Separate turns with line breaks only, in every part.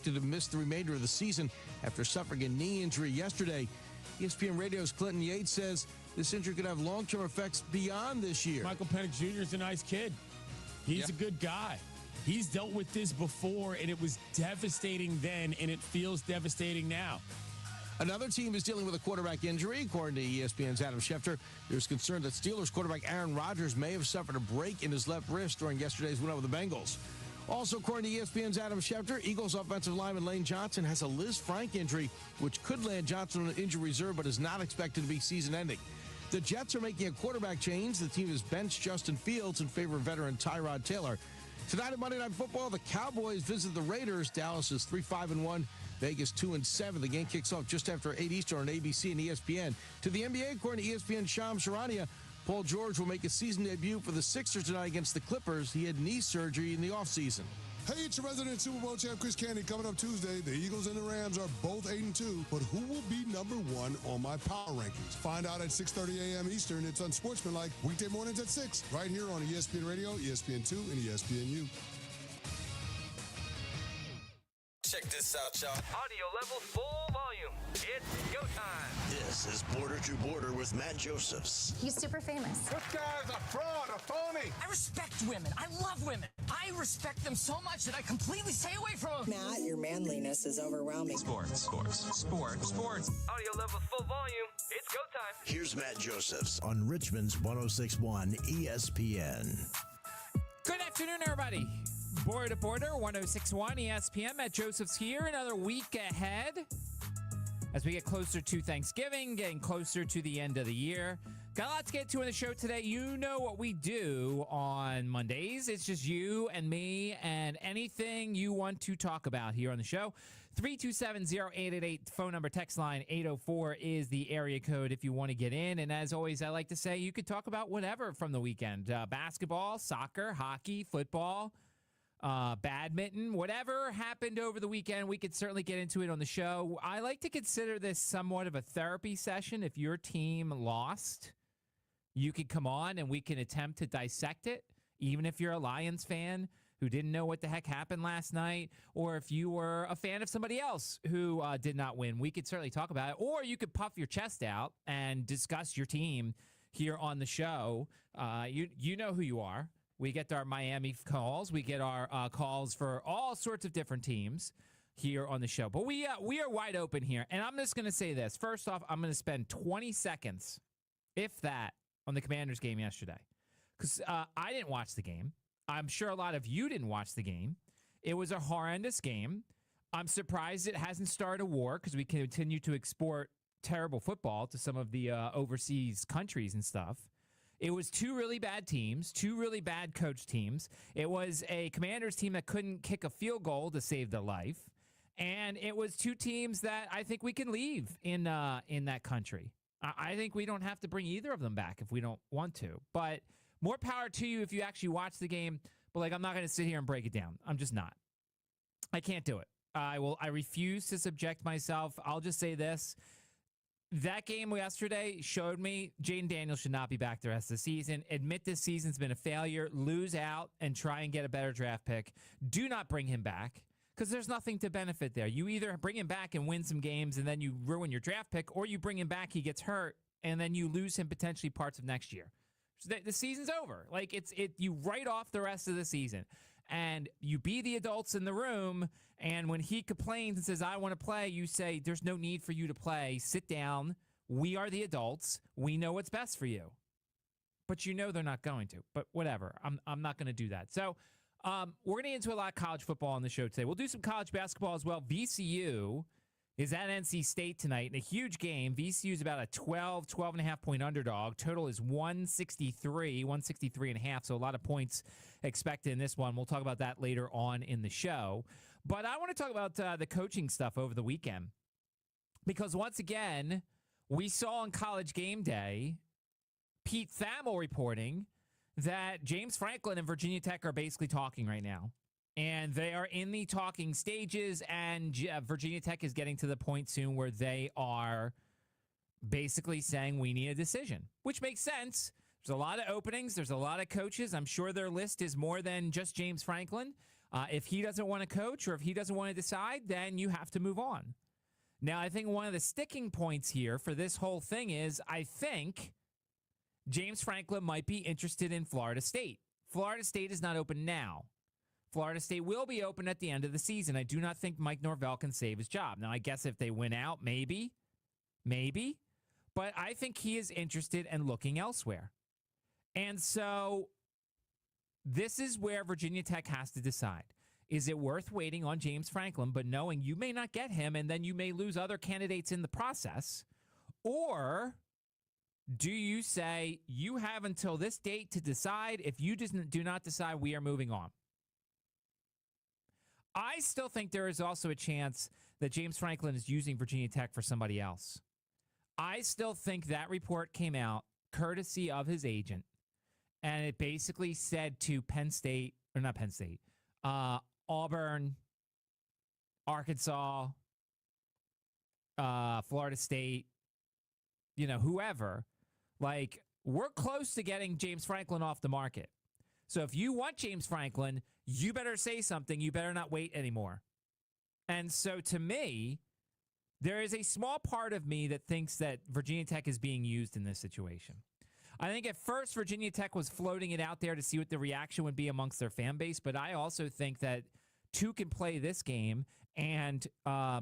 expected to miss the remainder of the season after suffering a knee injury yesterday. ESPN Radio's Clinton Yates says this injury could have long-term effects beyond this year.
Michael Penix Jr. is a nice kid. He's a good guy. He's dealt with this before, and it was devastating then, and it feels devastating now.
Another team is dealing with a quarterback injury. According to ESPN's Adam Schefter, there's concern that Steelers quarterback Aaron Rodgers may have suffered a break in his left wrist during yesterday's win over the Bengals. Also, according to ESPN's Adam Schefter, Eagles offensive lineman Lane Johnson has a Liz Frank injury, which could land Johnson on an injury reserve, but is not expected to be season-ending. The Jets are making a quarterback change. The team has benched Justin Fields in favor of veteran Tyrod Taylor. Tonight at Monday Night Football, the Cowboys visit the Raiders. Dallas is 3-5-1. Vegas 2-7. The game kicks off just after 8 Eastern on ABC and ESPN. To the NBA, according to ESPN Shams Charania, Paul George will make a season debut for the Sixers tonight against the Clippers. He had knee surgery in the offseason.
Hey, it's your resident Super Bowl champ, Chris Candy. Coming up Tuesday, the Eagles and the Rams are both 8-2. But who will be number one on my power rankings? Find out at 6:30 a.m. Eastern. It's Unsportsmanlike, weekday mornings at 6, right here on ESPN Radio, ESPN2, and ESPNU.
Check this out, y'all.
Audio levels full volume. It's go time.
This is Border to Border with Matt Josephs.
He's super famous.
This guy's a fraud, a phony.
I respect women. I love women. I respect them so much that I completely stay away from them.
Matt, your manliness is overwhelming.
Sports. Audio levels full volume. It's go time.
Here's Matt Josephs on Richmond's 106.1 ESPN.
Good afternoon, everybody. Border to Border, 106.1 ESPN. Matt Josephs here. Another week ahead as we get closer to Thanksgiving, getting closer to the end of the year. Got a lot to get to in the show today. You know what we do on Mondays. It's just you and me and anything you want to talk about here on the show. 327-0888, phone number, text line 804 is the area code if you want to get in. And as always, I like to say you could talk about whatever from the weekend. Basketball, soccer, hockey, football, badminton, whatever happened over the weekend, we could certainly get into it on the show. I like to consider this somewhat of a therapy session. If your team lost, you could come on and we can attempt to dissect it, even if you're a Lions fan who didn't know what the heck happened last night, or if you were a fan of somebody else who did not win, we could certainly talk about it. Or you could puff your chest out and discuss your team here on the show. You know who you are. We get our Miami calls. We get our calls for all sorts of different teams here on the show. But we are wide open here. And I'm just going to say this. First off, I'm going to spend 20 seconds, if that, on the Commanders game yesterday. Because I didn't watch the game. I'm sure a lot of you didn't watch the game. It was a horrendous game. I'm surprised it hasn't started a war because we continue to export terrible football to some of the overseas countries and stuff. It was two really bad teams, two really bad coach teams. It was a Commanders team that couldn't kick a field goal to save their life. And it was two teams that I think we can leave in that country. I think we don't have to bring either of them back if we don't want to. But more power to you if you actually watch the game. But, I'm not going to sit here and break it down. I'm just not. I can't do it. I refuse to subject myself. I'll just say this. That game yesterday showed me Jaden Daniels should not be back the rest of the season. Admit this season's been a failure. Lose out and try and get a better draft pick. Do not bring him back because there's nothing to benefit there. You either bring him back and win some games and then you ruin your draft pick, or you bring him back, he gets hurt, and then you lose him potentially parts of next year. So the season's over. You write off the rest of the season. And you be the adults in the room, and when he complains and says, I want to play, you say, there's no need for you to play. Sit down. We are the adults. We know what's best for you. But they're not going to. But whatever. I'm not going to do that. So we're going to get into a lot of college football on the show today. We'll do some college basketball as well. VCU is at NC State tonight in a huge game. VCU is about a 12.5 point underdog. Total is 163 and a half. So a lot of points expected in this one. We'll talk about that later on in the show. But I want to talk about the coaching stuff over the weekend. Because once again, we saw on College Game Day, Pete Thamel reporting that James Franklin and Virginia Tech are basically talking right now. And they are in the talking stages, and Virginia Tech is getting to the point soon where they are basically saying we need a decision, which makes sense. There's a lot of openings. There's a lot of coaches. I'm sure their list is more than just James Franklin. If he doesn't want to coach or if he doesn't want to decide, then you have to move on. Now, I think one of the sticking points here for this whole thing is I think James Franklin might be interested in Florida State. Florida State is not open now. Florida State will be open at the end of the season. I do not think Mike Norvell can save his job. Now, I guess if they win out, maybe. But I think he is interested in looking elsewhere. And so this is where Virginia Tech has to decide. Is it worth waiting on James Franklin, but knowing you may not get him and then you may lose other candidates in the process? Or do you say you have until this date to decide? If you do not decide, we are moving on. I still think there is also a chance that James Franklin is using Virginia Tech for somebody else. I still think that report came out courtesy of his agent, and it basically said to Penn State, or not Penn State, Auburn, Arkansas, Florida State, whoever, like, we're close to getting James Franklin off the market. So if you want James Franklin, you better say something. You better not wait anymore. And so to me, there is a small part of me that thinks that Virginia Tech is being used in this situation. I think at first Virginia Tech was floating it out there to see what the reaction would be amongst their fan base, but I also think that two can play this game, and I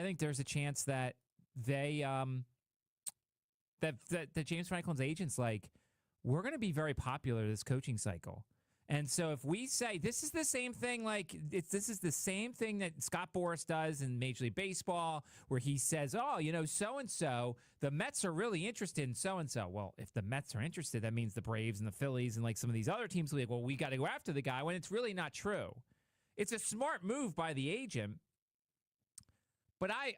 think there's a chance that they that James Franklin's agents like, we're going to be very popular this coaching cycle. And so if we say this is the same thing, this is the same thing that Scott Boras does in Major League Baseball, where he says, so-and-so, the Mets are really interested in so-and-so. Well, if the Mets are interested, that means the Braves and the Phillies and some of these other teams will be like, well, we got to go after the guy, when it's really not true. It's a smart move by the agent. But I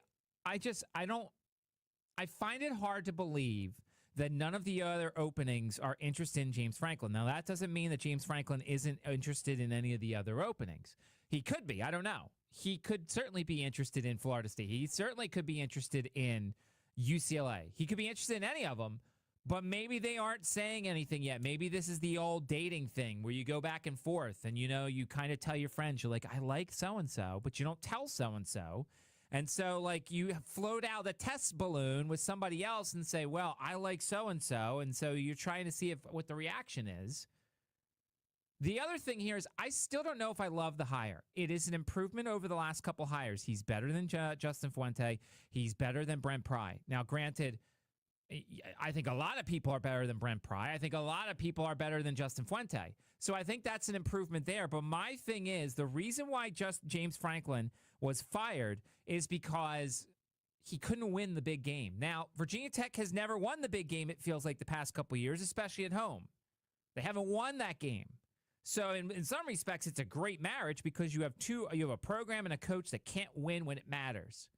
find it hard to believe that none of the other openings are interested in James Franklin. Now, that doesn't mean that James Franklin isn't interested in any of the other openings. He could be. I don't know. He could certainly be interested in Florida State. He certainly could be interested in UCLA. He could be interested in any of them, but maybe they aren't saying anything yet. Maybe this is the old dating thing where you go back and forth and, you kind of tell your friends, you're like, I like so-and-so, but you don't tell so-and-so. And so, you float out a test balloon with somebody else and say, well, I like so-and-so. And so you're trying to see what the reaction is. The other thing here is I still don't know if I love the hire. It is an improvement over the last couple hires. He's better than Justin Fuente. He's better than Brent Pry. Now, granted, I think a lot of people are better than Brent Pry. I think a lot of people are better than Justin Fuente. So I think that's an improvement there. But my thing is, the reason why James Franklin was fired is because he couldn't win the big game. Now, Virginia Tech has never won the big game, it feels like, the past couple of years, especially at home. They haven't won that game. So in some respects, it's a great marriage because you have a program and a coach that can't win when it matters.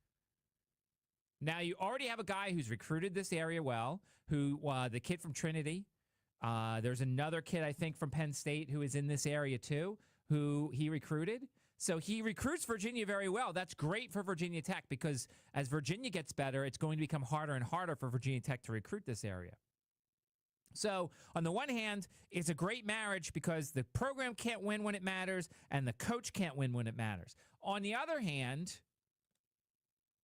Now, you already have a guy who's recruited this area well, the kid from Trinity. There's another kid, I think, from Penn State who is in this area too, who he recruited. So he recruits Virginia very well. That's great for Virginia Tech because as Virginia gets better, it's going to become harder and harder for Virginia Tech to recruit this area. So on the one hand, it's a great marriage because the program can't win when it matters and the coach can't win when it matters. On the other hand,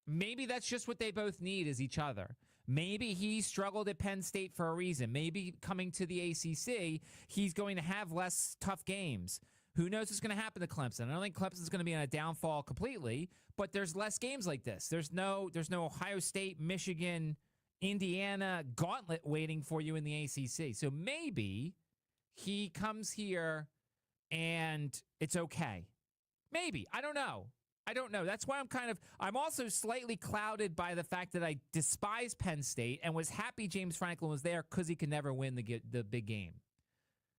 maybe that's just what they both need is each other. Maybe he struggled at Penn State for a reason. Maybe coming to the ACC, he's going to have less tough games. Who knows what's going to happen to Clemson? I don't think Clemson's going to be on a downfall completely, but there's less games like this. There's no Ohio State, Michigan, Indiana gauntlet waiting for you in the ACC. So maybe he comes here and it's okay. Maybe. I don't know. That's why I'm also slightly clouded by the fact that I despise Penn State and was happy James Franklin was there because he could never win the big game.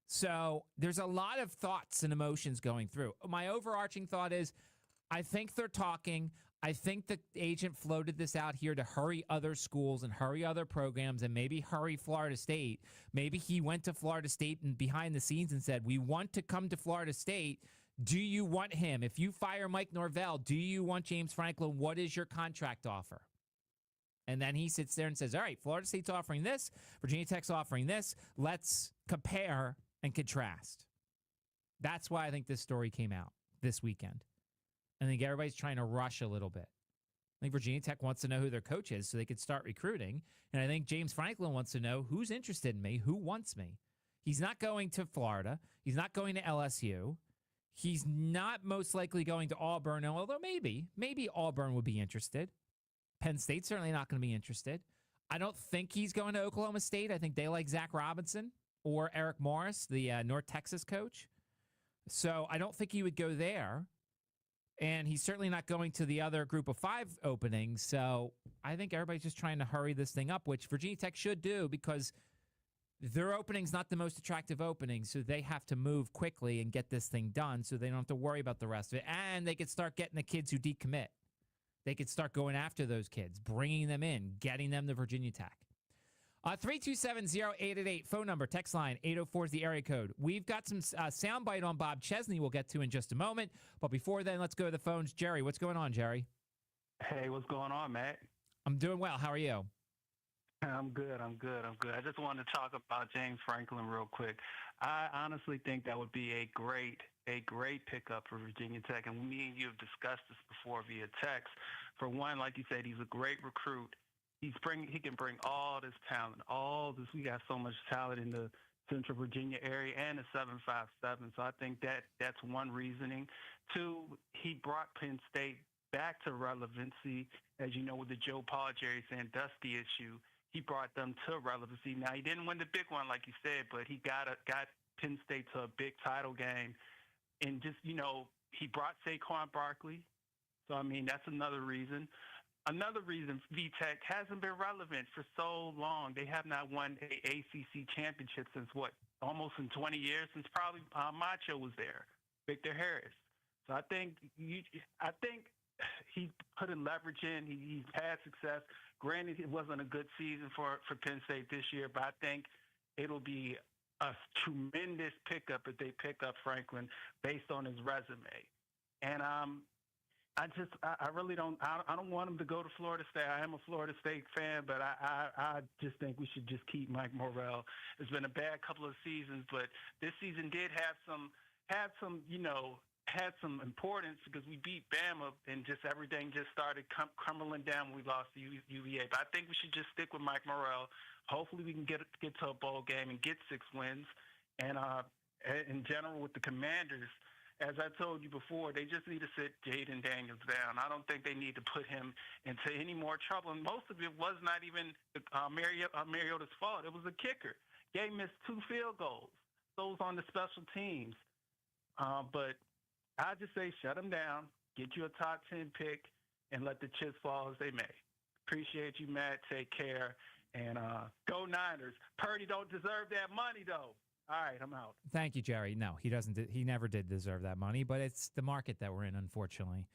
So there's a lot of thoughts and emotions going through. My overarching thought is I think they're talking. I think the agent floated this out here to hurry other schools and hurry other programs and maybe hurry Florida State. Maybe he went to Florida State and behind the scenes and said, we want to come to Florida State. Do you want him? If you fire Mike Norvell, do you want James Franklin? What is your contract offer? And then he sits there and says, all right, Florida State's offering this. Virginia Tech's offering this. Let's compare and contrast. That's why I think this story came out. this weekend. I think everybody's trying to rush a little bit. I think Virginia Tech wants to know who their coach is so they can start recruiting. And I think James Franklin wants to know who's interested in me, who wants me. He's not going to Florida. He's not going to LSU. He's not most likely going to Auburn, although maybe Auburn would be interested. Penn State's certainly not going to be interested. I don't think he's going to Oklahoma State. I think they like Zach Robinson or Eric Morris, the North Texas coach. So I don't think he would go there. And he's certainly not going to the other group of 5 openings. So I think everybody's just trying to hurry this thing up, which Virginia Tech should do because their opening's not the most attractive opening. So they have to move quickly and get this thing done so they don't have to worry about the rest of it. And they could start getting the kids who decommit. They could start going after those kids, bringing them in, getting them to Virginia Tech. 327-0888, phone number, text line, 804 is the area code. We've got some soundbite on Bob Chesney we'll get to in just a moment. But before then, let's go to the phones. Jerry, what's going on, Jerry?
Hey, what's going on, Matt?
I'm doing well. How are you?
I'm good. I just wanted to talk about James Franklin real quick. I honestly think that would be a great pickup for Virginia Tech. And me and you have discussed this before via text. For one, like you said, he's a great recruit. He can bring all this talent, we got so much talent in the Central Virginia area and the 757. So I think that's one reasoning. 2, he brought Penn State back to relevancy. As you know, with the Joe Paul, Jerry Sandusky issue, he brought them to relevancy. Now, he didn't win the big one, like you said, but he got Penn State to a big title game. And just, he brought Saquon Barkley. So, I mean, that's another reason. Another reason VTech hasn't been relevant for so long. They have not won a ACC championship since almost in 20 years, since probably Macho was there, Victor Harris. So I think he put a leverage in. He's had success. Granted, it wasn't a good season for Penn State this year, but I think it'll be a tremendous pickup if they pick up Franklin based on his resume. And I really don't want him to go to Florida State. I am a Florida State fan, but I just think we should just keep Mike Morrell. It's been a bad couple of seasons, but this season did have some importance because we beat Bama and just everything just started crumbling down when we lost to UVA. But I think we should just stick with Mike Morrell. Hopefully we can get to a bowl game and get 6 wins. And in general with the Commanders, as I told you before, they just need to sit Jaden Daniels down. I don't think they need to put him into any more trouble. And most of it was not even Mariota's fault. It was a kicker. Gay missed 2 field goals. Those on the special teams. But I just say shut him down, get you a top 10 pick, and let the chips fall as they may. Appreciate you, Matt. Take care. And go Niners. Purdy don't deserve that money, though. All right, I'm out. Thank
you, Jerry. No, he doesn't. He never did deserve that money, but it's the market that we're in, unfortunately.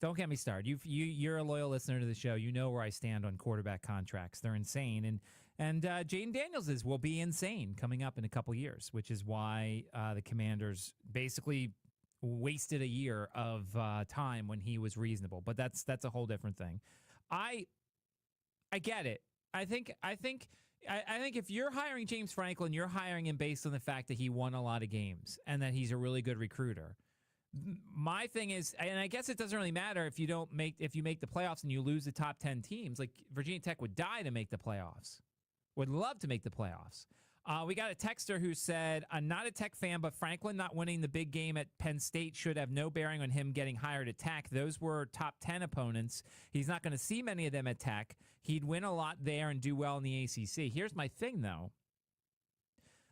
Don't get me started. You're a loyal listener to the show. You know where I stand on quarterback contracts. They're insane, and Jaden Daniels will be insane coming up in a couple years, which is why the Commanders basically wasted a year of time when he was reasonable. But that's a whole different thing. I get it. I think if you're hiring James Franklin, you're hiring him based on the fact that he won a lot of games and that he's a really good recruiter. My thing is, and I guess it doesn't really matter if you make the playoffs and you lose the top 10 teams. Like Virginia Tech would die to make the playoffs. Would love to make the playoffs. We got a texter who said, I'm not a Tech fan, but Franklin not winning the big game at Penn State should have no bearing on him getting hired at Tech. Those were top 10 opponents. He's not going to see many of them at Tech. He'd win a lot there and do well in the ACC. Here's my thing, though.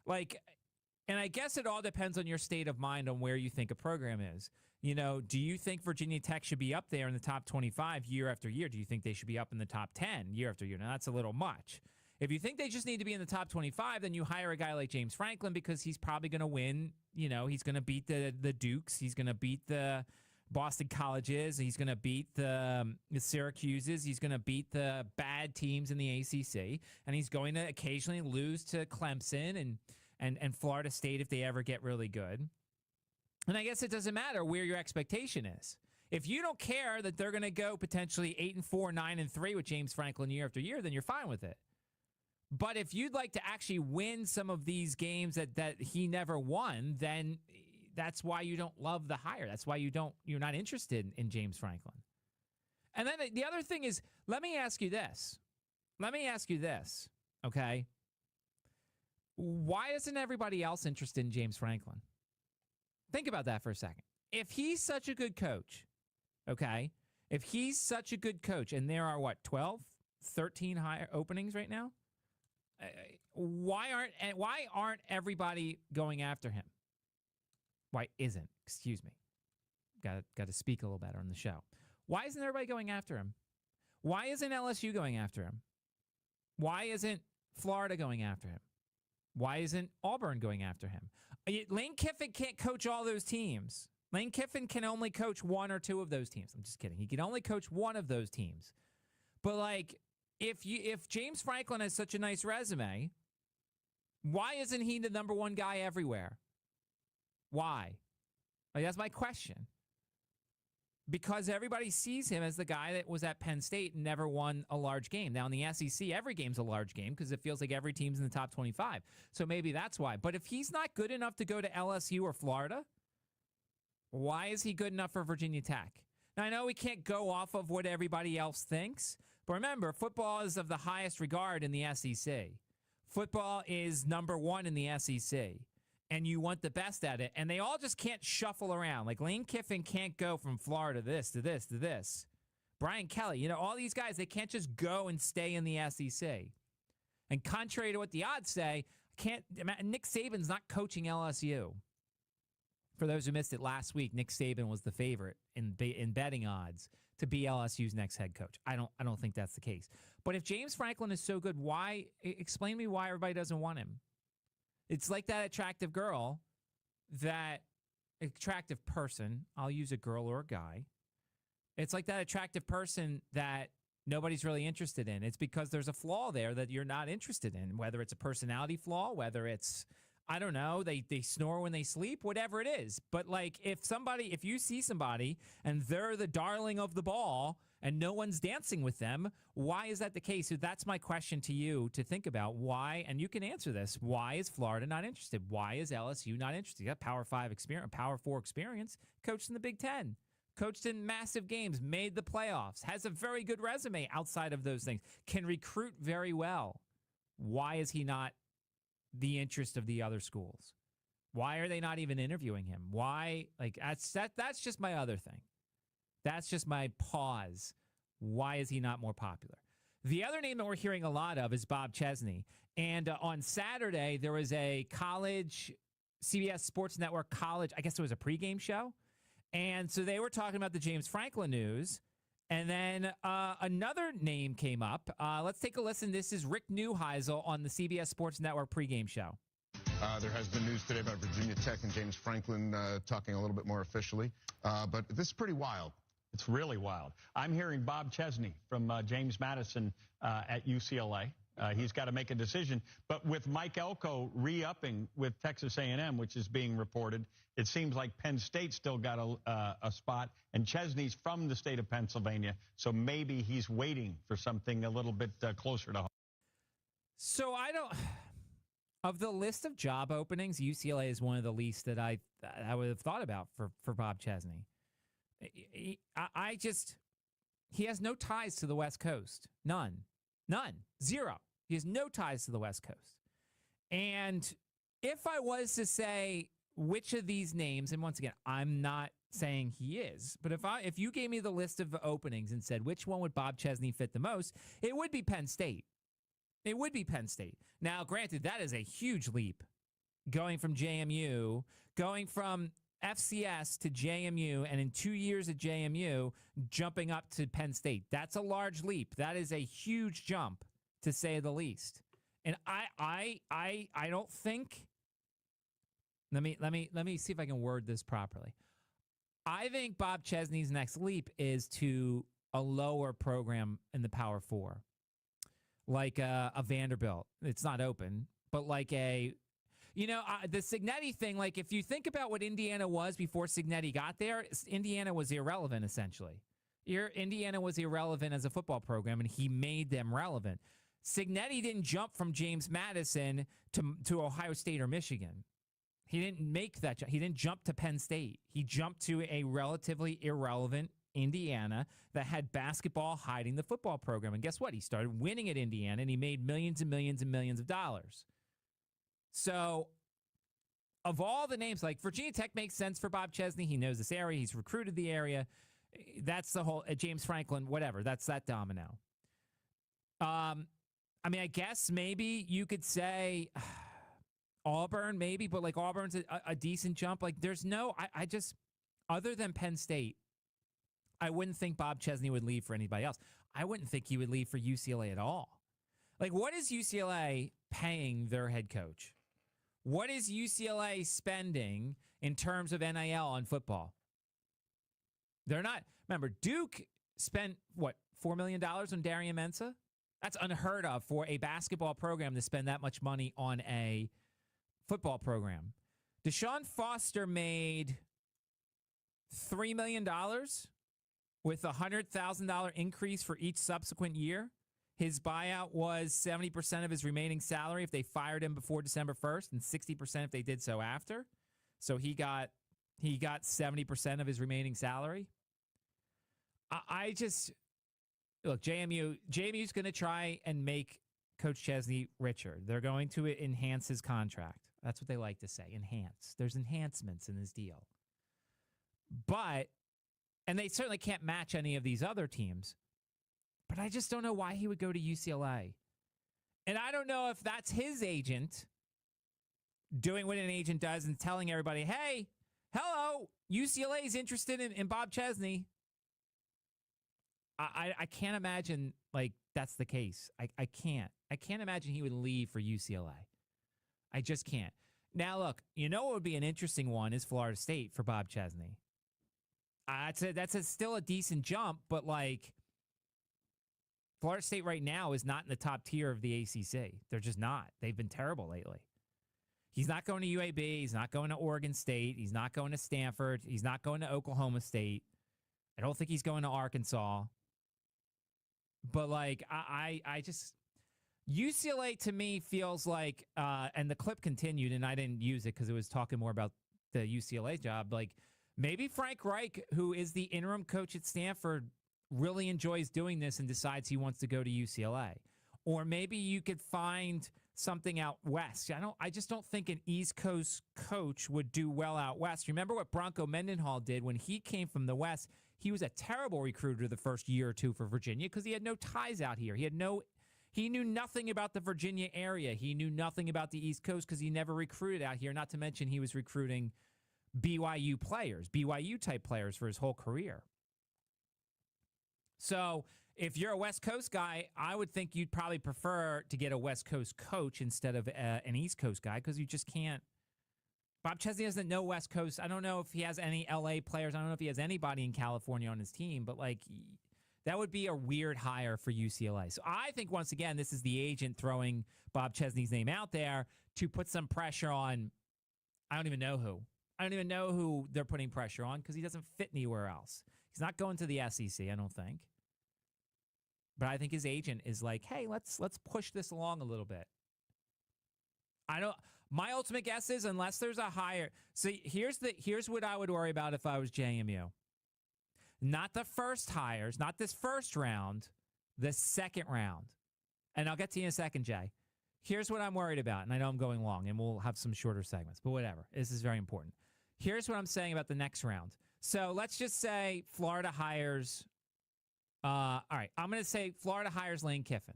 And I guess it all depends on your state of mind on where you think a program is. Do you think Virginia Tech should be up there in the top 25 year after year? Do you think they should be up in the top 10 year after year? Now, that's a little much. If you think they just need to be in the top 25, then you hire a guy like James Franklin because he's probably going to win. He's going to beat the Dukes. He's going to beat the Boston Colleges. He's going to beat the Syracuses. He's going to beat the bad teams in the ACC. And he's going to occasionally lose to Clemson and Florida State if they ever get really good. And I guess it doesn't matter where your expectation is. If you don't care that they're going to go potentially 8-4, 9-3 with James Franklin year after year, then you're fine with it. But if you'd like to actually win some of these games that he never won, then that's why you don't love the hire. That's why you're not interested in James Franklin. And then the other thing is, let me ask you this. Okay? Why isn't everybody else interested in James Franklin? Think about that for a second. If he's such a good coach, okay? If he's such a good coach, and there are, 12, 13 hire openings right now? Why aren't everybody going after him? Why isn't? Excuse me. Got to speak a little better on the show. Why isn't everybody going after him? Why isn't LSU going after him? Why isn't Florida going after him? Why isn't Auburn going after him? Lane Kiffin can't coach all those teams. Lane Kiffin can only coach one or two of those teams. I'm just kidding. He can only coach one of those teams. But if James Franklin has such a nice resume, why isn't he the number one guy everywhere? Why? That's my question. Because everybody sees him as the guy that was at Penn State and never won a large game. Now, in the SEC, every game's a large game because it feels like every team's in the top 25. So maybe that's why. But if he's not good enough to go to LSU or Florida, why is he good enough for Virginia Tech? Now, I know we can't go off of what everybody else thinks, but remember, football is of the highest regard in the SEC. Football is number one in the SEC. And you want the best at it. And they all just can't shuffle around. Like Lane Kiffin can't go from Florida to this, to this, to this. Brian Kelly, all these guys, they can't just go and stay in the SEC. And contrary to what the odds say, Nick Saban's not coaching LSU. For those who missed it last week, Nick Saban was the favorite in betting odds to be LSU's next head coach. I don't think that's the case. But if James Franklin is so good, explain to me why everybody doesn't want him? It's like that attractive person, I'll use a girl or a guy. It's like that attractive person that nobody's really interested in. It's because there's a flaw there that you're not interested in, whether it's a personality flaw, whether it's, I don't know, they snore when they sleep, whatever it is. But if you see somebody and they're the darling of the ball and no one's dancing with them, why is that the case? So that's my question to you to think about. Why, and you can answer this, why is Florida not interested? Why is LSU not interested? You got Power 5 experience, Power 4 experience, coached in the Big Ten, coached in massive games, made the playoffs, has a very good resume outside of those things, can recruit very well. Why is he not the interest of the other schools? Why are they not even interviewing him? Why? That's just my other thing. That's just my pause. Why is he not more popular? The other name that we're hearing a lot of is Bob Chesney. And on Saturday, there was a college, CBS Sports Network college, I guess it was a pregame show. And so they were talking about the James Franklin news. And then another name came up. Let's take a listen. This is Rick Neuheisel on the CBS Sports Network pregame show.
There has been news today about Virginia Tech and James Franklin talking a little bit more officially. But this is pretty wild.
It's really wild. I'm hearing Bob Chesney from James Madison at UCLA. He's got to make a decision. But with Mike Elko re-upping with Texas A&M, which is being reported, it seems like Penn State still got a spot. And Chesney's from the state of Pennsylvania, so maybe he's waiting for something a little bit closer to home.
So of the list of job openings, UCLA is one of the least that I would have thought about for Bob Chesney. He has no ties to the West Coast. None. Zero. He has no ties to the West Coast. And if I was to say which of these names, and once again, I'm not saying he is, but if you gave me the list of openings and said which one would Bob Chesney fit the most, it would be Penn State. It would be Penn State. Now, granted, that is a huge leap. Going from JMU, going from FCS to JMU, and in 2 years at JMU, jumping up to Penn State. That's a large leap. That is a huge jump, to say the least. And I don't think. Let me see if I can word this properly. I think Bob Chesney's next leap is to a lower program in the Power 4, like a Vanderbilt. It's not open, but like a. The Cignetti thing, like if you think about what Indiana was before Cignetti got there, Indiana was irrelevant, essentially. Indiana was irrelevant as a football program, and he made them relevant. Cignetti didn't jump from James Madison to Ohio State or Michigan. He didn't make that jump. He didn't jump to Penn State. He jumped to a relatively irrelevant Indiana that had basketball hiding the football program. And guess what? He started winning at Indiana, and he made millions and millions and millions of dollars. So of all the names, like Virginia Tech makes sense for Bob Chesney. He knows this area. He's recruited the area. That's the whole James Franklin, whatever. That's that domino. I mean, I guess maybe you could say Auburn, maybe, but like Auburn's a decent jump. Like there's no, I just, other than Penn State, I wouldn't think Bob Chesney would leave for anybody else. I wouldn't think he would leave for UCLA at all. Like, what is UCLA paying their head coach? What is UCLA spending in terms of NIL on football? They're not. Remember, Duke spent, what, $4 million on Darian Mensah? That's unheard of for a basketball program to spend that much money on a football program. Deshaun Foster made $3 million with a $100,000 increase for each subsequent year. His buyout was 70% of his remaining salary if they fired him before December 1st and 60% if they did so after. So he got 70% of his remaining salary. I just, look, JMU's going to try and make Coach Chesney richer. They're going to enhance his contract. That's what they like to say, enhance. There's enhancements in his deal. But, and they certainly can't match any of these other teams. But I just don't know why he would go to UCLA. And I don't know if that's his agent doing what an agent does and telling everybody, hey, hello, UCLA is interested in Bob Chesney. I can't imagine, like, that's the case. I can't. I can't imagine he would leave for UCLA. I just can't. Now, look, you know what would be an interesting one is Florida State for Bob Chesney. That's still a decent jump, but, like, Florida State right now is not in the top tier of the ACC. They're just not. They've been terrible lately. He's not going to UAB. He's not going to Oregon State. He's not going to Stanford. He's not going to Oklahoma State. I don't think he's going to Arkansas. But, like, I just... UCLA, to me, feels like... and the clip continued, and I didn't use it because it was talking more about the UCLA job. Like, maybe Frank Reich, who is the interim coach at Stanford, really enjoys doing this and decides he wants to go to UCLA. Or maybe you could find something out west. I just don't think an East Coast coach would do well out west. Remember what Bronco Mendenhall did when he came from the West? He was a terrible recruiter the first year or two for Virginia because he had no ties out here. He knew nothing about the Virginia area. He knew nothing about the East Coast because he never recruited out here, not to mention he was recruiting BYU players, BYU-type players for his whole career. So if you're a West Coast guy, I would think you'd probably prefer to get a West Coast coach instead of an East Coast guy because you just can't. Bob Chesney doesn't know West Coast. I don't know if he has any LA players. I don't know if he has anybody in California on his team, but like that would be a weird hire for UCLA. So I think once again, this is the agent throwing Bob Chesney's name out there to put some pressure on. I don't even know who. I don't even know who they're putting pressure on because he doesn't fit anywhere else. He's not going to the SEC, I don't think. But I think his agent is like, hey, let's push this along a little bit. My ultimate guess is unless there's a higher. See, here's what I would worry about if I was JMU. Not the first hires, not this first round, the second round. And I'll get to you in a second, Jay. Here's what I'm worried about, and I know I'm going long, and we'll have some shorter segments, but whatever. This is very important. Here's what I'm saying about the next round. So let's just say Florida hires. All right, I'm going to say Florida hires Lane Kiffin.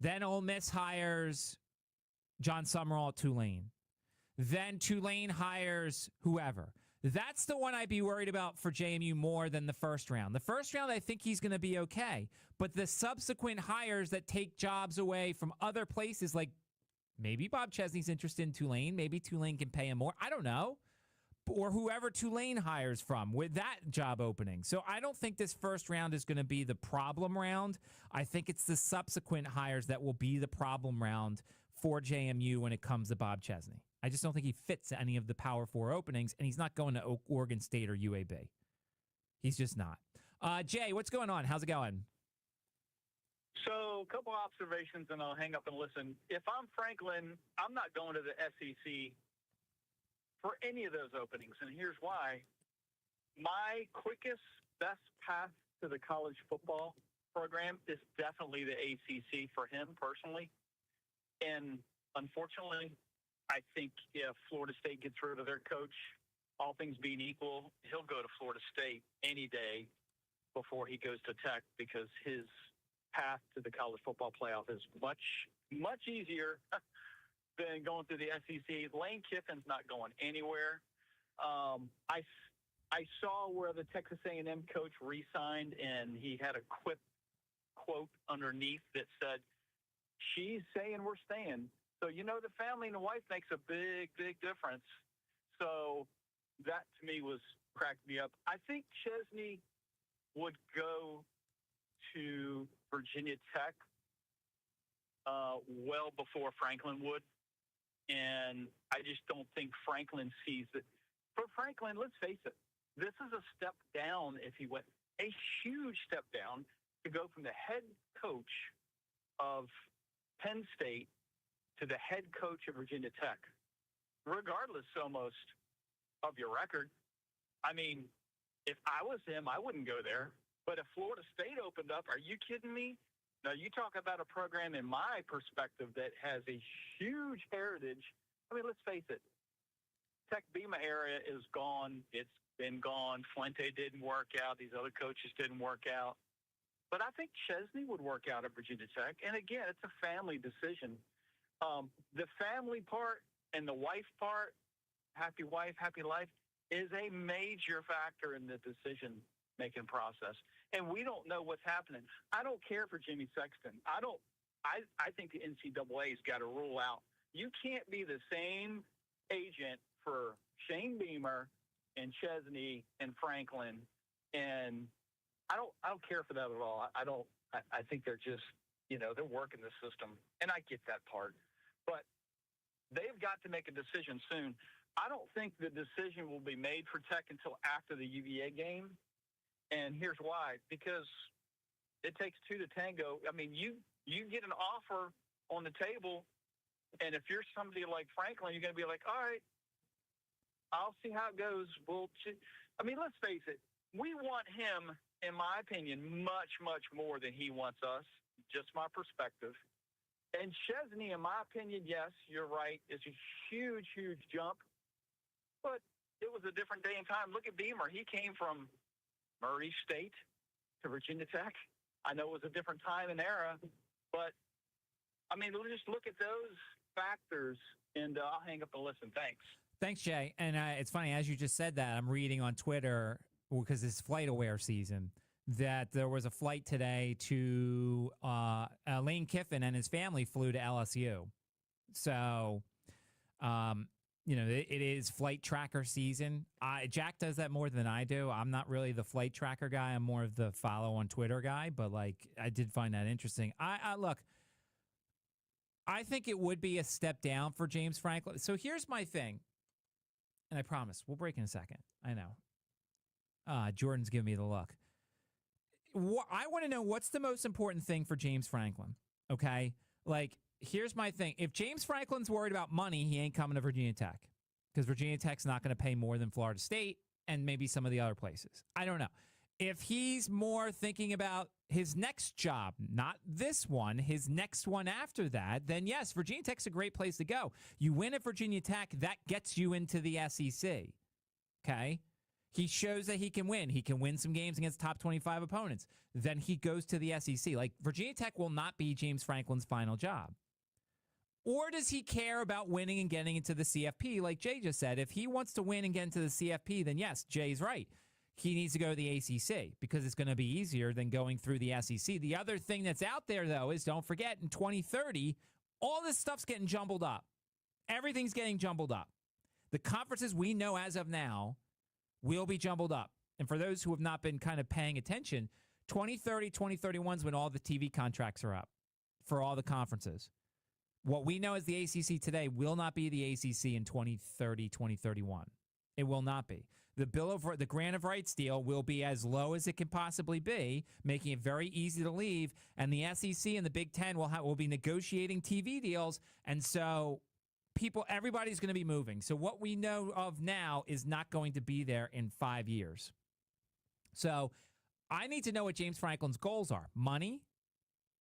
Then Ole Miss hires John Summerall at Tulane. Then Tulane hires whoever. That's the one I'd be worried about for JMU more than the first round. The first round, I think he's going to be okay. But the subsequent hires that take jobs away from other places, like maybe Bob Chesney's interested in Tulane. Maybe Tulane can pay him more. I don't know. Or whoever Tulane hires from with that job opening. So I don't think this first round is going to be the problem round. I think it's the subsequent hires that will be the problem round for JMU when it comes to Bob Chesney. I just don't think he fits any of the Power 4 openings, and he's not going to Oregon State or UAB. He's just not. Jay, what's going on? How's it going?
So, a couple observations, and I'll hang up and listen. If I'm Franklin, I'm not going to the SEC for any of those openings. And here's why. My quickest, best path to the college football program is definitely the ACC for him personally. And unfortunately, I think if Florida State gets rid of their coach, all things being equal, he'll go to Florida State any day before he goes to Tech, because his path to the college football playoff is much, much easier than going through the SEC. Lane Kiffin's not going anywhere. I saw where the Texas A&M coach re-signed, and he had a quote underneath that said, "She's saying we're staying." So, the family and the wife makes a big, big difference. So that, to me, cracked me up. I think Chesney would go to Virginia Tech well before Franklin would. And I just don't think Franklin sees it. For Franklin, let's face it, this is a step down if he went, a huge step down to go from the head coach of Penn State to the head coach of Virginia Tech, regardless almost of your record. I mean, if I was him, I wouldn't go there. But if Florida State opened up, are you kidding me? Now, you talk about a program, in my perspective, that has a huge heritage. I mean, let's face it. Tech Bema area is gone. It's been gone. Fuente didn't work out. These other coaches didn't work out. But I think Chesney would work out at Virginia Tech. And again, it's a family decision. The family part and the wife part, happy wife, happy life, is a major factor in the decision-making process. And we don't know what's happening. I don't care for Jimmy Sexton. I think the NCAA's got to rule out. You can't be the same agent for Shane Beamer and Chesney and Franklin. And I don't care for that at all. I think they're just, they're working the system. And I get that part. But they've got to make a decision soon. I don't think the decision will be made for Tech until after the UVA game. And here's why. Because it takes two to tango. I mean, you get an offer on the table, and if you're somebody like Franklin, you're going to be like, all right, I'll see how it goes. Let's face it. We want him, in my opinion, much, much more than he wants us. Just my perspective. And Chesney, in my opinion, yes, you're right, it's a huge, huge jump. But it was a different day and time. Look at Beamer. He came from Murray State to Virginia Tech. I know it was a different time and era, but, we'll just look at those factors, and I'll hang up and listen. Thanks.
Thanks, Jay. And it's funny, as you just said that, I'm reading on Twitter, because it's Flight Aware season, that there was a flight today to Lane Kiffin and his family flew to LSU. So, it is flight tracker season. Jack does that more than I do. I'm not really the flight tracker guy. I'm more of the follow on Twitter guy, but I did find that interesting. Look, I think it would be a step down for James Franklin. So here's my thing, and I promise we'll break in a second. I know. Jordan's giving me the look. I want to know, what's the most important thing for James Franklin, okay? Here's my thing. If James Franklin's worried about money, he ain't coming to Virginia Tech, because Virginia Tech's not going to pay more than Florida State and maybe some of the other places. I don't know. If he's more thinking about his next job, not this one, his next one after that, then yes, Virginia Tech's a great place to go. You win at Virginia Tech, that gets you into the SEC, okay? He shows that he can win. He can win some games against top 25 opponents. Then he goes to the SEC. Virginia Tech will not be James Franklin's final job. Or does he care about winning and getting into the CFP, like Jay just said? If he wants to win and get into the CFP, then yes, Jay's right. He needs to go to the ACC, because it's going to be easier than going through the SEC. The other thing that's out there, though, is don't forget, in 2030, all this stuff's getting jumbled up. Everything's getting jumbled up. The conferences we know as of now will be jumbled up. And for those who have not been kind of paying attention, 2030, 2031 is when all the TV contracts are up for all the conferences. What we know as the ACC today will not be the ACC in 2030, 2031. It will not be. The grant of rights deal will be as low as it can possibly be, making it very easy to leave. And the SEC and the Big Ten will be negotiating TV deals. And so everybody's going to be moving. So what we know of now is not going to be there in 5 years. So I need to know what James Franklin's goals are. Money,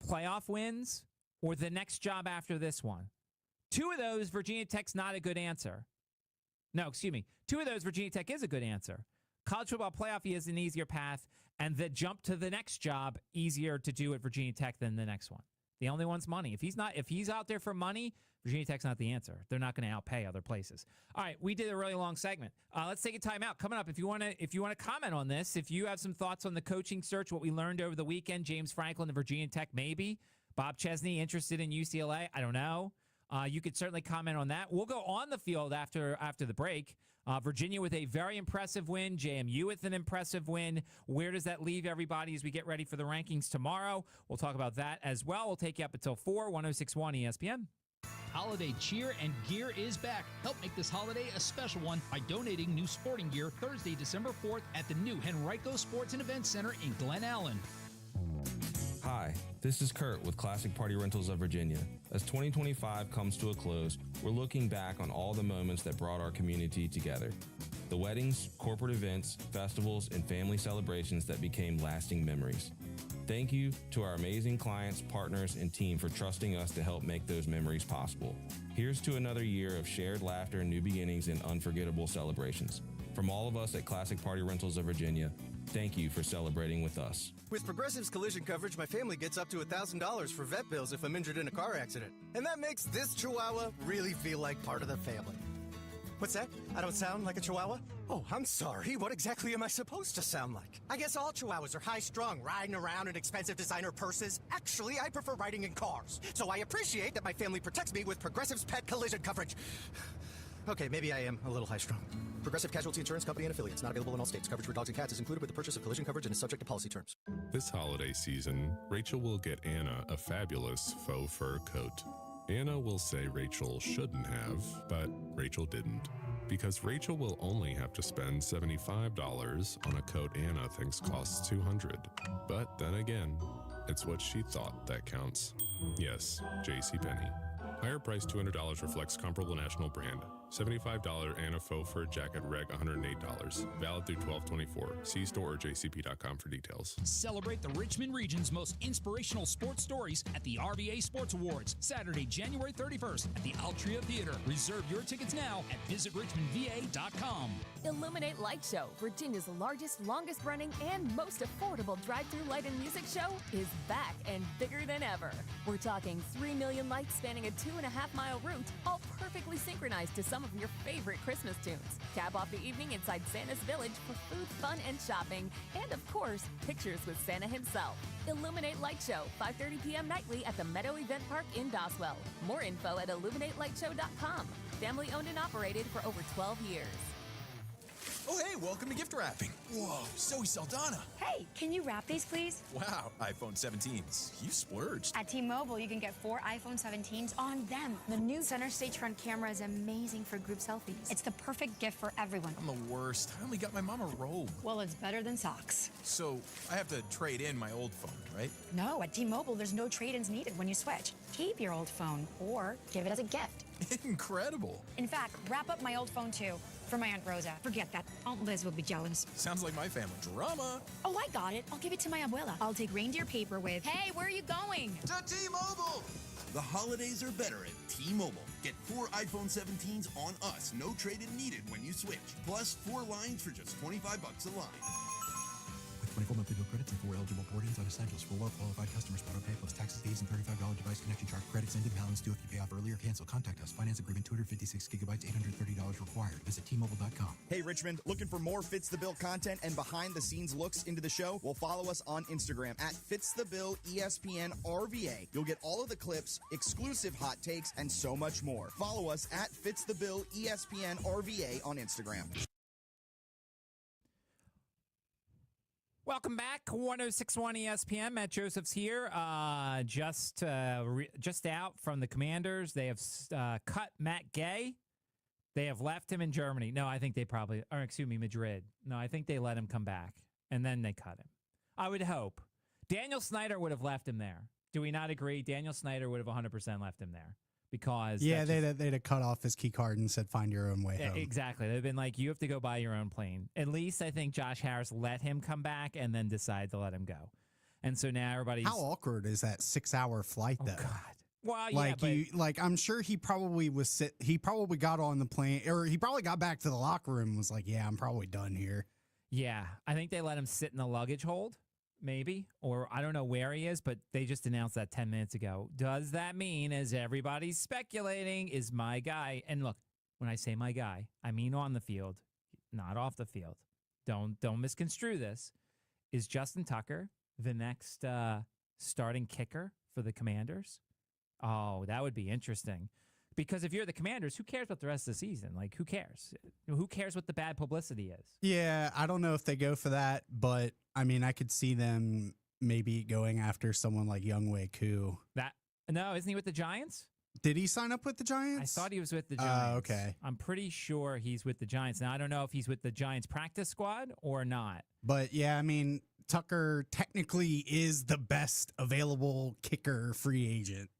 playoff wins, or the next job after this one. Two of those, Virginia Tech's not a good answer. No, excuse me. Two of those, Virginia Tech is a good answer. College football playoff is an easier path, and the jump to the next job easier to do at Virginia Tech than the next one. The only one's money. If he's out there for money, Virginia Tech's not the answer. They're not going to outpay other places. All right, we did a really long segment. Let's take a timeout. Coming up, if you want to comment on this, if you have some thoughts on the coaching search, what we learned over the weekend, James Franklin to Virginia Tech, maybe. Bob Chesney interested in UCLA, I don't know. You could certainly comment on that. We'll go on the field after the break. Virginia with a very impressive win. JMU with an impressive win. Where does that leave everybody as we get ready for the rankings tomorrow? We'll talk about that as well. We'll take you up until 4, 106.1 ESPN.
Holiday cheer and gear is back. Help make this holiday a special one by donating new sporting gear Thursday, December 4th at the new Henrico Sports and Events Center in Glen Allen.
Hi, this is Kurt with Classic Party Rentals of Virginia. As 2025 comes to a close, we're looking back on all the moments that brought our community together. The weddings, corporate events, festivals, and family celebrations that became lasting memories. Thank you to our amazing clients, partners, and team for trusting us to help make those memories possible. Here's to another year of shared laughter, new beginnings, and unforgettable celebrations. From all of us at Classic Party Rentals of Virginia, thank you for celebrating with us.
With Progressive's collision coverage, my family gets up to $1,000 for vet bills if I'm injured in a car accident. And that makes this Chihuahua really feel like part of the family. What's that? I don't sound like a Chihuahua? Oh, I'm sorry. What exactly am I supposed to sound like? I guess all Chihuahuas are high-strung, riding around in expensive designer purses. Actually, I prefer riding in cars. So I appreciate that my family protects me with Progressive's pet collision coverage. Okay, maybe I am a little high-strung. Progressive Casualty Insurance Company and Affiliates. Not available in all states. Coverage for dogs and cats is included with the purchase of collision coverage and is subject to policy terms.
This holiday season, Rachel will get Anna a fabulous faux fur coat. Anna will say Rachel shouldn't have, but Rachel didn't. Because Rachel will only have to spend $75 on a coat Anna thinks costs $200. But then again, it's what she thought that counts. Yes, JCPenney. Higher price $200 reflects comparable national brand. $75 Anna faux fur jacket reg $108. Valid through 12/24. See store or jcp.com for details.
Celebrate the Richmond region's most inspirational sports stories at the RVA Sports Awards, Saturday, January 31st at the Altria Theater. Reserve your tickets now at visitrichmondva.com.
Illuminate Light Show, Virginia's largest, longest-running, and most affordable drive-through light and music show, is back and bigger than ever. We're talking 3 million lights spanning a 2.5-mile route, all perfectly synchronized to some of your favorite Christmas tunes. Cap off the evening inside Santa's Village for food, fun, and shopping, and of course, pictures with Santa himself. Illuminate Light Show, 5:30 p.m. nightly at the Meadow Event Park in Doswell. More info at illuminatelightshow.com. Family owned and operated for over 12 years.
Oh, hey, welcome to gift wrapping. Whoa, Zoe Saldana.
Hey, can you wrap these, please?
Wow, iPhone 17s. You splurged.
At T-Mobile, you can get 4 iPhone 17s on them. The new center stage front camera is amazing for group selfies. It's the perfect gift for everyone.
I'm the worst. I only got my mom a robe.
Well, it's better than socks.
So I have to trade in my old phone, right?
No, at T-Mobile, there's no trade-ins needed when you switch. Keep your old phone or give it as a gift.
Incredible.
In fact, wrap up my old phone, too. For my Aunt Rosa. Forget that. Aunt Liz will be jealous.
Sounds like my family drama.
Oh, I got it. I'll give it to my abuela. I'll take reindeer paper with... Hey, where are you going?
To T-Mobile! The holidays are better at T-Mobile. Get 4 iPhone 17s on us. No trade-in needed when you switch. Plus 4 lines for just $25 a line.
24 monthly bill credits and 4 eligible port-ins on essentials for well-qualified customers. Auto pay plus taxes, fees, and $35 device connection charge. Credits ended. Balance due if you pay off early or cancel. Contact us. Finance agreement 256 gigabytes, $830 required. Visit T-Mobile.com.
Hey, Richmond. Looking for more Fits the Bill content and behind-the-scenes looks into the show? Well, follow us on Instagram at Fits the Bill ESPN RVA. You'll get all of the clips, exclusive hot takes, and so much more. Follow us at Fits the Bill ESPN RVA on Instagram.
Welcome back, 106.1 ESPN. Matt Joseph's here. Just out from the Commanders. They have cut Matt Gay. They have left him in Germany. No, I think they probably, or excuse me, Madrid. No, I think they let him come back, and then they cut him. I would hope. Daniel Snyder would have left him there. Do we not agree? Daniel Snyder would have 100% left him there. because
they'd have cut off his key card and said, find your own way home.
Exactly. They've been like, you have to go buy your own plane. At least I think Josh Harris let him come back and then decided to let him go. And so now everybody's...
How awkward is that 6-hour flight, though?
Oh, God. Well,
like I'm sure he probably he probably got on the plane, or he probably got back to the locker room and was like, yeah, I'm probably done here.
Yeah, I think they let him sit in the luggage hold, maybe, or I don't know where he is, but they just announced that 10 minutes ago. Does that mean, as everybody's speculating, is my guy? And look, when I say my guy, I mean on the field, not off the field. Don't misconstrue this. Is Justin Tucker the next starting kicker for the Commanders? Oh, that would be interesting. Because if you're the Commanders, who cares about the rest of the season? Like, who cares? Who cares what the bad publicity is?
Yeah, I don't know if they go for that, but, I mean, I could see them maybe going after someone like Younghoe Koo.
No, isn't he with the Giants?
Did he sign up with the Giants?
I thought he was with the Giants.
Okay.
I'm pretty sure he's with the Giants. Now, I don't know if he's with the Giants practice squad or not.
But, yeah, I mean, Tucker technically is the best available kicker free agent.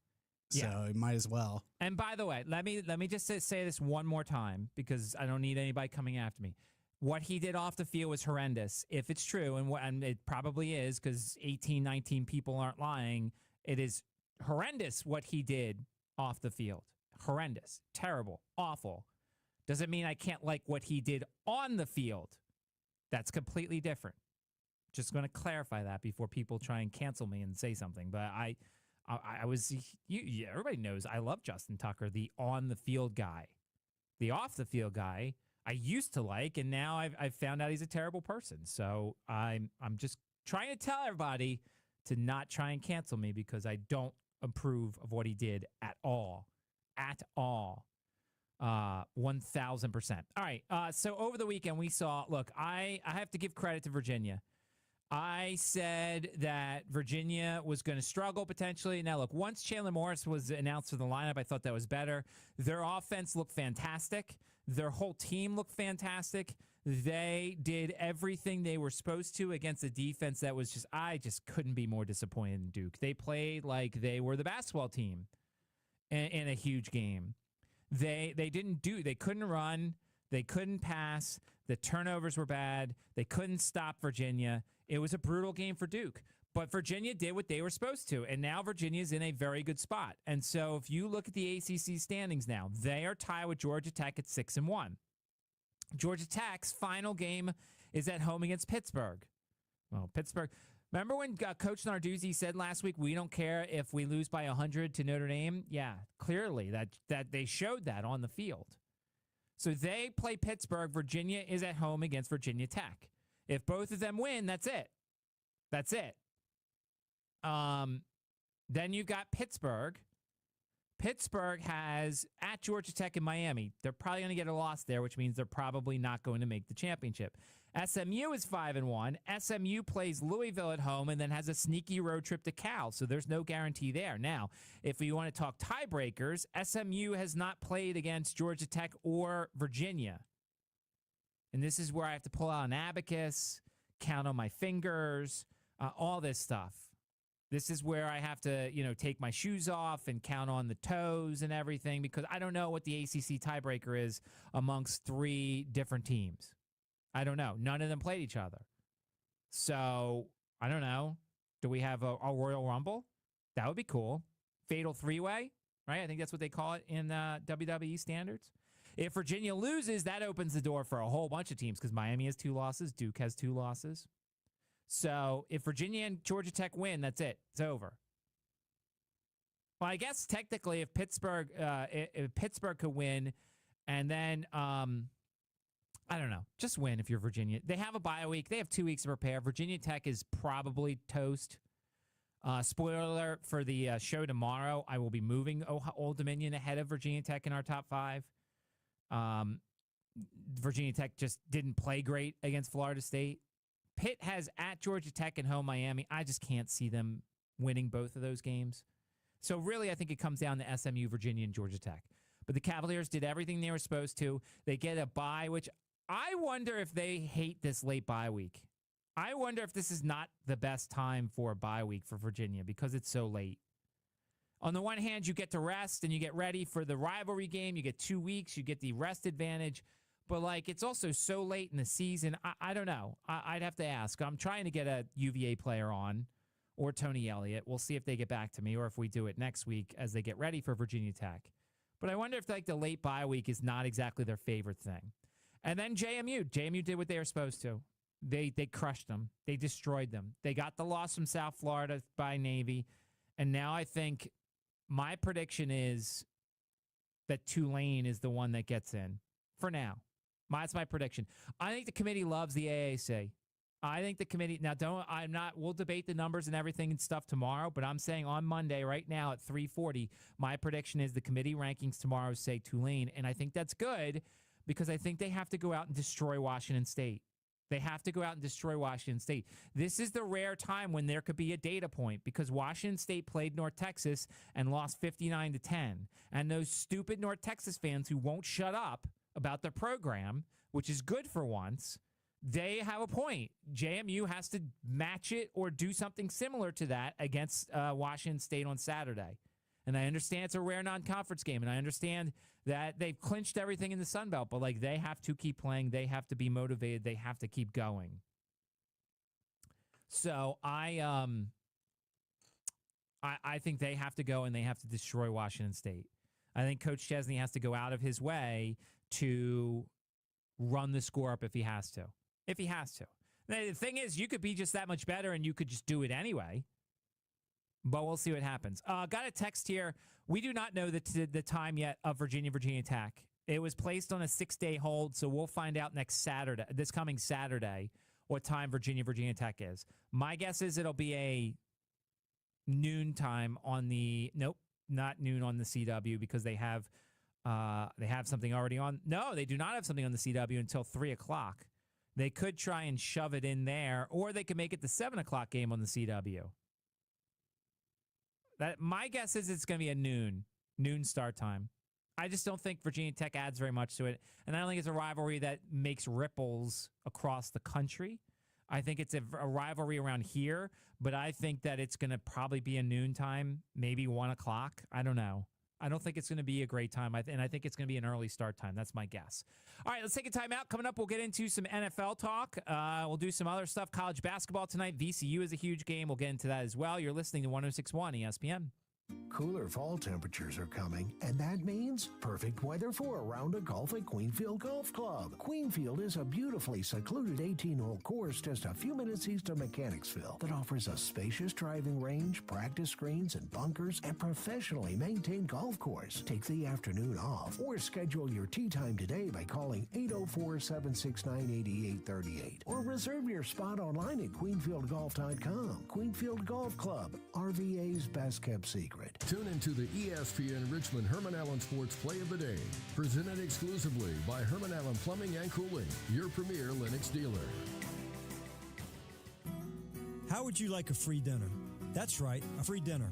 So it might as well.
And by the way, let me just say this one more time because I don't need anybody coming after me. What he did off the field was horrendous. If it's true, and it probably is because 18, 19 people aren't lying, it is horrendous what he did off the field. Horrendous. Terrible. Awful. Doesn't mean I can't like what he did on the field. That's completely different. Just going to clarify that before people try and cancel me and say something. But I was, everybody knows I love Justin Tucker, the on-the-field guy. The off-the-field guy I used to like, and now I've found out he's a terrible person. So I'm just trying to tell everybody to not try and cancel me because I don't approve of what he did at all. At all. 1,000%. All right, so over the weekend we saw, look, I have to give credit to Virginia. I said that Virginia was going to struggle potentially. Now, look, once Chandler Morris was announced for the lineup, I thought that was better. Their offense looked fantastic. Their whole team looked fantastic. They did everything they were supposed to against a defense that was just, I just couldn't be more disappointed in Duke. They played like they were the basketball team in a huge game. They couldn't run. They couldn't pass. The turnovers were bad. They couldn't stop Virginia. It was a brutal game for Duke. But Virginia did what they were supposed to, and now Virginia's in a very good spot. And so if you look at the ACC standings now, they are tied with Georgia Tech at 6-1. Georgia Tech's final game is at home against Pittsburgh. Well, Pittsburgh. Remember when Coach Narduzzi said last week, we don't care if we lose by 100 to Notre Dame? Yeah, clearly that they showed that on the field. So they play Pittsburgh. Virginia is at home against Virginia Tech. If both of them win, that's it. That's it. Then you've got Pittsburgh. Pittsburgh has at Georgia Tech and Miami. They're probably going to get a loss there, which means they're probably not going to make the championship. SMU is 5-1. SMU plays Louisville at home and then has a sneaky road trip to Cal, so there's no guarantee there. Now, if you want to talk tiebreakers, SMU has not played against Georgia Tech or Virginia. And this is where I have to pull out an abacus, count on my fingers, all this stuff. This is where I have to, take my shoes off and count on the toes and everything because I don't know what the ACC tiebreaker is amongst three different teams. I don't know. None of them played each other. So, I don't know. Do we have a Royal Rumble? That would be cool. Fatal three-way, right? I think that's what they call it in WWE standards. If Virginia loses, that opens the door for a whole bunch of teams because Miami has 2 losses. Duke has 2 losses. So if Virginia and Georgia Tech win, that's it. It's over. Well, I guess technically if Pittsburgh could win and then, I don't know, just win if you're Virginia. They have a bye week. They have 2 weeks to prepare. Virginia Tech is probably toast. Spoiler alert for the show tomorrow, I will be moving Old Dominion ahead of Virginia Tech in our top 5. Virginia Tech just didn't play great against Florida State. Pitt has at Georgia Tech and home Miami. I just can't see them winning both of those games. So really, I think it comes down to SMU, Virginia, and Georgia Tech. But the Cavaliers did everything they were supposed to. They get a bye, which I wonder if they hate this late bye week. I wonder if this is not the best time for a bye week for Virginia because it's so late. On the one hand, you get to rest and you get ready for the rivalry game. You get 2 weeks. You get the rest advantage. But, like, it's also so late in the season. I don't know. I'd have to ask. I'm trying to get a UVA player on or Tony Elliott. We'll see if they get back to me or if we do it next week as they get ready for Virginia Tech. But I wonder if, like, the late bye week is not exactly their favorite thing. And then JMU. JMU did what they were supposed to. They crushed them. They destroyed them. They got the loss from South Florida by Navy. And now I think my prediction is that Tulane is the one that gets in for now. That's my prediction. I think the committee loves the AAC. I think the committee, we'll debate the numbers and everything and stuff tomorrow, but I'm saying on Monday right now at 3:40, my prediction is the committee rankings tomorrow say Tulane, and I think that's good because I think they have to go out and destroy Washington State. They have to go out and destroy Washington State. This is the rare time when there could be a data point because Washington State played North Texas and lost 59-10. And those stupid North Texas fans who won't shut up about their program, which is good for once, they have a point. JMU has to match it or do something similar to that against Washington State on Saturday. And I understand it's a rare non-conference game, and I understand that they've clinched everything in the Sun Belt, but, like, they have to keep playing. They have to be motivated. They have to keep going. So I think they have to go and they have to destroy Washington State. I think Coach Chesney has to go out of his way to run the score up if he has to. If he has to. Now, the thing is, you could be just that much better and you could just do it anyway. But we'll see what happens. Got a text here. We do not know the time yet of Virginia Tech. It was placed on a 6-day hold, so we'll find out this coming Saturday, what time Virginia Tech is. My guess is it'll be a noon time on the not noon on the CW because they have something already on. No, they do not have something on the CW until 3 o'clock. They could try and shove it in there, or they could make it the 7 o'clock game on the CW. My guess is it's going to be a noon start time. I just don't think Virginia Tech adds very much to it, and I don't think it's a rivalry that makes ripples across the country. I think it's a rivalry around here, but I think that it's going to probably be a noon time, maybe 1 o'clock. I don't know. I don't think it's going to be a great time, and I think it's going to be an early start time. That's my guess. All right, let's take a time out. Coming up, we'll get into some NFL talk. We'll do some other stuff. College basketball tonight. VCU is a huge game. We'll get into that as well. You're listening to 106.1 ESPN.
Cooler fall temperatures are coming, and that means perfect weather for a round of golf at Queenfield Golf Club. Queenfield is a beautifully secluded 18-hole course just a few minutes east of Mechanicsville that offers a spacious driving range, practice greens and bunkers, and professionally maintained golf course. Take the afternoon off or schedule your tee time today by calling 804-769-8838 or reserve your spot online at queenfieldgolf.com. Queenfield Golf Club, RVA's best-kept secret.
Tune into the ESPN Richmond Herman Allen Sports Play of the Day, presented exclusively by Herman Allen Plumbing and Cooling, your premier Lennox dealer.
How would you like a free dinner? That's right, a free dinner.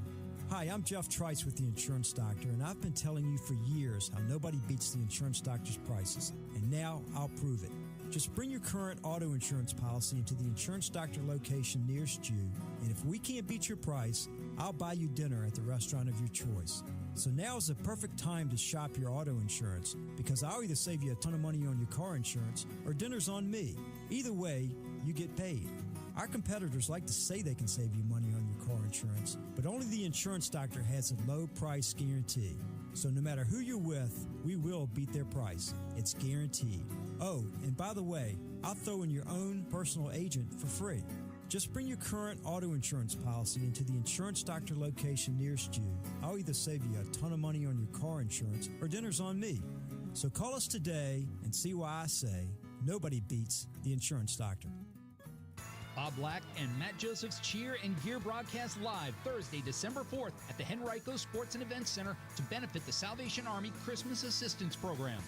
Hi, I'm Jeff Trice with the Insurance Doctor, and I've been telling you for years how nobody beats the Insurance Doctor's prices, and now I'll prove it. Just bring your current auto insurance policy into the Insurance Doctor location nearest you, and if we can't beat your price, I'll buy you dinner at the restaurant of your choice. So now is the perfect time to shop your auto insurance, because I'll either save you a ton of money on your car insurance or dinner's on me. Either way, you get paid. Our competitors like to say they can save you money on your car insurance, but only the Insurance Doctor has a low price guarantee. So no matter who you're with, we will beat their price. It's guaranteed. Oh, and by the way, I'll throw in your own personal agent for free. Just bring your current auto insurance policy into the Insurance Doctor location nearest you. I'll either save you a ton of money on your car insurance or dinner's on me. So call us today and see why I say nobody beats the Insurance Doctor.
Bob Black and Matt Joseph's Cheer and Gear broadcast live Thursday, December 4th at the Henrico Sports and Events Center to benefit the Salvation Army Christmas Assistance Program.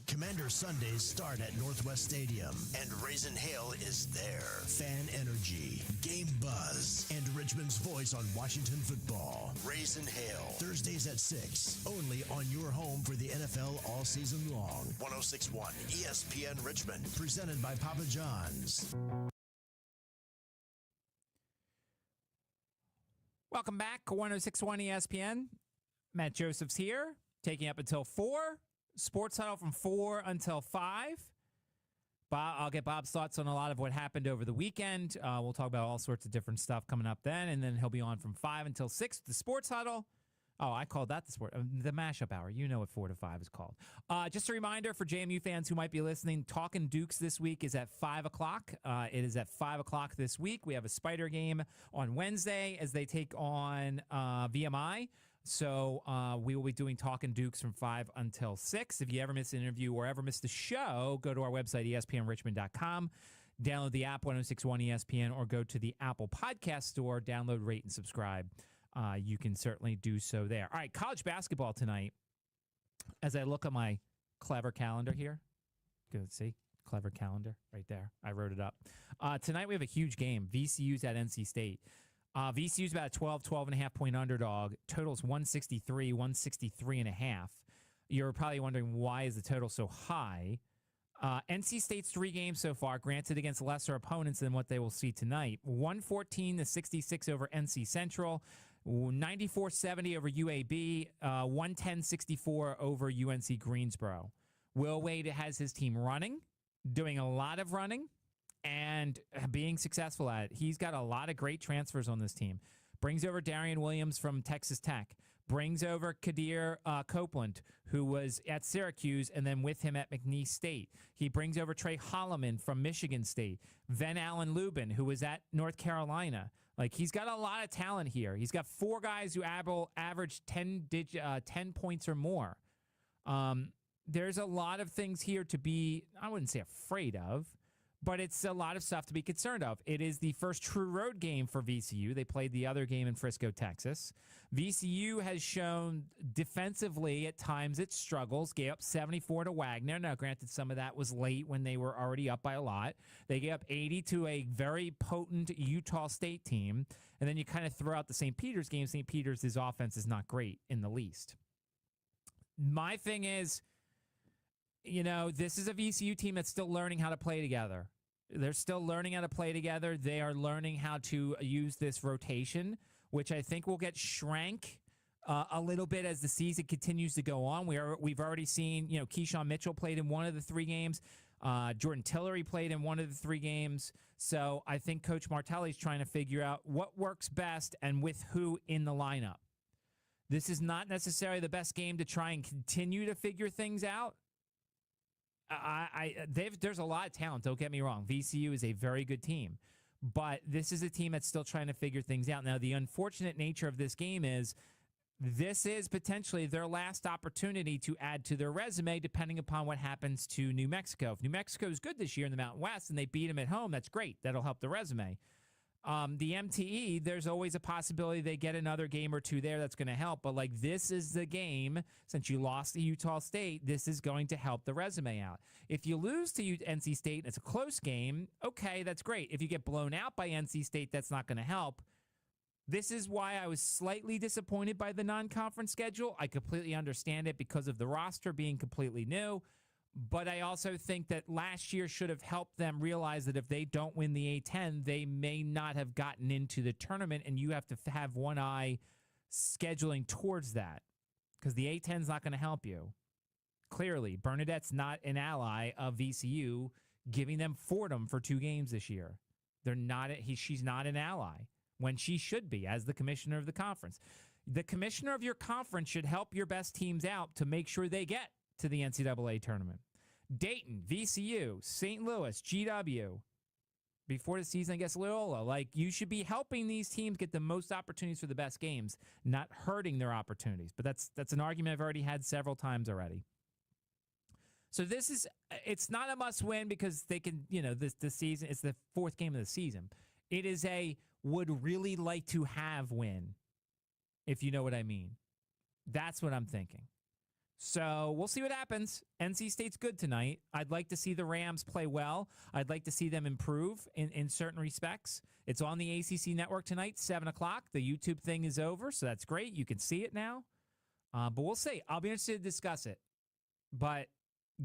Commander Sundays start at Northwest Stadium, and Raisin Hale is there. Fan energy, game buzz, and Richmond's voice on Washington football. Raisin Hale, Thursdays at 6, only on your home for the NFL all season long. 106.1 ESPN Richmond, presented by Papa John's.
Welcome back, 106.1 ESPN. Matt Joseph's here, taking up until 4. Sports Huddle from 4 until 5. I'll get Bob's thoughts on a lot of what happened over the weekend. We'll talk about all sorts of different stuff coming up then, and then he'll be on from 5 until 6, the Sports Huddle. Oh, I called that the Mashup Hour. You know what 4 to 5 is called. Just a reminder for JMU fans who might be listening, Talkin' Dukes this week is at 5 o'clock. It is at 5 o'clock this week. We have a Spider game on Wednesday as they take on VMI. So we will be doing Talkin' Dukes from 5 until 6. If you ever miss an interview or ever miss the show, go to our website, espnrichmond.com. Download the app 106.1 ESPN or go to the Apple Podcast Store. Download, rate, and subscribe. You can certainly do so there. All right, college basketball tonight. As I look at my clever calendar here, good, see? Clever calendar right there. I wrote it up. Tonight we have a huge game. VCU's at NC State. VCU's about a 12.5 point underdog. Total's 163, 163.5. You're probably wondering, why is the total so high? NC State's 3 games so far, granted against lesser opponents than what they will see tonight. 114-66 over NC Central. 94-70 over UAB. 110-64 over UNC Greensboro. Will Wade has his team running, doing a lot of running, and being successful at it. He's got a lot of great transfers on this team. Brings over Darian Williams from Texas Tech. Brings over Kadir Copeland, who was at Syracuse, and then with him at McNeese State. He brings over Trey Holloman from Michigan State. Van Allen Lubin, who was at North Carolina. Like, he's got a lot of talent here. He's got 4 guys who average 10 points or more. There's a lot of things here to be, I wouldn't say afraid of, but it's a lot of stuff to be concerned of. It is the first true road game for VCU. They played the other game in Frisco, Texas. VCU has shown defensively at times it struggles. Gave up 74 to Wagner. Now, granted, some of that was late when they were already up by a lot. They gave up 80 to a very potent Utah State team. And then you kind of throw out the St. Peter's game. St. Peter's' offense is not great in the least. My thing is, you know, this is a VCU team that's still learning how to play together. They're still learning how to play together. They are learning how to use this rotation, which I think will get shrank a little bit as the season continues to go on. We've already seen, you know, Keyshawn Mitchell played in one of the 3 games. Jordan Tillery played in one of the 3 games. So I think Coach Martelli's trying to figure out what works best and with who in the lineup. This is not necessarily the best game to try and continue to figure things out. There's a lot of talent, don't get me wrong. VCU is a very good team. But this is a team that's still trying to figure things out. Now, the unfortunate nature of this game is this is potentially their last opportunity to add to their resume, depending upon what happens to New Mexico. If New Mexico is good this year in the Mountain West and they beat them at home, that's great. That'll help the resume. The MTE, there's always a possibility they get another game or 2 there that's going to help. But, like, this is the game, since you lost to Utah State, this is going to help the resume out. If you lose to NC State and it's a close game, okay, that's great. If you get blown out by NC State, that's not going to help. This is why I was slightly disappointed by the non-conference schedule. I completely understand it because of the roster being completely new. But I also think that last year should have helped them realize that if they don't win the A-10, they may not have gotten into the tournament, and you have to have one eye scheduling towards that because the A-10 is not going to help you. Clearly, Bernadette's not an ally of VCU, giving them Fordham for 2 games this year. She's not an ally when she should be as the commissioner of the conference. The commissioner of your conference should help your best teams out to make sure they get to the NCAA tournament. Dayton, VCU, St. Louis, GW. Before the season gets Loyola. Like, you should be helping these teams get the most opportunities for the best games, not hurting their opportunities. But that's an argument I've already had several times already. So it's not a must win because they can, you know, this season, it's the 4th game of the season. It is a would really like to have win, if you know what I mean. That's what I'm thinking. So we'll see what happens. NC State's good tonight. I'd like to see the Rams play well. I'd like to see them improve in certain respects. It's on the ACC network tonight, 7 o'clock. The YouTube thing is over, so that's great. You can see it now. But we'll see. I'll be interested to discuss it. But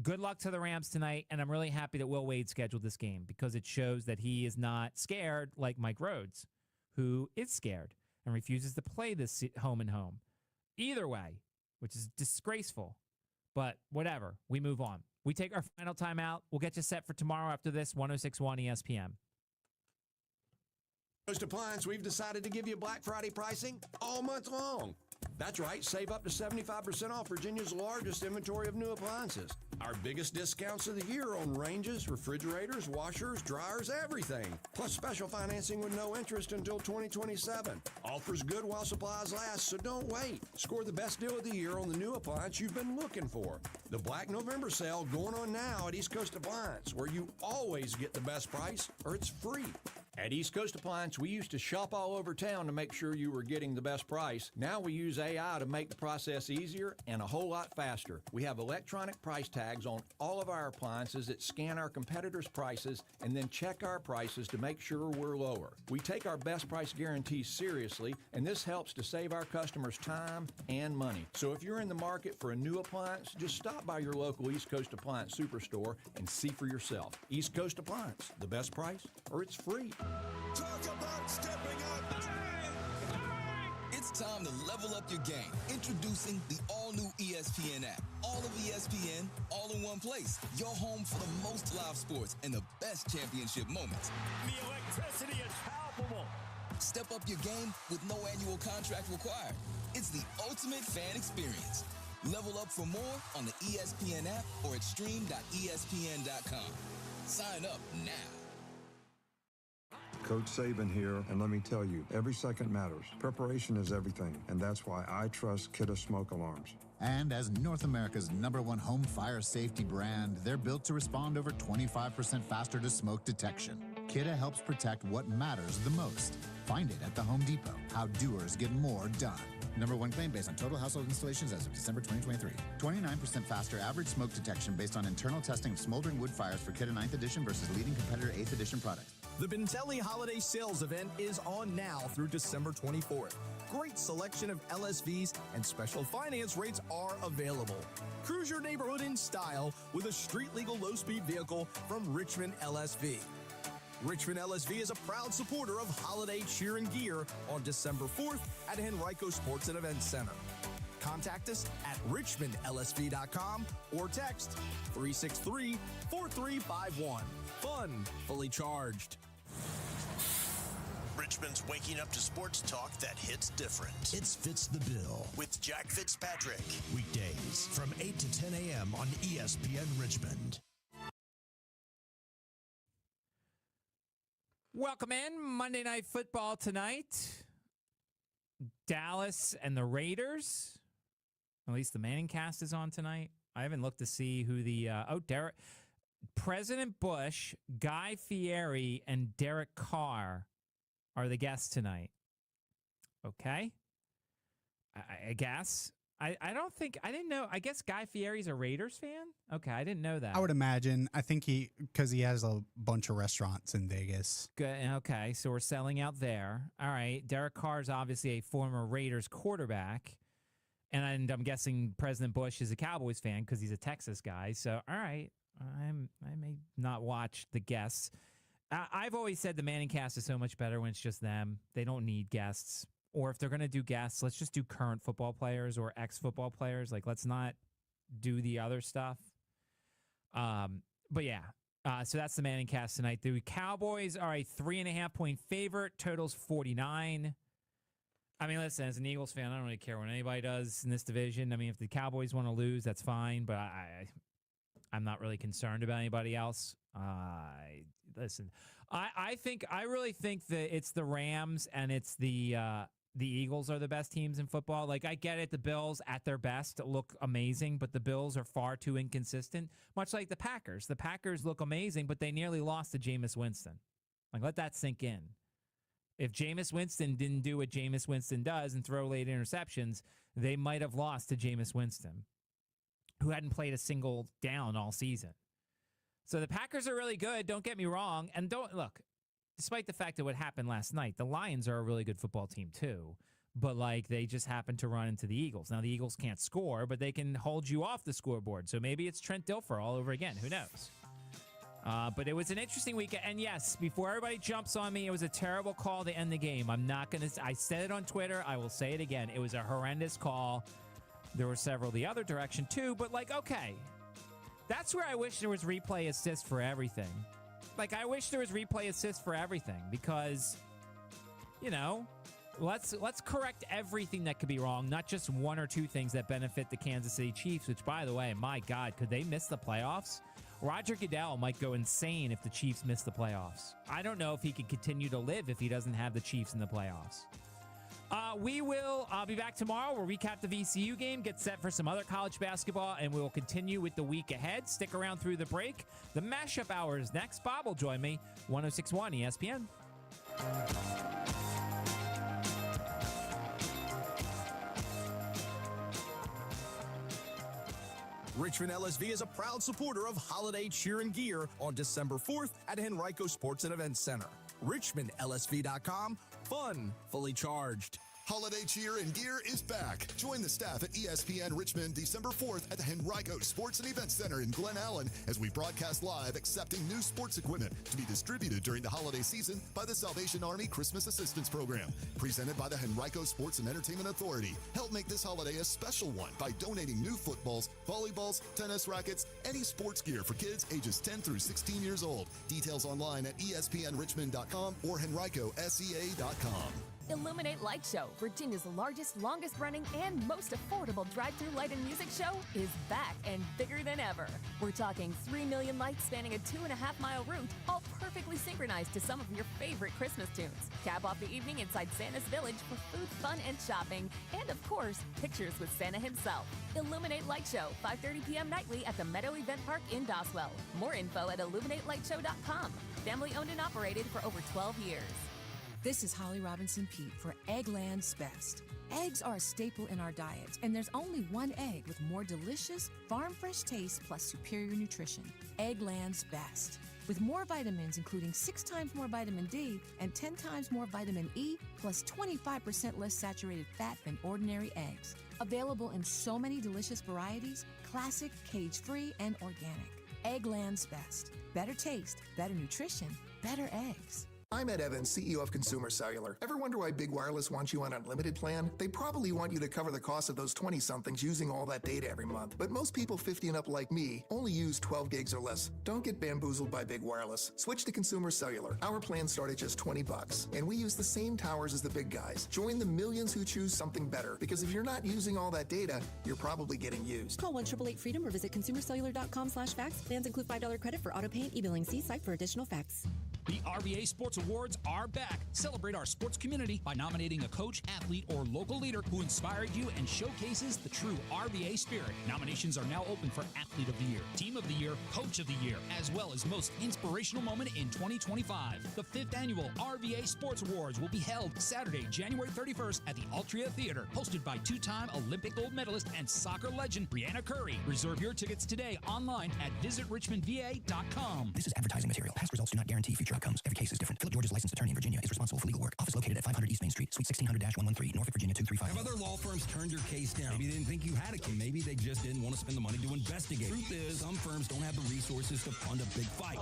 good luck to the Rams tonight, and I'm really happy that Will Wade scheduled this game because it shows that he is not scared like Mike Rhodes, who is scared and refuses to play this home and home. either way, which is disgraceful. But whatever. We move on. We take our final timeout. We'll get you set for tomorrow after this, 106.1 ESPN.
Coast Appliance, we've decided to give you Black Friday pricing all month long. That's right, save up to 75% off Virginia's largest inventory of new appliances. Our biggest discounts of the year on ranges, refrigerators, washers, dryers, everything. Plus special financing with no interest until 2027. Offers good while supplies last, so don't wait. Score the best deal of the year on the new appliance you've been looking for. The Black November sale going on now at East Coast Appliance, where you always get the best price or it's free. At East Coast Appliance, we used to shop all over town to make sure you were getting the best price. Now we use AI to make the process easier and a whole lot faster. We have electronic price tags on all of our appliances that scan our competitors' prices and then check our prices to make sure we're lower. We take our best price guarantees seriously, and this helps to save our customers time and money. So if you're in the market for a new appliance, just stop by your local East Coast Appliance Superstore and see for yourself. East Coast Appliance, the best price or it's free.
Talk about stepping up. It's time to level up your game. Introducing the all-new ESPN app. All of ESPN, all in one place. Your home for the most live sports and the best championship moments. The electricity is palpable. Step up your game with no annual contract required. It's the ultimate fan experience. Level up for more on the ESPN app or at stream.espn.com. Sign up now.
Coach Saban here, and let me tell you, every second matters. Preparation is everything, and that's why I trust Kidde Smoke Alarms.
And as North America's #1 home fire safety brand, they're built to respond over 25% faster to smoke detection. Kidde helps protect what matters the most. Find it at the Home Depot. How doers get more done. #1 claim based on total household installations as of December 2023. 29% faster average smoke detection based on internal testing of smoldering wood fires for Kidde 9th edition versus leading competitor 8th edition products.
The Bentelli Holiday Sales Event is on now through December 24th. Great selection of LSVs and special finance rates are available. Cruise your neighborhood in style with a street-legal low-speed vehicle from Richmond LSV. Richmond LSV is a proud supporter of holiday cheer and gear on December 4th at Henrico Sports and Events Center. Contact us at richmondlsv.com or text 363-4351. Fun, fully charged.
Richmond's waking up to sports talk that hits different. It's Fits the Bill with Jack Fitzpatrick. Weekdays from 8 to 10 a.m. on ESPN Richmond.
Welcome in. Monday Night Football tonight. Dallas and the Raiders. At least the Manning cast is on tonight. I haven't looked to see who the... President Bush, Guy Fieri, and Derek Carr are the guests tonight. Okay. I guess. I didn't know. I guess Guy Fieri's a Raiders fan? Okay, I didn't know that.
I would imagine. I think because he has a bunch of restaurants in Vegas.
Good. Okay, so we're selling out there. All right. Derek Carr is obviously a former Raiders quarterback. And I'm guessing President Bush is a Cowboys fan because he's a Texas guy. So, all right. I may not watch the guests. I've always said the Manning cast is so much better when it's just them. They don't need guests. Or if they're going to do guests, let's just do current football players or ex-football players. Like, let's not do the other stuff. But yeah, so that's the Manning cast tonight. The Cowboys are a 3.5-point favorite. Total's 49. I mean, listen, as an Eagles fan, I don't really care what anybody does in this division. I mean, if the Cowboys want to lose, that's fine. But I'm not really concerned about anybody else. Listen, I really think that it's the Rams and it's the Eagles are the best teams in football. Like, I get it. The Bills at their best look amazing, but the Bills are far too inconsistent, much like the Packers. The Packers look amazing, but they nearly lost to Jameis Winston. Like, let that sink in. If Jameis Winston didn't do what Jameis Winston does and throw late interceptions, they might have lost to Jameis Winston, who hadn't played a single down all season. So the Packers are really good, don't get me wrong. And despite the fact that what happened last night, the Lions are a really good football team too. But, they just happened to run into the Eagles. Now, the Eagles can't score, but they can hold you off the scoreboard. So maybe it's Trent Dilfer all over again. Who knows? But it was an interesting weekend. And yes, before everybody jumps on me, it was a terrible call to end the game. I said it on Twitter. I will say it again. It was a horrendous call. There were several the other direction too. But okay. That's where I wish there was replay assist for everything. I wish there was replay assist for everything because, let's correct everything that could be wrong, not just one or two things that benefit the Kansas City Chiefs, which, by the way, my God, could they miss the playoffs? Roger Goodell might go insane if the Chiefs miss the playoffs. I don't know if he can continue to live if he doesn't have the Chiefs in the playoffs. We will be back tomorrow. We'll recap the VCU game, get set for some other college basketball, and we will continue with the week ahead. Stick around through the break. The Mashup Hour is next. Bob will join me, 106.1 ESPN.
Richmond LSV is a proud supporter of Holiday Cheer and Gear on December 4th at Henrico Sports and Events Center. RichmondLSV.com. Fun, fully charged.
Holiday Cheer and Gear is back. Join the staff at ESPN Richmond December 4th at the Henrico Sports and Events Center in Glen Allen as we broadcast live accepting new sports equipment to be distributed during the holiday season by the Salvation Army Christmas Assistance Program. Presented by the Henrico Sports and Entertainment Authority. Help make this holiday a special one by donating new footballs, volleyballs, tennis rackets, any sports gear for kids ages 10 through 16 years old. Details online at espnrichmond.com or henricosea.com.
Illuminate Light Show, Virginia's largest, longest-running, and most affordable drive-through light and music show, is back and bigger than ever. We're talking 3 million lights spanning a 2.5-mile route, all perfectly synchronized to some of your favorite Christmas tunes. Cap off the evening inside Santa's Village for food, fun, and shopping, and of course, pictures with Santa himself. Illuminate Light Show, 5:30 p.m. nightly at the Meadow Event Park in Doswell. More info at illuminatelightshow.com. Family owned and operated for over 12 years.
This is Holly Robinson Pete for Eggland's Best. Eggs are a staple in our diet, and there's only one egg with more delicious, farm-fresh taste plus superior nutrition. Eggland's Best. With more vitamins, including 6 times more vitamin D and 10 times more vitamin E, plus 25% less saturated fat than ordinary eggs. Available in so many delicious varieties, classic, cage-free, and organic. Eggland's Best. Better taste, better nutrition, better eggs.
I'm Ed Evans, CEO of Consumer Cellular. Ever wonder why Big Wireless wants you on an unlimited plan? They probably want you to cover the cost of those 20-somethings using all that data every month. But most people 50 and up like me only use 12 gigs or less. Don't get bamboozled by Big Wireless. Switch to Consumer Cellular. Our plans start at just $20, and we use the same towers as the big guys. Join the millions who choose something better, because if you're not using all that data, you're probably getting used.
Call 1-888-FREEDOM or visit consumercellular.com/facts. Plans include $5 credit for auto pay and e-billing. See site for additional facts.
The RVA Sports Awards are back. Celebrate our sports community by nominating a coach, athlete, or local leader who inspired you and showcases the true RVA spirit. Nominations are now open for Athlete of the Year, Team of the Year, Coach of the Year, as well as Most Inspirational Moment in 2025. The 5th Annual RVA Sports Awards will be held Saturday, January 31st at the Altria Theater, hosted by 2-time Olympic gold medalist and soccer legend Brianna Curry. Reserve your tickets today online at visitrichmondva.com.
This is advertising material. Past results do not guarantee future outcomes. Every case is different. Philip George's licensed attorney in Virginia is responsible for legal work. Office located at 500 East Main Street, Suite 1600-113, Norfolk, Virginia 235.
Have other law firms turned your case down? Maybe they didn't think you had a case. Maybe they just didn't want to spend the money to investigate. Truth is, some firms don't have the resources to fund a big fight.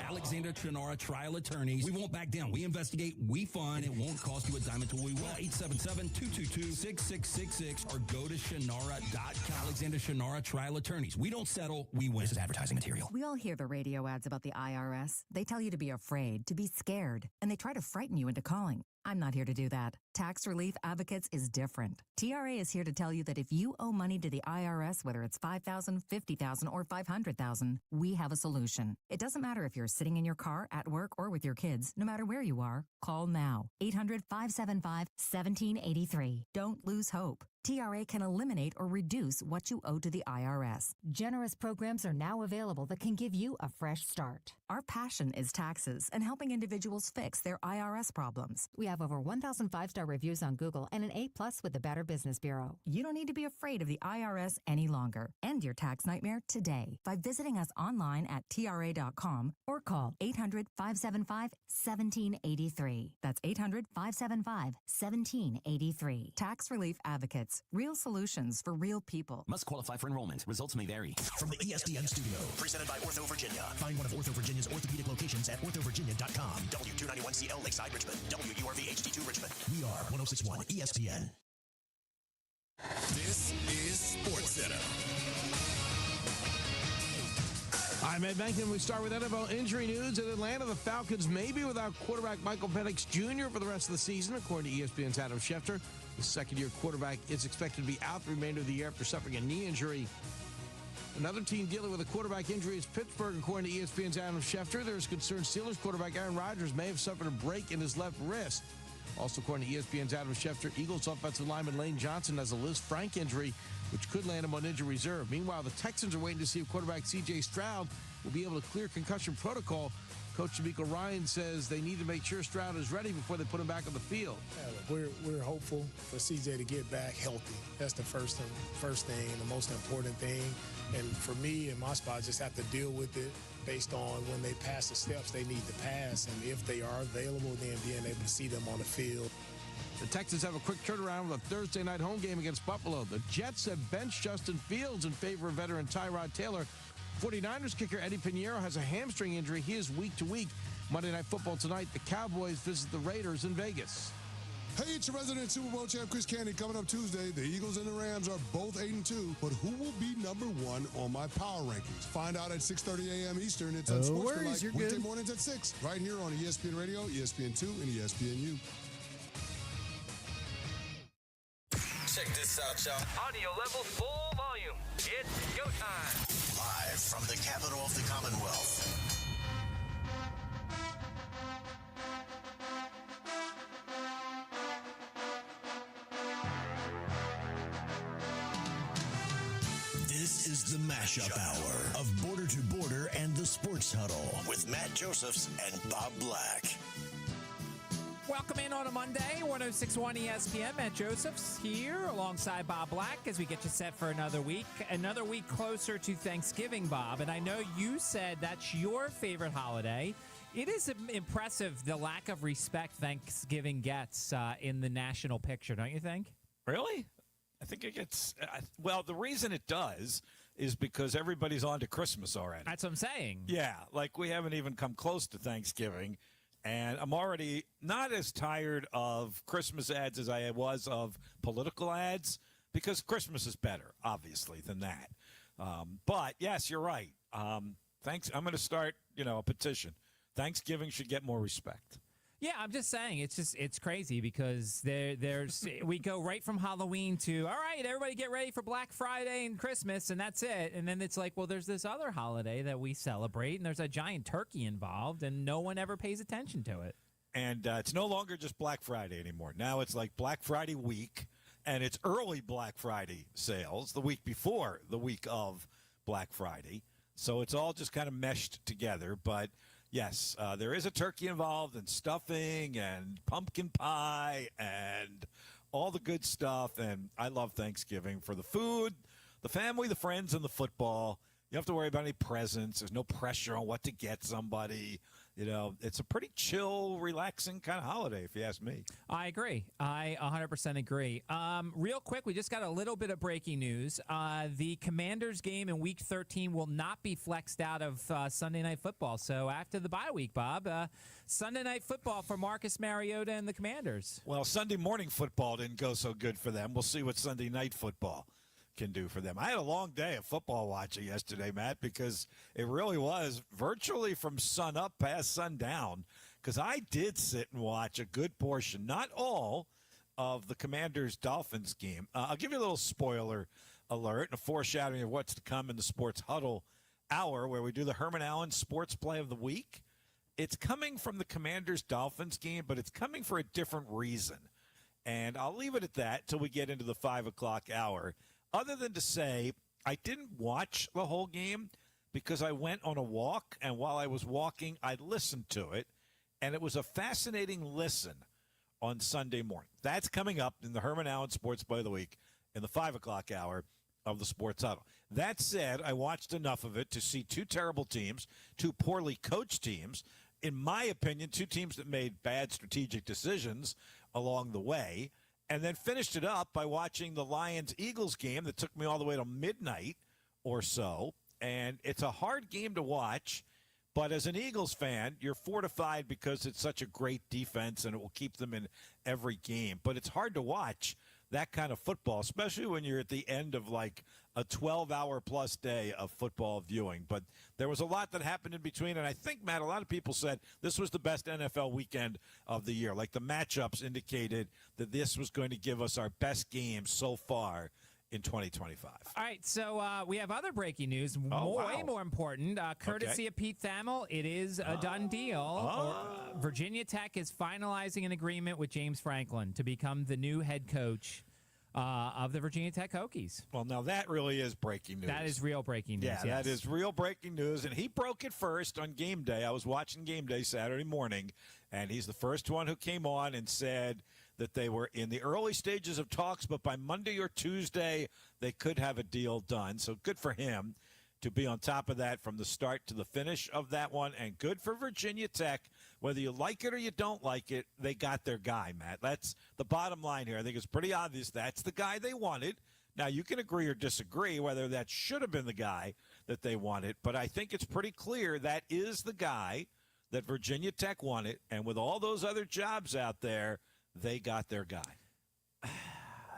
Alexander Chenara Trial Attorneys. We won't back down. We investigate, we fund, and it won't cost you a dime until we win. 877-222-6666 or go to Chenara.com. Alexander Chenara Trial Attorneys. We don't settle, we win.
This is advertising material.
We all hear the radio ads about the IRS. They tell you to be afraid, to be scared, and they try to frighten you into calling. I'm not here to do that. Tax Relief Advocates is different. TRA is here to tell you that if you owe money to the IRS, whether it's $5,000, $50,000, or $500,000, we have a solution. It doesn't matter if you're sitting in your car, at work, or with your kids. No matter where you are, call now. 800-575-1783. Don't lose hope. TRA can eliminate or reduce what you owe to the IRS. Generous programs are now available that can give you a fresh start. Our passion is taxes and helping individuals fix their IRS problems. We have over 1,000 5-star reviews on Google and an A+ with the Better Business Bureau. You don't need to be afraid of the IRS any longer. End your tax nightmare today by visiting us online at TRA.com or call 800-575-1783. That's 800-575-1783. Tax Relief Advocates. Real solutions for real people.
Must qualify for enrollment. Results may vary.
From the ESPN studio, presented by Ortho Virginia. Find one of Ortho Virginia's orthopedic locations at orthovirginia.com. W291CL Lakeside Richmond. WURV HD2 Richmond. We are 106.1 ESPN.
This is Sports Center.
I'm Ed Bankman. We start with NFL injury news. In Atlanta, the Falcons may be without quarterback Michael Penix Jr. for the rest of the season, according to ESPN's Adam Schefter. The second-year quarterback is expected to be out the remainder of the year after suffering a knee injury. Another team dealing with a quarterback injury is Pittsburgh, according to ESPN's Adam Schefter. There is concern Steelers quarterback Aaron Rodgers may have suffered a break in his left wrist. Also, according to ESPN's Adam Schefter, Eagles offensive lineman Lane Johnson has a Liz Frank injury, which could land him on injury reserve. Meanwhile, the Texans are waiting to see if quarterback C.J. Stroud will be able to clear concussion protocol. Coach D'Amico Ryan says they need to make sure Stroud is ready before they put him back on the field.
We're hopeful for C.J. to get back healthy. That's the first thing and the most important thing. And for me, in my spot, I just have to deal with it based on when they pass the steps they need to pass. And if they are available, then being able to see them on the field.
The Texans have a quick turnaround with a Thursday night home game against Buffalo. The Jets have benched Justin Fields in favor of veteran Tyrod Taylor. 49ers kicker Eddie Pinheiro has a hamstring injury. He is week to week. Monday Night Football tonight, the Cowboys visit the Raiders in Vegas.
Hey, it's your resident Super Bowl champ, Chris Candy. Coming up Tuesday, the Eagles and the Rams are both 8-2. But who will be number one on my power rankings? Find out at 6:30 a.m. Eastern. It's on Sports Tonight, weekday mornings at 6. Right here on ESPN Radio, ESPN2, and ESPNU.
Check this out, y'all.
Audio level full volume. It's go time.
Live from the capital of the Commonwealth. This is the Mashup Hour of Border to Border and the Sports Huddle with Matt Josephs and Bob Black.
Welcome in on a Monday, 106.1 ESPN. Matt Josephs here alongside Bob Black as we get you set for another week closer to Thanksgiving, Bob. And I know you said that's your favorite holiday. It is impressive the lack of respect Thanksgiving gets in the national picture, don't you think?
Really? I think it gets well, the reason it does is because everybody's on to Christmas already.
That's what I'm saying.
Yeah, like we haven't even come close to Thanksgiving. And I'm already not as tired of Christmas ads as I was of political ads because Christmas is better, obviously, than that. But, yes, you're right. I'm going to start, a petition. Thanksgiving should get more respect.
Yeah, I'm just saying it's crazy because there's we go right from Halloween to all right, everybody get ready for Black Friday and Christmas and that's it. And then it's like, well, there's this other holiday that we celebrate and there's a giant turkey involved and no one ever pays attention to it.
And it's no longer just Black Friday anymore. Now it's like Black Friday week and it's early Black Friday sales the week before the week of Black Friday. So it's all just kind of meshed together, but yes, there is a turkey involved and stuffing and pumpkin pie and all the good stuff. And I love Thanksgiving for the food, the family, the friends, and the football. You don't have to worry about any presents. There's no pressure on what to get somebody. It's a pretty chill, relaxing kind of holiday, if you ask me.
I agree. I 100% agree. Real quick, we just got a little bit of breaking news. The Commanders game in Week 13 will not be flexed out of Sunday Night Football. So after the bye week, Bob, Sunday Night Football for Marcus Mariota and the Commanders.
Well, Sunday morning football didn't go so good for them. We'll see what Sunday Night Football can do for them. I had a long day of football watching yesterday, Matt, because it really was virtually from sun up past sundown, because I did sit and watch a good portion, not all, of the Commanders-Dolphins game. I'll give you a little spoiler alert and a foreshadowing of what's to come in the Sports Huddle hour, where we do the Herman Allen Sports Play of the Week. It's coming from the Commanders-Dolphins game, but it's coming for a different reason. And I'll leave it at that till we get into the 5 o'clock hour. Other than to say, I didn't watch the whole game because I went on a walk, and while I was walking, I listened to it, and it was a fascinating listen on Sunday morning. That's coming up in the Herman Allen Sports Play of the Week in the 5 o'clock hour of the Sports Huddle. That said, I watched enough of it to see two terrible teams, two poorly coached teams. In my opinion, two teams that made bad strategic decisions along the way, and then finished it up by watching the Lions-Eagles game that took me all the way to midnight or so. And it's a hard game to watch, but as an Eagles fan, you're fortified because it's such a great defense and it will keep them in every game. But it's hard to watch that kind of football, especially when you're at the end of like a 12-hour-plus day of football viewing. But there was a lot that happened in between, and I think, Matt, a lot of people said this was the best NFL weekend of the year. Like the matchups indicated that this was going to give us our best game so far in 2025.
All right, so we have other breaking news, way more important. Courtesy of Pete Thamel, it is a done deal. Virginia Tech is finalizing an agreement with James Franklin to become the new head coach of the Virginia Tech Hokies.
Well, now that really is breaking news.
That is real breaking news,
Yeah,
yes.
that is real breaking news, and he broke it first on game day. I was watching game day Saturday morning, and he's the first one who came on and said that they were in the early stages of talks, but by Monday or Tuesday, they could have a deal done. So good for him to be on top of that from the start to the finish of that one, and good for Virginia Tech. Whether you like it or you don't like it, they got their guy, Matt. That's the bottom line here. I think it's pretty obvious that's the guy they wanted. Now, you can agree or disagree whether that should have been the guy that they wanted, but I think it's pretty clear that is the guy that Virginia Tech wanted, and with all those other jobs out there, they got their guy.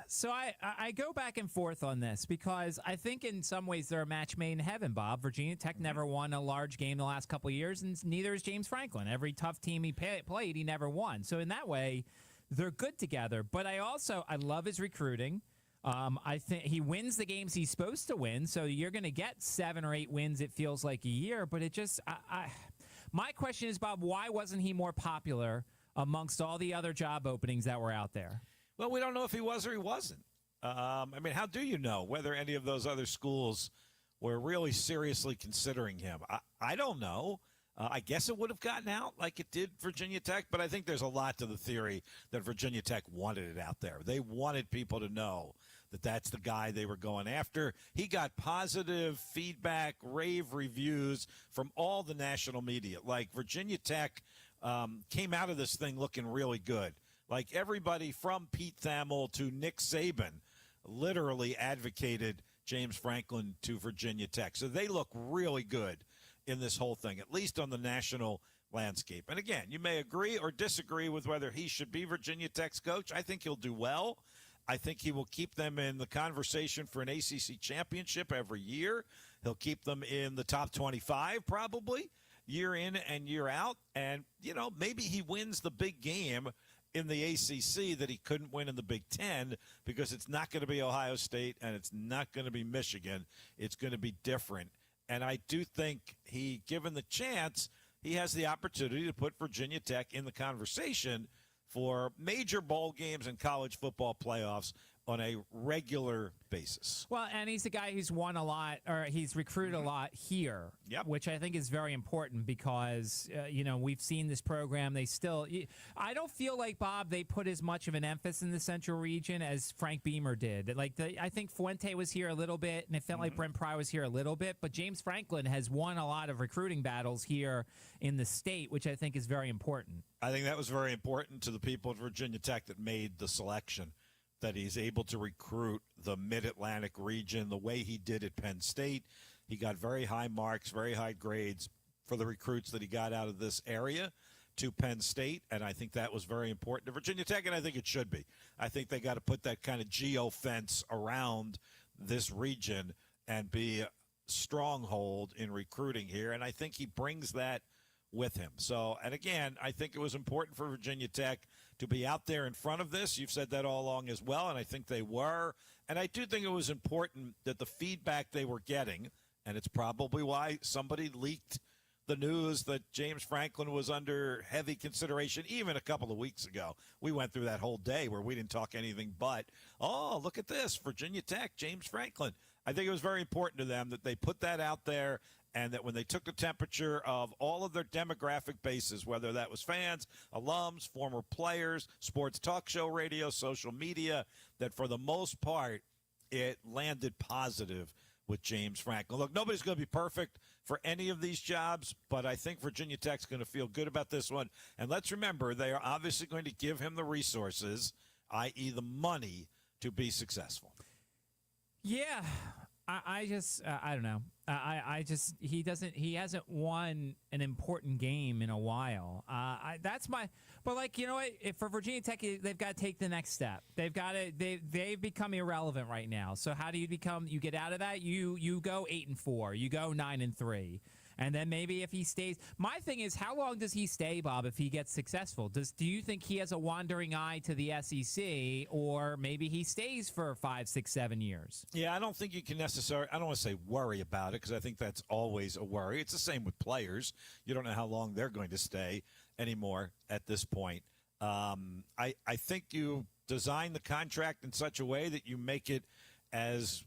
So I go back and forth on this because I think in some ways they're a match made in heaven, Bob. Virginia Tech never won a large game the last couple of years, and neither is James Franklin. Every tough team he played, he never won. So in that way, they're good together. But I love his recruiting. I think he wins the games he's supposed to win, so you're going to get 7 or 8 wins, it feels like, a year. But it just my question is, Bob, why wasn't he more popular amongst all the other job openings that were out there?
Well, we don't know if he was or he wasn't. I mean, how do you know whether any of those other schools were really seriously considering him? I don't know. I guess it would have gotten out like it did Virginia Tech, but I think there's a lot to the theory that Virginia Tech wanted it out there. They wanted people to know that that's the guy they were going after. He got positive feedback, rave reviews from all the national media. Like Virginia Tech came out of this thing looking really good. Like everybody from Pete Thamel to Nick Saban literally advocated James Franklin to Virginia Tech. So they look really good in this whole thing, at least on the national landscape. And again, you may agree or disagree with whether he should be Virginia Tech's coach. I think he'll do well. I think he will keep them in the conversation for an ACC championship every year. He'll keep them in the top 25 probably year in and year out. And, you know, maybe he wins the big game in the ACC that he couldn't win in the Big Ten because it's not going to be Ohio State and it's not going to be Michigan. It's going to be different. And I do think he, given the chance, he has the opportunity to put Virginia Tech in the conversation for major bowl games and college football playoffs on a regular basis.
Well, and he's the guy who's won a lot, or he's recruited a lot here, which I think is very important because, we've seen this program. They still, I don't feel like, Bob, they put as much of an emphasis in the Central region as Frank Beamer did. I think Fuente was here a little bit, and it felt like Brent Pry was here a little bit, but James Franklin has won a lot of recruiting battles here in the state, which I think is very important.
I think that was very important to the people at Virginia Tech that made the selection, that he's able to recruit the Mid-Atlantic region the way he did at Penn State. He got very high marks, very high grades for the recruits that he got out of this area to Penn State, and I think that was very important to Virginia Tech, and I think it should be. I think they got to put that kind of geo-fence around this region and be a stronghold in recruiting here, and I think he brings that with him. So, and again, I think it was important for Virginia Tech to be out there in front of this. You've said that all along as well, and I think they were. And I do think it was important that the feedback they were getting, and it's probably why somebody leaked the news that James Franklin was under heavy consideration even a couple of weeks ago. We went through that whole day where we didn't talk anything but, oh, look at this, Virginia Tech, James Franklin. I think it was very important to them that they put that out there and that when they took the temperature of all of their demographic bases, whether that was fans, alums, former players, sports talk show radio, social media, that for the most part, it landed positive with James Franklin. Look, nobody's going to be perfect for any of these jobs, but I think Virginia Tech's going to feel good about this one. And let's remember, they are obviously going to give him the resources, i.e. the money, to be successful.
Yeah. I don't know. He hasn't won an important game in a while. But like, you know what? If for Virginia Tech, they've got to take the next step. They've become irrelevant right now. So how do you get out of that? You go 8-4, you go 9-3. And then maybe if he stays, my thing is, how long does he stay, Bob, if he gets successful? Do you think he has a wandering eye to the SEC, or maybe he stays for 5, 6, 7 years?
Yeah, I don't think you can necessarily, I don't want to say worry about it, because I think that's always a worry. It's the same with players. You don't know how long they're going to stay anymore at this point. I think you design the contract in such a way that you make it as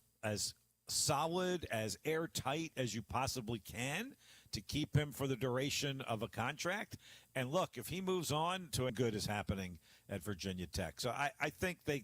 solid, as airtight as you possibly can to keep him for the duration of a contract. And look, if he moves on to a good is happening at Virginia Tech. So I think they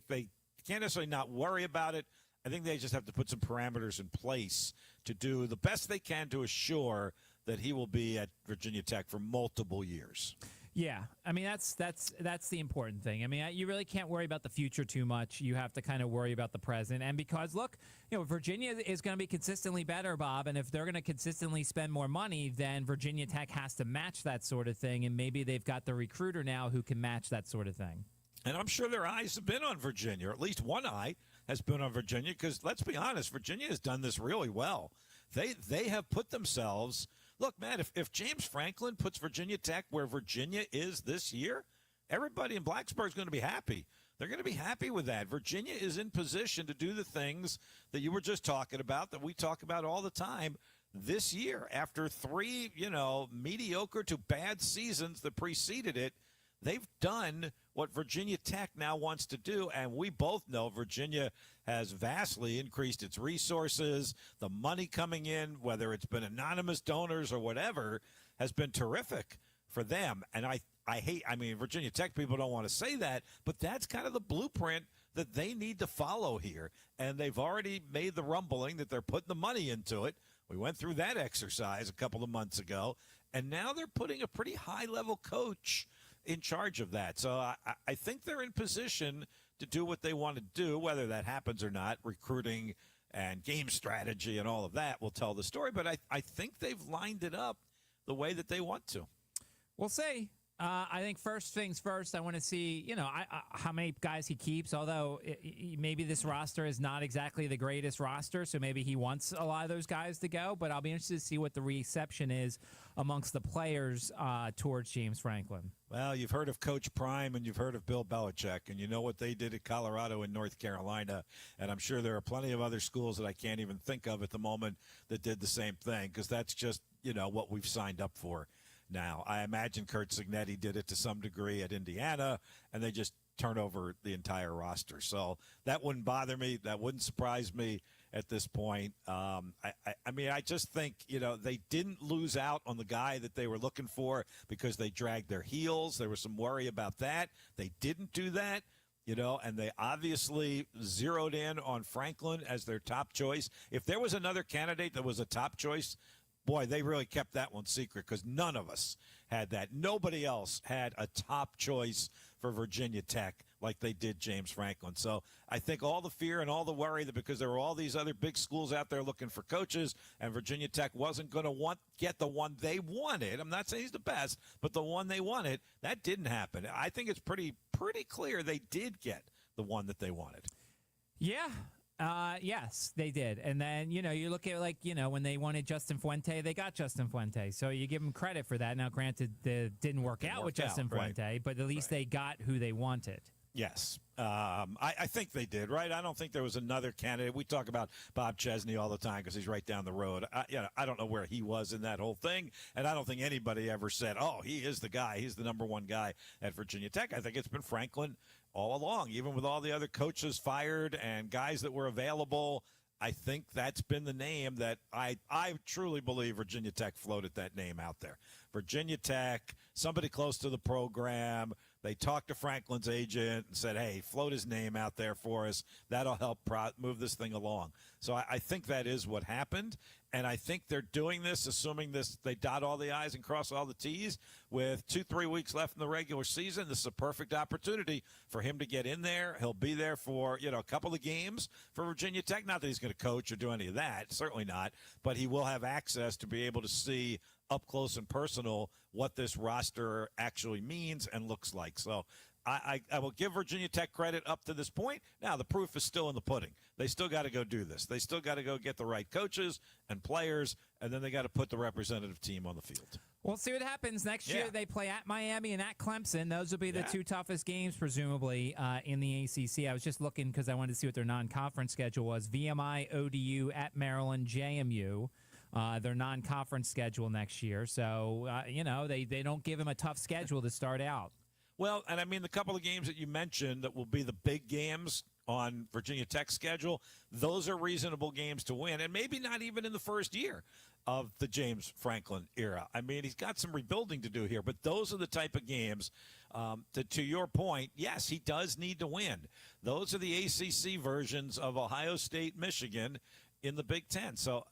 can't necessarily not worry about it. I think they just have to put some parameters in place to do the best they can to assure that he will be at Virginia Tech for multiple years.
Yeah, I mean, that's the important thing. I mean, you really can't worry about the future too much. You have to kind of worry about the present. And because, look, Virginia is going to be consistently better, Bob, and if they're going to consistently spend more money, then Virginia Tech has to match that sort of thing, and maybe they've got the recruiter now who can match that sort of thing.
And I'm sure their eyes have been on Virginia, or at least one eye has been on Virginia, because let's be honest, Virginia has done this really well. They have put themselves – look, man, if James Franklin puts Virginia Tech where Virginia is this year, everybody in Blacksburg is going to be happy. They're going to be happy with that. Virginia is in position to do the things that you were just talking about, that we talk about all the time this year. After 3, mediocre to bad seasons that preceded it, they've done what Virginia Tech now wants to do, and we both know Virginia has vastly increased its resources. The money coming in, whether it's been anonymous donors or whatever, has been terrific for them. And I mean, Virginia Tech people don't want to say that, but that's kind of the blueprint that they need to follow here. And they've already made the rumbling that they're putting the money into it. We went through that exercise a couple of months ago, and now they're putting a pretty high-level coach in charge of that. So I think they're in position to do what they want to do, whether that happens or not. Recruiting and game strategy and all of that will tell the story. But I think they've lined it up the way that they want to.
We'll see. I think first things first, I want to see, how many guys he keeps, although maybe this roster is not exactly the greatest roster, so maybe he wants a lot of those guys to go, but I'll be interested to see what the reception is amongst the players towards James Franklin.
Well, you've heard of Coach Prime and you've heard of Bill Belichick, and you know what they did at Colorado and North Carolina, and I'm sure there are plenty of other schools that I can't even think of at the moment that did the same thing, because that's just, what we've signed up for. Now, I imagine Kurt Cignetti did it to some degree at Indiana, and they just turn over the entire roster. So that wouldn't bother me. That wouldn't surprise me at this point. I mean, I just think, they didn't lose out on the guy that they were looking for because they dragged their heels. There was some worry about that. They didn't do that, and they obviously zeroed in on Franklin as their top choice. If there was another candidate that was a top choice, boy, they really kept that one secret, because none of us had that. Nobody else had a top choice for Virginia Tech like they did James Franklin. So I think all the fear and all the worry that because there were all these other big schools out there looking for coaches and Virginia Tech wasn't going to get the one they wanted. I'm not saying he's the best, but the one they wanted, that didn't happen. I think it's pretty clear they did get the one that they wanted.
Yeah. Yes, they did. And then, you look at when they wanted Justin Fuente, they got Justin Fuente. So you give them credit for that. Now, granted, it didn't work out with Justin Fuente, but at least they got who they wanted.
Yes. I think they did, right? I don't think there was another candidate. We talk about Bob Chesney all the time because he's right down the road. I don't know where he was in that whole thing, and I don't think anybody ever said, oh, he is the guy. He's the number one guy at Virginia Tech. I think it's been Franklin all along, even with all the other coaches fired and guys that were available. I think that's been the name that I truly believe Virginia Tech floated that name out there. Virginia Tech, somebody close to the program. They talked to Franklin's agent and said, hey, float his name out there for us. That'll help move this thing along. So I think that is what happened. And I think they're doing this, assuming they dot all the I's and cross all the T's. With 2-3 weeks left in the regular season, this is a perfect opportunity for him to get in there. He'll be there for, a couple of games for Virginia Tech. Not that he's going to coach or do any of that, certainly not. But he will have access to be able to see up close and personal what this roster actually means and looks like. So I will give Virginia Tech credit up to this point. Now, the proof is still in the pudding. They still got to go do this. They still got to go get the right coaches and players, and then they got to put the representative team on the field.
We'll see what happens. Next year, they play at Miami and at Clemson. Those will be the two toughest games, presumably, in the ACC. I was just looking because I wanted to see what their non-conference schedule was. VMI, ODU, at Maryland, JMU. Their non-conference schedule next year. So, they don't give him a tough schedule to start out.
Well, and I mean, the couple of games that you mentioned that will be the big games on Virginia Tech's schedule, those are reasonable games to win, and maybe not even in the first year of the James Franklin era. I mean, he's got some rebuilding to do here, but those are the type of games to your point, yes, he does need to win. Those are the ACC versions of Ohio State, Michigan in the Big Ten. So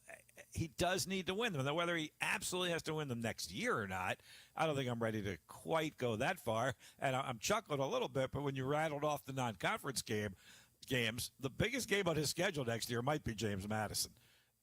he does need to win them. Now, whether he absolutely has to win them next year or not, I don't think I'm ready to quite go that far. And I'm chuckling a little bit, but when you rattled off the non-conference games, the biggest game on his schedule next year might be James Madison.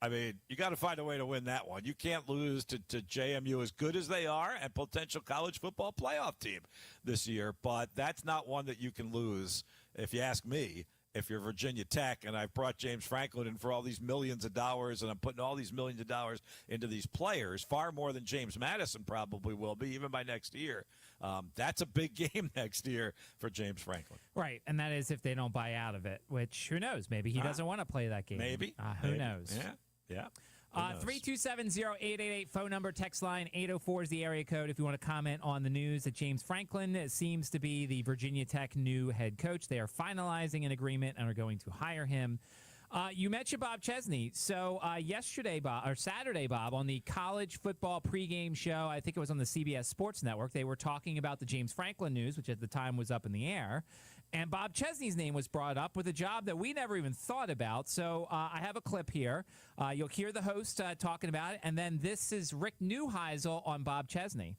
I mean, you got to find a way to win that one. You can't lose to JMU, as good as they are, and potential college football playoff team this year. But that's not one that you can lose, if you ask me, if you're Virginia Tech. And I've brought James Franklin in for all these millions of dollars, and I'm putting all these millions of dollars into these players, far more than James Madison probably will be, even by next year. That's a big game next year for James Franklin.
Right, and that is if they don't buy out of it, which, who knows? Maybe he doesn't want to play that game.
Maybe.
Who knows?
Yeah.
327-0888, phone number, text line 804 is the area code if you want to comment on the news that James Franklin seems to be the Virginia Tech new head coach. They are finalizing an agreement and are going to hire him. You mentioned Bob Chesney. So Saturday, Bob, on the college football pregame show, I think it was on the CBS Sports Network, they were talking about the James Franklin news, which at the time was up in the air. And Bob Chesney's name was brought up with a job that we never even thought about. So I have a clip here. You'll hear the host talking about it. And then this is Rick Neuheisel on Bob Chesney.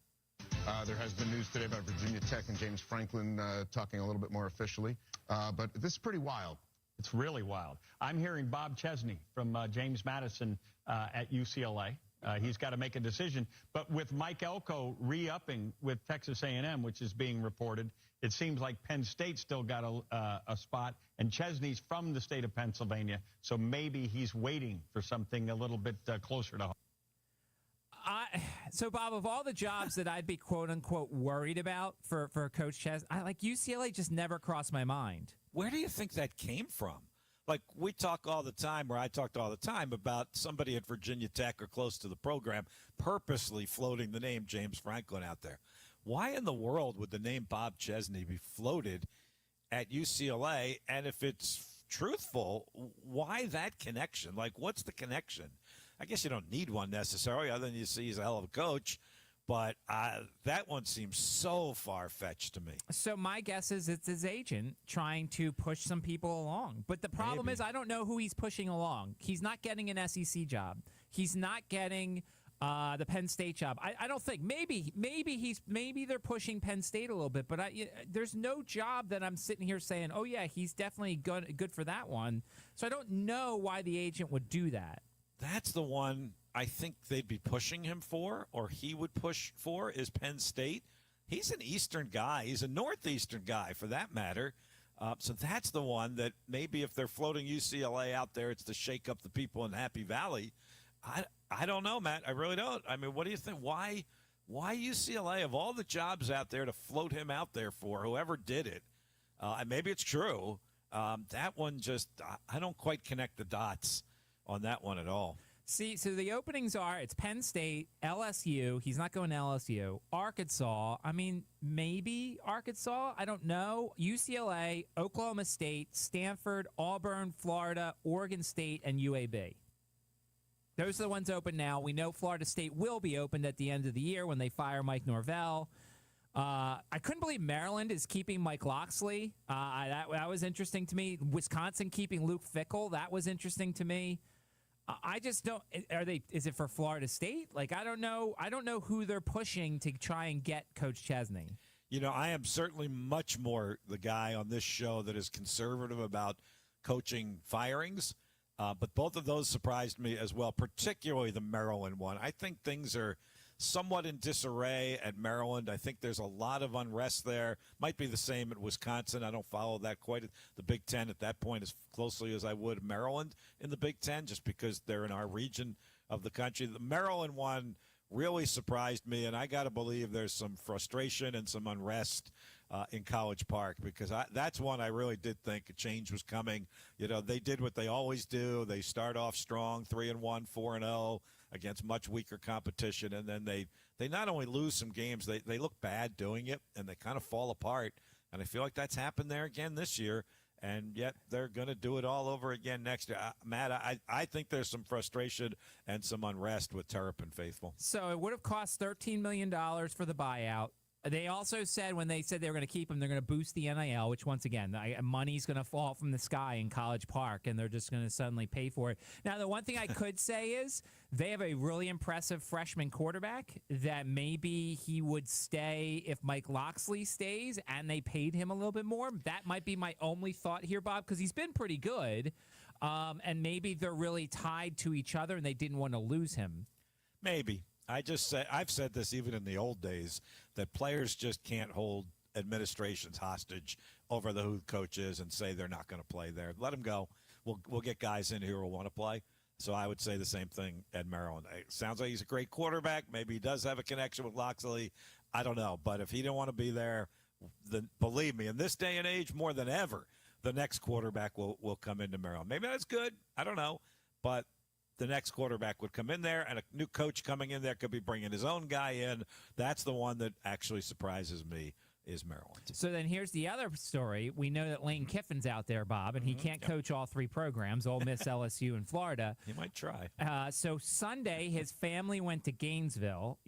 There has been news today about Virginia Tech and James Franklin talking a little bit more officially. But this is pretty wild.
It's really wild. I'm hearing Bob Chesney from James Madison at UCLA. He's got to make a decision. But with Mike Elko re-upping with Texas A&M, which is being reported, it seems like Penn State still got a spot, and Chesney's from the state of Pennsylvania, so maybe he's waiting for something a little bit closer to home.
So, Bob, of all the jobs that I'd be quote-unquote worried about for Coach Chesney, UCLA just never crossed my mind.
Where do you think that came from? Like, we talk all the time, or I talked all the time, about somebody at Virginia Tech or close to the program purposely floating the name James Franklin out there. Why in the world would the name Bob Chesney be floated at UCLA? And if it's truthful, why that connection? Like, what's the connection? I guess you don't need one necessarily, other than you see he's a hell of a coach. But that one seems so far-fetched to me.
So my guess is it's his agent trying to push some people along. But the problem is I don't know who he's pushing along. He's not getting an SEC job. He's not getting the Penn State job. I don't think. Maybe they're pushing Penn State a little bit. But there's no job that I'm sitting here saying, oh, yeah, he's definitely good for that one. So I don't know why the agent would do that.
That's the one I think they'd be pushing him for, or he would push for, is Penn State. He's an Eastern guy. He's a Northeastern guy, for that matter. So that's the one that maybe if they're floating UCLA out there, it's to shake up the people in Happy Valley. I don't know, Matt. I really don't. I mean, what do you think? Why UCLA, of all the jobs out there to float him out there for, whoever did it, and maybe it's true, that one just, I don't quite connect the dots on that one at all.
See, so the openings are, it's Penn State, LSU. He's not going to LSU. Arkansas. I mean, maybe Arkansas. I don't know. UCLA, Oklahoma State, Stanford, Auburn, Florida, Oregon State, and UAB. Those are the ones open now. We know Florida State will be opened at the end of the year when they fire Mike Norvell. I couldn't believe Maryland is keeping Mike Locksley. That was interesting to me. Wisconsin keeping Luke Fickell. That was interesting to me. I just don't. Is it for Florida State? Like, I don't know. I don't know who they're pushing to try and get Coach Chesney.
You know, I am certainly much more the guy on this show that is conservative about coaching firings. But both of those surprised me as well, particularly the Maryland one. I think things are somewhat in disarray at Maryland. I think there's a lot of unrest there. Might be the same at Wisconsin. I don't follow that quite the Big Ten at that point as closely as I would Maryland in the Big Ten, just because they're in our region of the country. The Maryland one really surprised me, and I got to believe there's some frustration and some unrest in College Park, because that's one I really did think a change was coming. You know, they did what they always do. They start off strong, 3-1, 4-0 against much weaker competition, and then they not only lose some games, they look bad doing it, and they kind of fall apart. And I feel like that's happened there again this year, and yet they're going to do it all over again next year. Matt, I think there's some frustration and some unrest with Terrapin faithful.
So it would have cost $13 million for the buyout. They also said when they said they were going to keep him, they're going to boost the NIL, which, once again, money's going to fall from the sky in College Park, and they're just going to suddenly pay for it. Now, the one thing I could say is they have a really impressive freshman quarterback that maybe he would stay if Mike Locksley stays and they paid him a little bit more. That might be my only thought here, Bob, because he's been pretty good, and maybe they're really tied to each other and they didn't want to lose him.
Maybe. I've said this even in the old days, that players just can't hold administrations hostage over who the coach is and say they're not going to play there. Let them go. We'll get guys in here who want to play. So I would say the same thing at Maryland. It sounds like he's a great quarterback. Maybe he does have a connection with Locksley. I don't know. But if he didn't want to be there, then believe me, in this day and age, more than ever, the next quarterback will come into Maryland. Maybe that's good. I don't know. But the next quarterback would come in there, and a new coach coming in there could be bringing his own guy in. That's the one that actually surprises me, is Maryland.
So then here's the other story. We know that Lane Kiffin's out there, Bob, and he can't coach all three programs, Ole Miss, LSU, and Florida.
He might try.
So Sunday, his family went to Gainesville.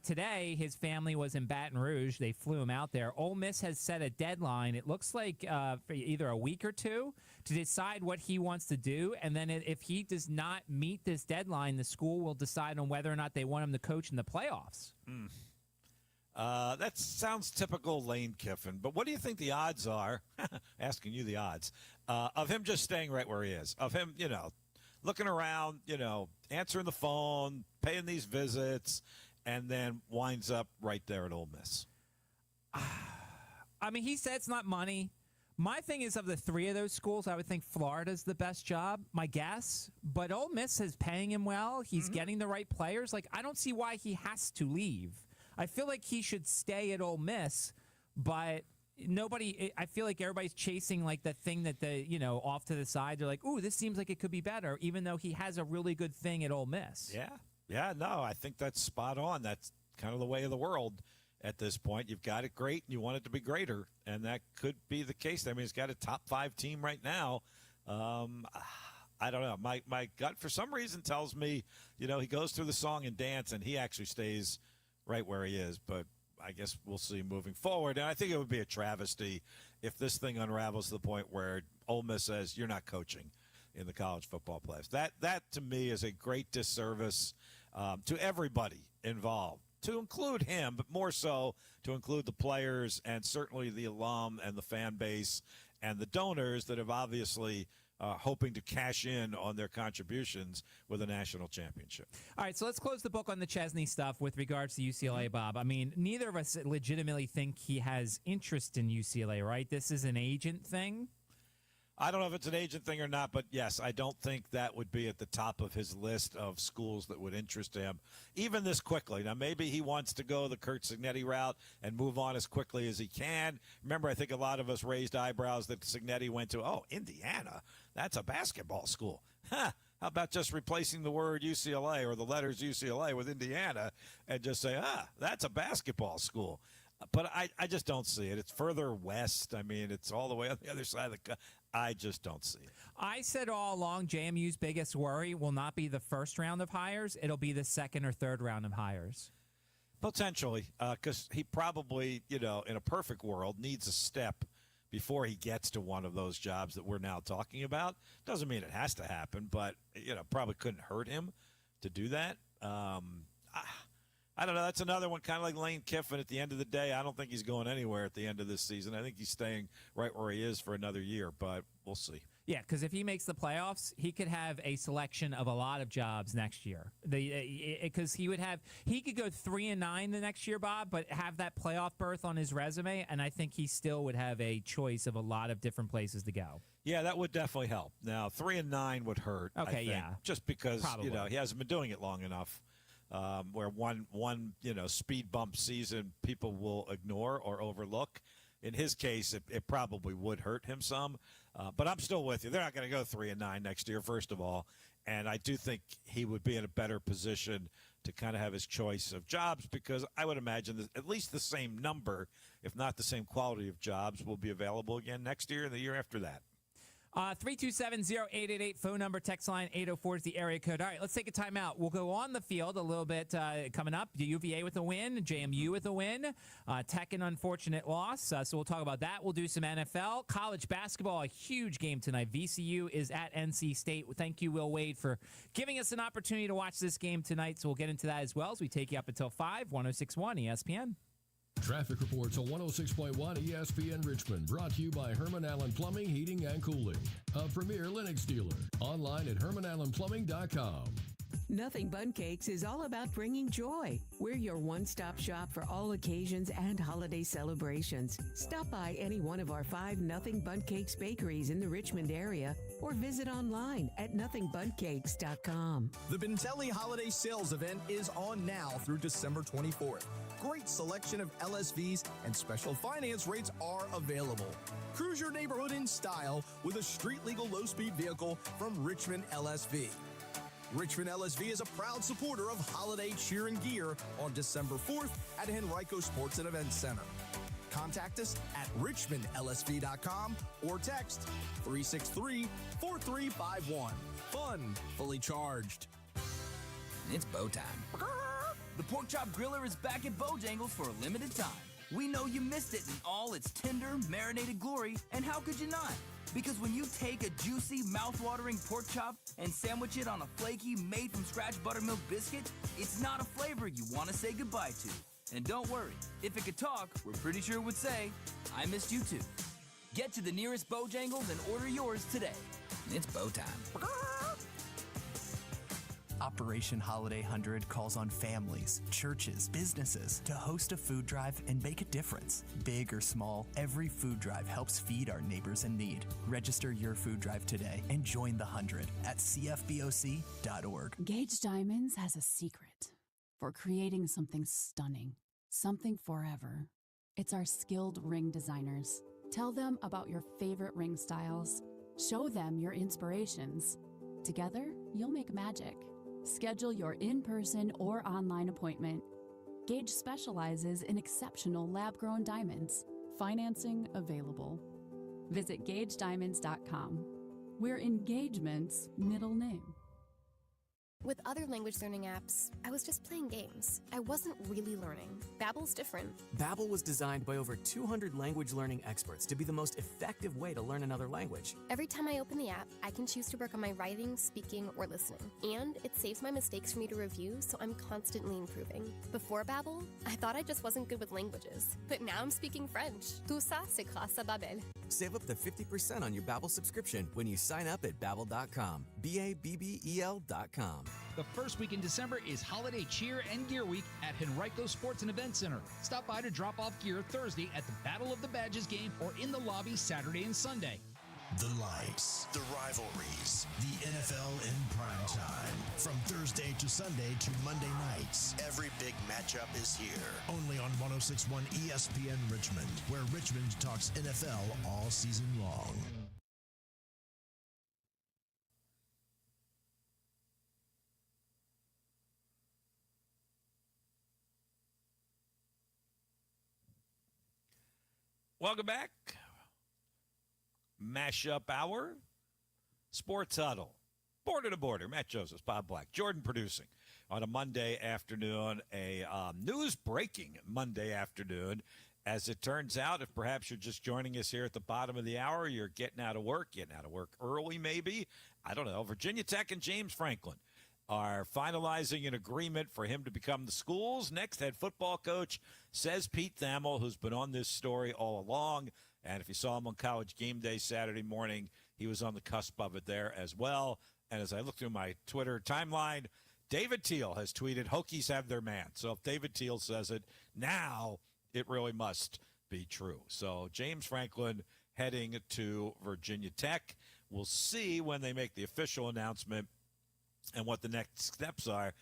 Today, his family was in Baton Rouge. They flew him out there. Ole Miss has set a deadline, it looks like for either a week or two, to decide what he wants to do. And then if he does not meet this deadline, the school will decide on whether or not they want him to coach in the playoffs.
That sounds typical Lane Kiffin. But what do you think the odds are, asking you the odds, of him just staying right where he is? Of him, looking around, answering the phone, paying these visits, and then winds up right there at Ole Miss?
I mean, he said it's not money. My thing is, of the three of those schools, I would think Florida's the best job, my guess. But Ole Miss is paying him well. He's getting the right players. Like, I don't see why he has to leave. I feel like he should stay at Ole Miss, but I feel like everybody's chasing like the thing that off to the side. They're like, ooh, this seems like it could be better, even though he has a really good thing at Ole Miss.
Yeah, no, I think that's spot on. That's kind of the way of the world at this point. You've got it great, and you want it to be greater, and that could be the case. I mean, he's got a top 5 team right now. I don't know. My gut, for some reason, tells me, he goes through the song and dance, and he actually stays right where he is. But I guess we'll see moving forward. And I think it would be a travesty if this thing unravels to the point where Ole Miss says, you're not coaching in the college football playoffs. That to me, is a great disservice to everybody involved, to include him, but more so to include the players and certainly the alum and the fan base and the donors that have obviously hoping to cash in on their contributions with a national championship.
All right, so let's close the book on the Chesney stuff with regards to UCLA, Bob. I mean, neither of us legitimately think he has interest in UCLA, right? This is an agent thing?
I don't know if it's an agent thing or not, but yes, I don't think that would be at the top of his list of schools that would interest him, even this quickly. Now, maybe he wants to go the Curt Cignetti route and move on as quickly as he can. Remember, I think a lot of us raised eyebrows that Cignetti went to, Indiana, that's a basketball school. How about just replacing the word UCLA or the letters UCLA with Indiana and just say, that's a basketball school? But I just don't see it. It's further west. I mean, it's all the way on the other side of the I just don't see it.
I said all along JMU's biggest worry will not be the first round of hires. It'll be the second or third round of hires.
Potentially, because he probably, in a perfect world, needs a step before he gets to one of those jobs that we're now talking about. Doesn't mean it has to happen, but, probably couldn't hurt him to do that. I don't know. That's another one, kind of like Lane Kiffin. At the end of the day, I don't think he's going anywhere at the end of this season. I think he's staying right where he is for another year, but we'll see.
Yeah, because if he makes the playoffs, he could have a selection of a lot of jobs next year. Because he could go 3-9 the next year, Bob, but have that playoff berth on his resume, and I think he still would have a choice of a lot of different places to go.
Yeah, that would definitely help. Now, 3-9 would hurt.
Okay,
I think,
yeah,
just because
probably.
He hasn't been doing it long enough. Where one speed bump season people will ignore or overlook. In his case, it probably would hurt him some. But I'm still with you. They're not going to go 3-9 next year, first of all. And I do think he would be in a better position to kind of have his choice of jobs, because I would imagine that at least the same number, if not the same quality of jobs, will be available again next year and the year after that.
327-0888, phone number, text line 804 is the area code. All right, let's take a timeout. We'll go on the field a little bit coming up. UVA with a win, JMU with a win, Tech an unfortunate loss. So we'll talk about that. We'll do some NFL. College basketball, a huge game tonight. VCU is at NC State. Thank you, Will Wade, for giving us an opportunity to watch this game tonight. So we'll get into that as well as we take you up until 5, 106.1 ESPN.
Traffic reports on 106.1 ESPN Richmond, brought to you by Herman Allen Plumbing, Heating, and Cooling, a premier Lennox dealer. Online at HermanAllenPlumbing.com.
Nothing Bun Cakes is all about bringing joy. We're your one-stop shop for all occasions and holiday celebrations. Stop by any one of our 5 Nothing Bun Cakes bakeries in the Richmond area or visit online at nothingbunCakes.com.
The Bentelli Holiday Sales Event is on now through December 24th. Great selection of LSVs and special finance rates are available. Cruise your neighborhood in style with a street-legal low-speed vehicle from Richmond LSV. Richmond LSV is a proud supporter of holiday cheer and gear on December 4th at Henrico Sports and Events Center. Contact us at richmondlsv.com or text 363-4351. Fun, fully charged.
It's bow time. The Pork Chop Griller is back at Bojangles for a limited time. We know you missed it in all its tender, marinated glory, and how could you not? Because when you take a juicy, mouth-watering pork chop and sandwich it on a flaky, made-from-scratch buttermilk biscuit, it's not a flavor you want to say goodbye to. And don't worry, if it could talk, we're pretty sure it would say, I missed you too. Get to the nearest Bojangles and order yours today. It's bow time.
Operation Holiday 100 calls on families, churches, businesses to host a food drive and make a difference. Big or small, every food drive helps feed our neighbors in need. Register your food drive today and join the 100 at cfboc.org.
Gage Diamonds has a secret for creating something stunning, something forever. It's our skilled ring designers. Tell them about your favorite ring styles. Show them your inspirations. Together, you'll make magic. Schedule your in-person or online appointment. Gage specializes in exceptional lab-grown diamonds. Financing available. Visit GageDiamonds.com. We're engagement's middle name.
With other language learning apps, I was just playing games. I wasn't really learning. Babbel's different.
Babbel was designed by over 200 language learning experts to be the most effective way to learn another language.
Every time I open the app, I can choose to work on my writing, speaking, or listening. And it saves my mistakes for me to review, so I'm constantly improving. Before Babbel, I thought I just wasn't good with languages. But now I'm speaking French. Tout ça, c'est grâce à Babbel.
Save up to 50% on your Babbel subscription when you sign up at Babbel.com. BABBEL.com.
The first week in December is Holiday Cheer and Gear Week at Henrico Sports and Event Center. Stop by to drop off gear Thursday at the Battle of the Badges game or in the lobby Saturday and Sunday.
The lights, the rivalries, the NFL in prime time. From Thursday to Sunday to Monday nights, every big matchup is here. Only on 106.1 ESPN Richmond, where Richmond talks NFL all season long.
Welcome back. Mashup Hour, Sports Huddle, Border to Border. Matt Joseph, Bob Black, Jordan producing on a Monday afternoon, a news-breaking Monday afternoon. As it turns out, if perhaps you're just joining us here at the bottom of the hour, you're getting out of work early maybe. I don't know. Virginia Tech and James Franklin are finalizing an agreement for him to become the school's next head football coach, says Pete Thamel, who's been on this story all along. And if you saw him on College Game Day Saturday morning, he was on the cusp of it there as well. And as I look through my Twitter timeline, David Teal has tweeted, Hokies have their man. So if David Teal says it, now it really must be true. So James Franklin heading to Virginia Tech. We'll see when they make the official announcement and what the next steps are.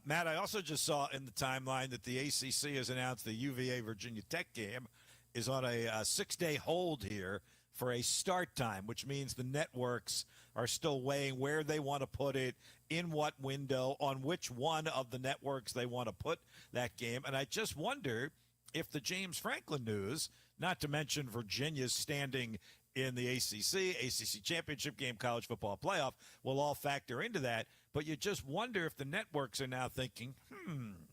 Matt, I also just saw in the timeline that the ACC has announced the UVA-Virginia Tech game is on a 6-day hold here for a start time, which means the networks are still weighing where they want to put it, in what window, on which one of the networks they want to put that game. And I just wonder if the James Franklin news, not to mention Virginia's standing in the ACC championship game, college football playoff, will all factor into that. But you just wonder if the networks are now thinking,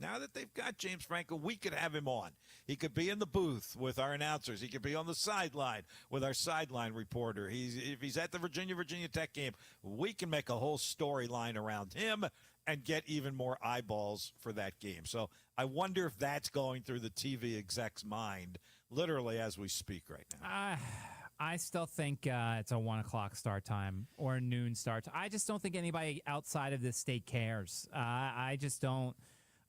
now that they've got James Franklin, we could have him on. He could be in the booth with our announcers. He could be on the sideline with our sideline reporter. If he's at the Virginia Tech game, we can make a whole storyline around him and get even more eyeballs for that game. So I wonder if that's going through the TV exec's mind literally as we speak right now.
I still think it's a 1 o'clock start time or a noon start. I just don't think anybody outside of this state cares. I just don't.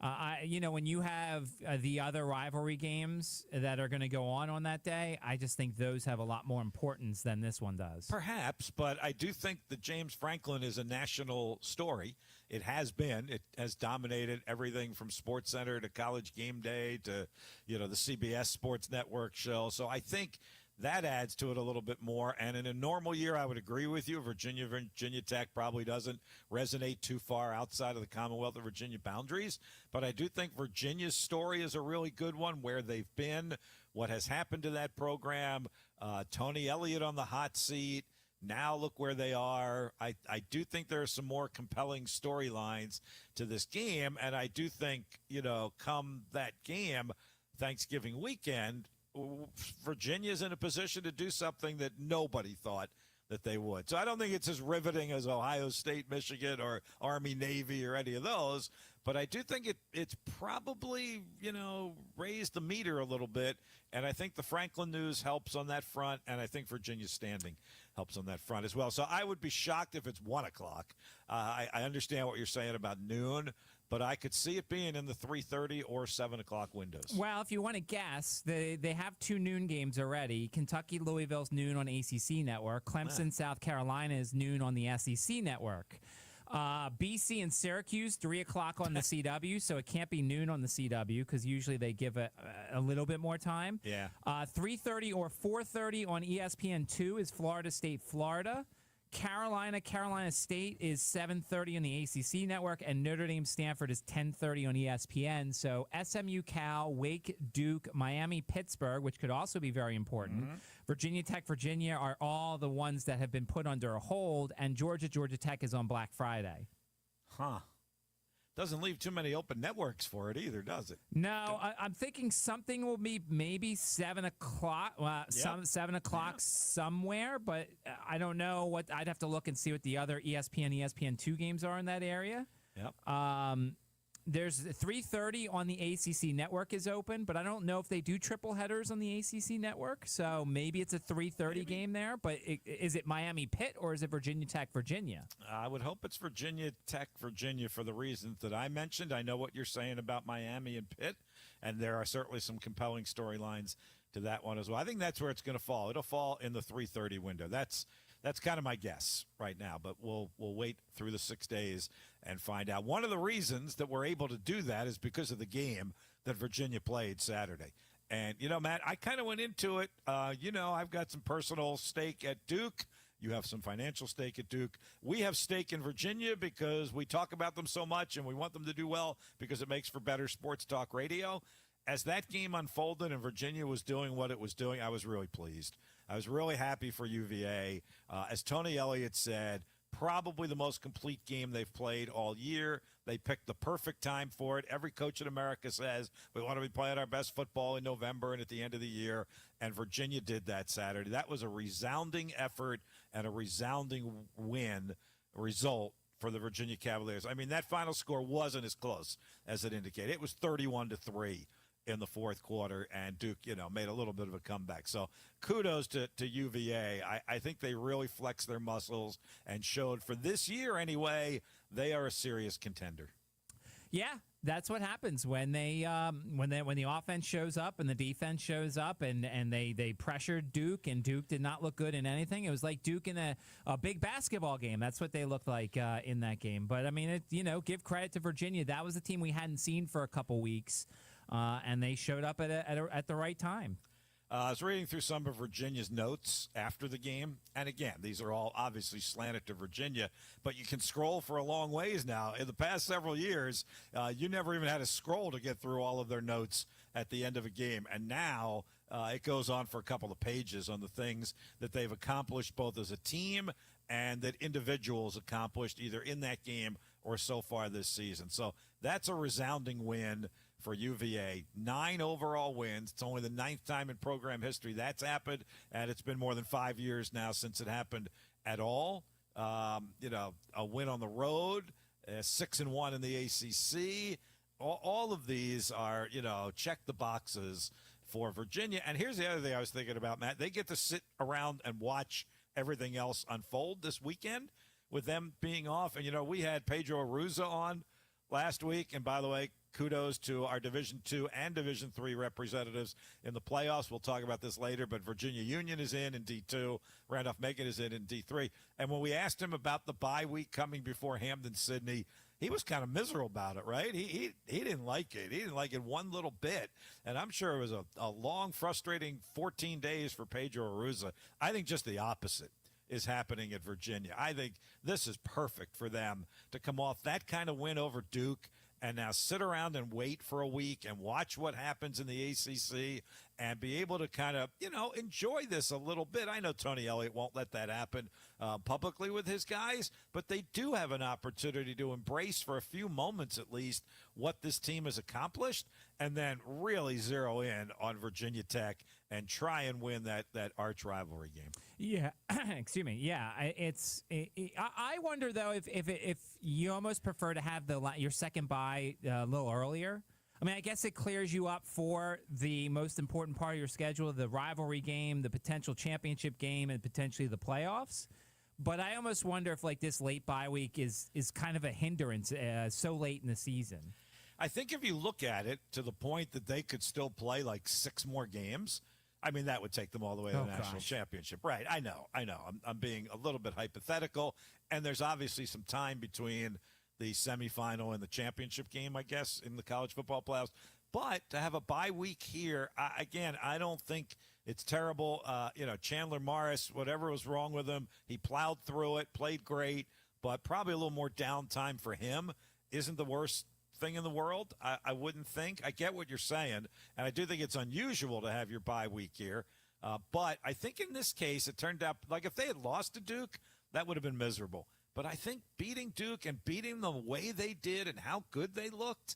When you have the other rivalry games that are going to go on that day, I just think those have a lot more importance than this one does.
Perhaps, but I do think that James Franklin is a national story. It has been. It has dominated everything from SportsCenter to College Game Day to, the CBS Sports Network show. So I think that adds to it a little bit more. And in a normal year, I would agree with you. Virginia Tech probably doesn't resonate too far outside of the Commonwealth of Virginia boundaries. But I do think Virginia's story is a really good one, where they've been, what has happened to that program, Tony Elliott on the hot seat. Now look where they are. I do think there are some more compelling storylines to this game. And I do think, come that game, Thanksgiving weekend, Virginia's in a position to do something that nobody thought that they would. So I don't think it's as riveting as Ohio State, Michigan, or Army, Navy, or any of those. But I do think it's probably, raised the meter a little bit. And I think the Franklin news helps on that front. And I think Virginia's standing helps on that front as well. So I would be shocked if it's 1 o'clock. I understand what you're saying about noon, but I could see it being in the 3:30 or 7 o'clock windows.
Well, if you want to guess, they have 2 noon games already. Kentucky, Louisville's noon on ACC Network. Clemson, South Carolina is noon on the SEC Network. BC and Syracuse, 3 o'clock on the CW, so it can't be noon on the CW because usually they give a little bit more time.
Yeah.
3:30 or 4:30 on ESPN2 is Florida State, Florida. Carolina State is 7:30 on the ACC Network, and Notre Dame Stanford is 10:30 on ESPN. So SMU, Cal, Wake, Duke, Miami, Pittsburgh, which could also be very important. Virginia Tech, Virginia are all the ones that have been put under a hold, and Georgia Tech is on Black Friday.
Huh. Doesn't leave too many open networks for it either, does it?
No, I'm thinking something will be maybe 7 o'clock. 7 o'clock somewhere, but I don't know what. I'd have to look and see what the other ESPN2 games are in that area.
Yep.
There's 3:30 on the ACC Network is open, but I don't know if they do triple headers on the ACC Network. So maybe it's a 3:30 game there. But is it Miami Pitt or is it Virginia Tech, Virginia?
I would hope it's Virginia Tech, Virginia for the reasons that I mentioned. I know what you're saying about Miami and Pitt, and there are certainly some compelling storylines to that one as well. I think that's where it's going to fall. It'll fall in the 3:30 window. That's kind of my guess right now, but we'll wait through the 6 days and find out. One of the reasons that we're able to do that is because of the game that Virginia played Saturday. And, Matt, I kind of went into it. I've got some personal stake at Duke. You have some financial stake at Duke. We have stake in Virginia because we talk about them so much and we want them to do well because it makes for better sports talk radio. as that game unfolded and Virginia was doing what it was doing, I was really pleased. I was really happy for UVA. As Tony Elliott said, probably the most complete game they've played all year. They picked the perfect time for it. Every coach in America says we want to be playing our best football in November and at the end of the year, and Virginia did that Saturday. That was a resounding effort and a resounding win result for the Virginia Cavaliers. I mean, that final score wasn't as close as it indicated. It was 31-3 in the fourth quarter, and Duke, made a little bit of a comeback. So kudos to UVA. I think they really flexed their muscles and showed, for this year anyway, they are a serious contender.
Yeah, that's what happens when when the offense shows up and the defense shows up and they pressured Duke, and Duke did not look good in anything. It was like Duke in a big basketball game. That's what they looked like in that game. But I mean, give credit to Virginia. That was a team we hadn't seen for a couple weeks, and they showed up at the right time.
I was reading through some of Virginia's notes after the game, and again, these are all obviously slanted to Virginia, but you can scroll for a long ways now. In the past several years, you never even had to scroll to get through all of their notes at the end of a game, and now it goes on for a couple of pages on the things that they've accomplished both as a team and that individuals accomplished either in that game or so far this season. So that's a resounding win for UVA. 9 overall wins. It's only the 9th time in program history that's happened, and it's been more than 5 years now since it happened at all. A win on the road, 6-1 in the ACC. All of these are, check the boxes for Virginia. And here's the other thing I was thinking about, Matt. They get to sit around and watch everything else unfold this weekend with them being off. And, we had Pedro Arruza on last week. And by the way, kudos to our Division II and Division III representatives in the playoffs. We'll talk about this later, but Virginia Union is in D2. Randolph-Macon is in D3. And when we asked him about the bye week coming before Hampden-Sydney, he was kind of miserable about it, right? He didn't like it. He didn't like it one little bit. And I'm sure it was a long, frustrating 14 days for Pedro Arruza. I think just the opposite is happening at Virginia. I think this is perfect for them to come off that kind of win over Duke and now sit around and wait for a week and watch what happens in the ACC and be able to kind of, enjoy this a little bit. I know Tony Elliott won't let that happen publicly with his guys, but they do have an opportunity to embrace for a few moments at least what this team has accomplished and then really zero in on Virginia Tech and try and win that arch rivalry game.
Yeah, excuse me. Yeah, I wonder though if you almost prefer to have your second bye a little earlier. I mean, I guess it clears you up for the most important part of your schedule, the rivalry game, the potential championship game, and potentially the playoffs. But I almost wonder if this late bye week is kind of a hindrance so late in the season.
I think if you look at it to the point that they could still play 6 more games, I mean, that would take them all the way to the national championship. Right, I know. I'm being a little bit hypothetical, and there's obviously some time between the semifinal and the championship game, I guess, in the college football playoffs. But to have a bye week here, I don't think it's terrible. Chandler Morris, whatever was wrong with him, he plowed through it, played great, but probably a little more downtime for him isn't the worst thing in the world, I wouldn't think. I get what you're saying, and I do think it's unusual to have your bye week here. But I think in this case, it turned out like if they had lost to Duke, that would have been miserable. But I think beating Duke and beating the way they did and how good they looked,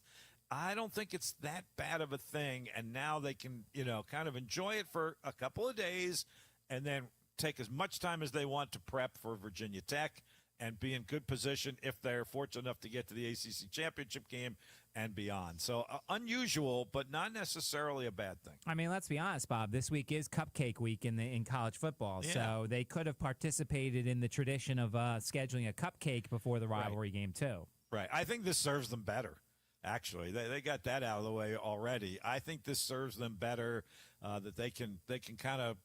I don't think it's that bad of a thing. And now they can, kind of enjoy it for a couple of days and then take as much time as they want to prep for Virginia Tech and be in good position if they're fortunate enough to get to the ACC championship game and beyond. So unusual, but not necessarily a bad thing.
I mean, let's be honest, Bob. This week is Cupcake Week in college football, so they could have participated in the tradition of scheduling a cupcake before the rivalry game too.
Right. I think this serves them better. Actually, they got that out of the way already. I think this serves them better that they can kind of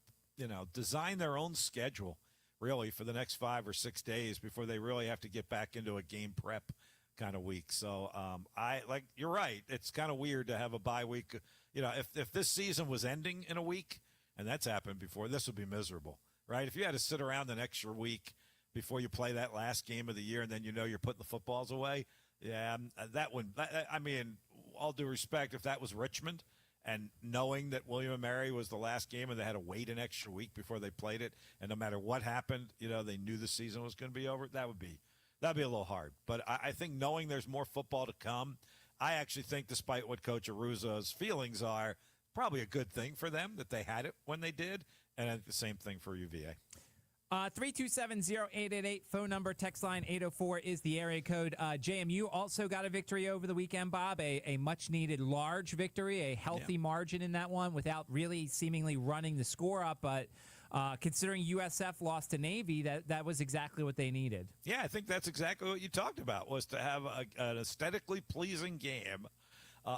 design their own schedule really for the next 5 or 6 days before they really have to get back into a game prep kind of week. So you're right. It's kind of weird to have a bye week. If this season was ending in a week, and that's happened before, this would be miserable, right? If you had to sit around an extra week before you play that last game of the year and then you're putting the footballs away, that would, I mean, all due respect, if that was Richmond and knowing that William & Mary was the last game and they had to wait an extra week before they played it, and no matter what happened, they knew the season was going to be over, that'd be a little hard. But I think knowing there's more football to come, I actually think, despite what Coach Aruzo's feelings are, probably a good thing for them that they had it when they did, and I think the same thing for UVA.
327-0888, phone number, text line 804 is the area code. JMU also got a victory over the weekend, Bob, a much-needed large victory, a healthy margin in that one without really seemingly running the score up, but considering USF lost to Navy, that was exactly what they needed.
Yeah, I think that's exactly what you talked about, was to have an aesthetically pleasing game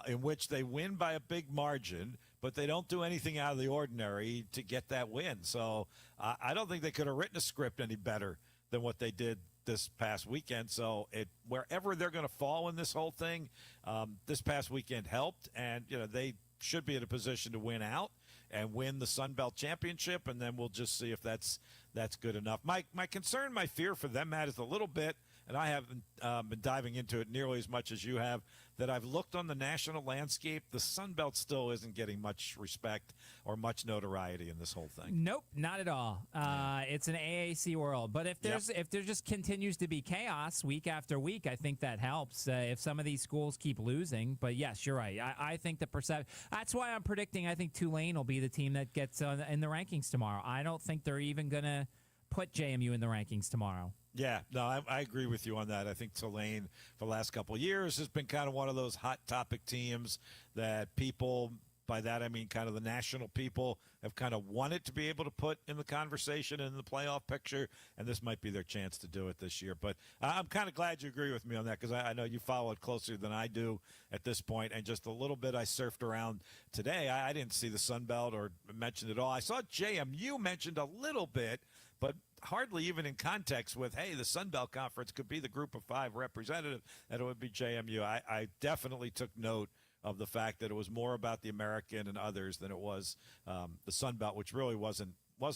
in which they win by a big margin, but they don't do anything out of the ordinary to get that win. So I don't think they could have written a script any better than what they did this past weekend. So wherever they're going to fall in this whole thing, this past weekend helped, and they should be in a position to win out and win the Sun Belt Championship, and then we'll just see if that's good enough. My concern, my fear for them, Matt, is a little bit, and I haven't been diving into it nearly as much as you have, that I've looked on the national landscape. The Sun Belt still isn't getting much respect or much notoriety in this whole thing.
Nope, not at all. It's an AAC world. But if there just continues to be chaos week after week, I think that helps. If some of these schools keep losing. But, yes, you're right. I think the perception – that's why I'm predicting I think Tulane will be the team that gets in the rankings tomorrow. I don't think they're even going to put JMU in the rankings tomorrow.
Yeah, no, I agree with you on that. I think Tulane, for the last couple of years, has been kind of one of those hot topic teams that people, by that I mean kind of the national people, have kind of wanted to be able to put in the conversation and in the playoff picture, and this might be their chance to do it this year. But I'm kind of glad you agree with me on that, because I know you follow it closer than I do at this point, and just a little bit I surfed around today. I didn't see the Sun Belt or mentioned it all. I saw JMU mentioned a little bit, but hardly even in context with, hey, the Sun Belt Conference could be the group of 5 representative, and it would be JMU. I definitely took note of the fact that it was more about the American and others than it was the Sun Belt, which really wasn't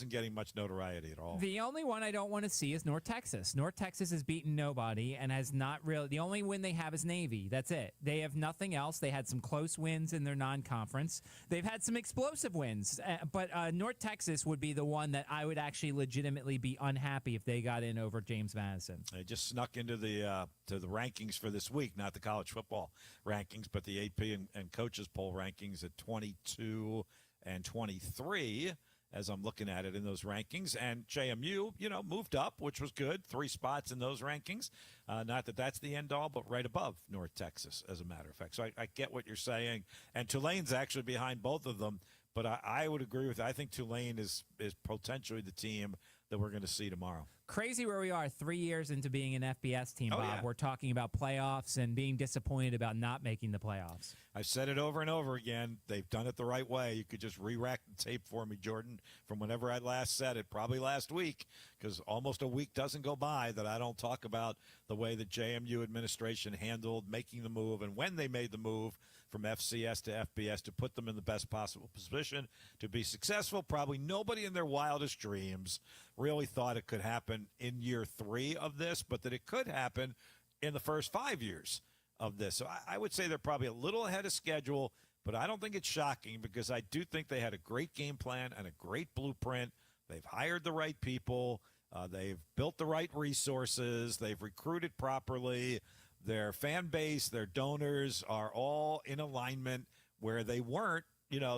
getting much notoriety at all.
The only one I don't want to see is North Texas. North Texas has beaten nobody and has not really – the only win they have is Navy. That's it. They have nothing else. They had some close wins in their non-conference. They've had some explosive wins. But North Texas would be the one that I would actually legitimately be unhappy if they got in over James Madison.
They just snuck into the to the rankings for this week, not the college football rankings, but the AP and coaches poll rankings at 22 and 23. As I'm looking at it in those rankings. And JMU, moved up, which was good. 3 spots in those rankings. Not that that's the end all, but right above North Texas, as a matter of fact. So I get what you're saying. And Tulane's actually behind both of them. But I would agree with you. I think Tulane is potentially the team that we're going to see tomorrow.
Crazy where we are 3 years into being an FBS team, Bob.
Yeah.
We're talking about playoffs and being disappointed about not making the playoffs.
I've said it over and over again. They've done it the right way. You could just re-rack the tape for me, Jordan, from whenever I last said it, probably last week, because almost a week doesn't go by that I don't talk about the way the JMU administration handled making the move and when they made the move from FCS to FBS to put them in the best possible position to be successful. Probably nobody in their wildest dreams really thought it could happen in year 3 of this, but that it could happen in the first 5 years of this. So I would say they're probably a little ahead of schedule, but I don't think it's shocking, because I do think they had a great game plan and a great blueprint. They've hired the right people. They've built the right resources. They've recruited properly. Their fan base, their donors are all in alignment where they weren't,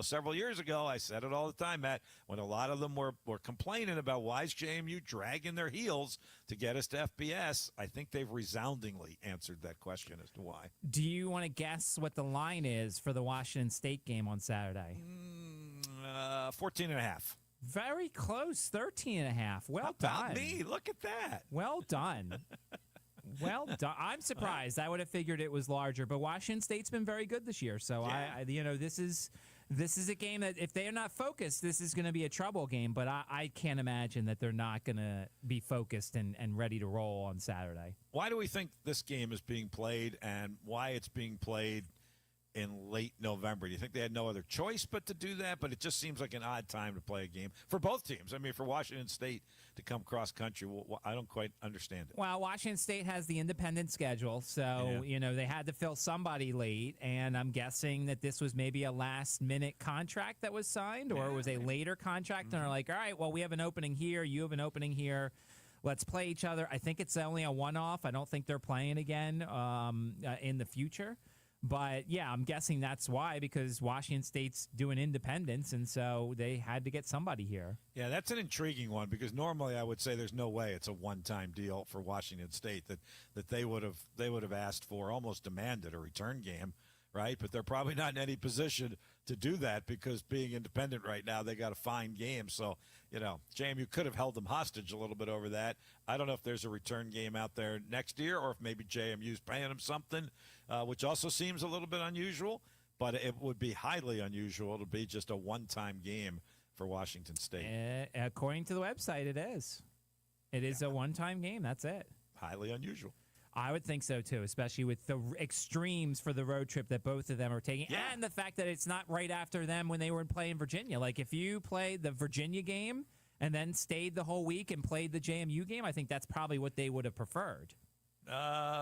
several years ago. I said it all the time, Matt, when a lot of them were complaining about why is JMU dragging their heels to get us to FBS. I think they've resoundingly answered that question as to why.
Do you want to guess what the line is for the Washington State game on Saturday?
14.5.
Very close, 13.5. Well done.
How about me? Look at that.
Well done. Well done. I'm surprised. I would have figured it was larger, but Washington State's been very good this year. So
yeah.
This is a game that if they are not focused, this is going to be a trouble game. But I can't imagine that they're not going to be focused and ready to roll on Saturday.
Why do we think this game is being played, and why it's being played in late November. Do you think they had no other choice but to do that? But it just seems like an odd time to play a game for both teams. I mean, for Washington State to come cross country, well, I don't quite understand it.
Well, Washington State has the independent schedule, so they had to fill somebody late, and I'm guessing that this was maybe a last-minute contract that was signed, or it was a later contract, and they're like, all right, well, we have an opening here, you have an opening here. Let's play each other. I think it's only a one-off. I don't think they're playing again in the future. But, yeah, I'm guessing that's why, because Washington State's doing independence, and so they had to get somebody here.
Yeah, that's an intriguing one, because normally I would say there's no way it's a one-time deal for Washington State, that they would have asked for, almost demanded a return game, right? But they're probably not in any position to do that, because being independent right now, they got to find games. So, JMU could have held them hostage a little bit over that. I don't know if there's a return game out there next year, or if maybe JMU's paying them something, which also seems a little bit unusual, but it would be highly unusual to be just a one-time game for Washington State.
According to the website, it is. It is a one-time game. That's it.
Highly unusual.
I would think so, too, especially with the extremes for the road trip that both of them are taking, and the fact that it's not right after them when they were playing Virginia. Like, if you played the Virginia game and then stayed the whole week and played the JMU game, I think that's probably what they would have preferred.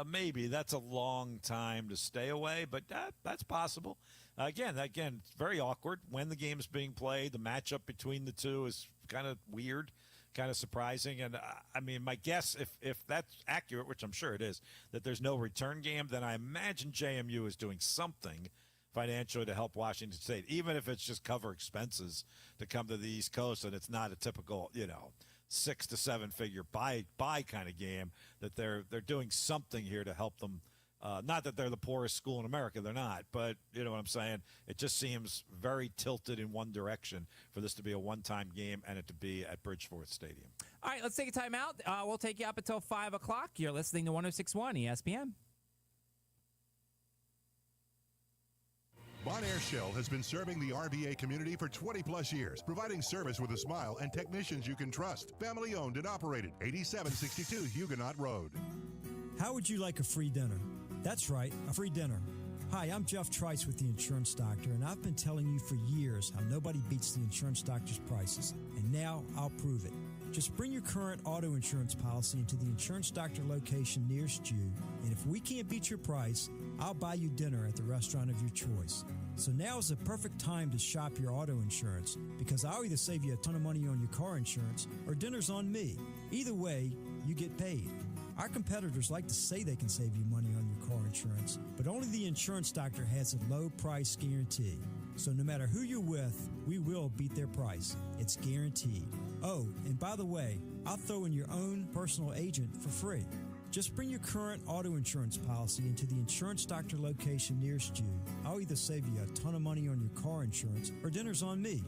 Maybe. That's a long time to stay away, but that's possible. Again, it's very awkward when the game's being played. The matchup between the two is kind of weird, kind of surprising. And, I mean, my guess, if that's accurate, which I'm sure it is, that there's no return game, then I imagine JMU is doing something financially to help Washington State, even if it's just cover expenses to come to the East Coast, and it's not a typical, 6 to 7 figure buy kind of game, that they're doing something here to help them. Not that they're the poorest school in America, they're not, but you know what I'm saying? It just seems very tilted in one direction for this to be a one-time game and it to be at Bridgeforth Stadium.
All right, let's take a time out. We'll take you up until 5 o'clock. You're listening to 106.1 ESPN.
Bonaire Shell has been serving the RVA community for 20-plus years, providing service with a smile and technicians you can trust. Family-owned and operated, 8762 Huguenot Road.
How would you like a free dinner? That's right, a free dinner. Hi, I'm Jeff Trice with the Insurance Doctor, and I've been telling you for years how nobody beats the Insurance Doctor's prices. And now I'll prove it. Just bring your current auto insurance policy into the Insurance Doctor location nearest you, and if we can't beat your price, I'll buy you dinner at the restaurant of your choice. So now is the perfect time to shop your auto insurance, because I'll either save you a ton of money on your car insurance or dinner's on me. Either way, you get paid. Our competitors like to say they can save you money on your car insurance, but only the Insurance Doctor has a low price guarantee. So no matter who you're with, we will beat their price. It's guaranteed. Oh, and by the way, I'll throw in your own personal agent for free. Just bring your current auto insurance policy into the Insurance Doctor location nearest you. I'll either save you a ton of money on your car insurance or dinner's on me.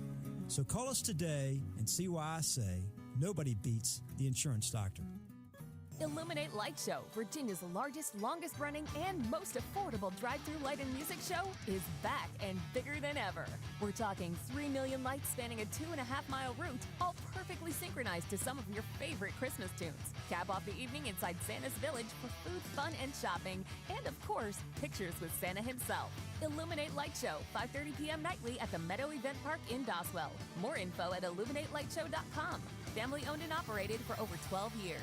So call us today and see why I say nobody beats the Insurance Doctor.
Illuminate Light Show, Virginia's largest, longest-running, and most affordable drive-through light and music show, is back and bigger than ever. We're talking 3 million lights spanning a 2.5-mile route, all perfectly synchronized to some of your favorite Christmas tunes. Cap off the evening inside Santa's Village for food, fun, and shopping, and of course, pictures with Santa himself. Illuminate Light Show, 5:30 p.m. nightly at the Meadow Event Park in Doswell. More info at illuminatelightshow.com. Family owned and operated for over 12 years.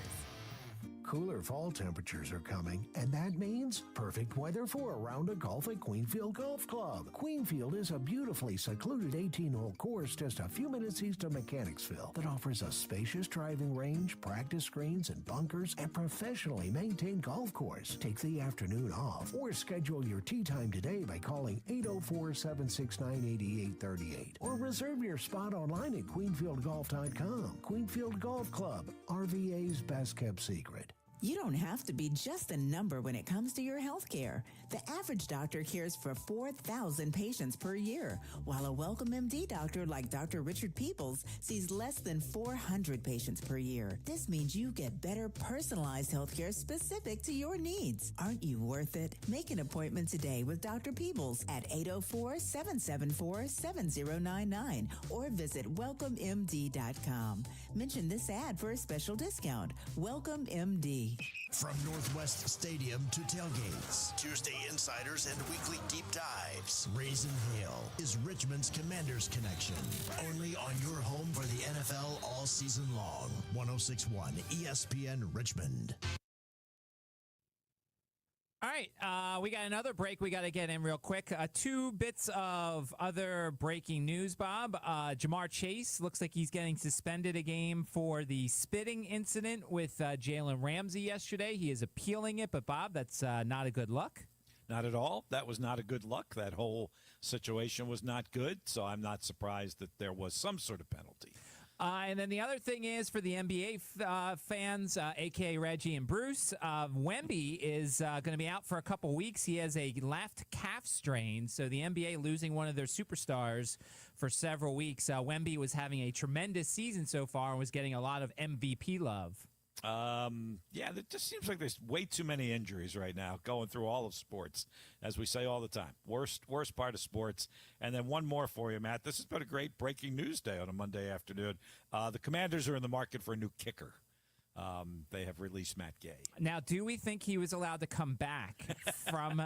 Cooler fall temperatures are coming, and that means perfect weather for a round of golf at Queenfield Golf Club. Queenfield is a beautifully secluded 18-hole course just a few minutes east of Mechanicsville that offers a spacious driving range, practice greens and bunkers, and professionally maintained golf course. Take the afternoon off or schedule your tee time today by calling 804-769-8838 or reserve your spot online at queenfieldgolf.com. Queenfield Golf Club, RVA's best-kept secret.
You don't have to be just a number when it comes to your health care. The average doctor cares for 4,000 patients per year, while a Welcome MD doctor like Dr. Richard Peoples sees less than 400 patients per year. This means you get better personalized health care specific to your needs. Aren't you worth it? Make an appointment today with Dr. Peoples at 804-774-7099 or visit welcomemd.com. Mention this ad for a special discount. Welcome MD.
ready. From Northwest Stadium to tailgates, Tuesday Insiders and weekly deep dives, Raisin Hill is Richmond's Commanders Connection. Only on your home for the NFL all season long. 106.1 ESPN Richmond.
All right, we got another break we got to get in real quick. 2 bits of other breaking news, Bob. Jamar Chase looks like he's getting suspended a game for the spitting incident with Jalen Ramsey yesterday. He is appealing it, but, Bob, that's not a good look.
Not at all. That was not a good look. That whole situation was not good, so I'm not surprised that there was some sort of penalty.
And then the other thing is for the NBA fans, a.k.a. Reggie and Bruce, Wemby is going to be out for a couple weeks. He has a left calf strain, so the NBA losing one of their superstars for several weeks. Wemby was having a tremendous season so far and was getting a lot of MVP love.
Yeah, it just seems like there's way too many injuries right now going through all of sports, as we say all the time. Worst part of sports. And then one more for you, Matt. This has been a great breaking news day on a Monday afternoon. The Commanders are in the market for a new kicker. They have released Matt Gay.
Now, do we think he was allowed to come back from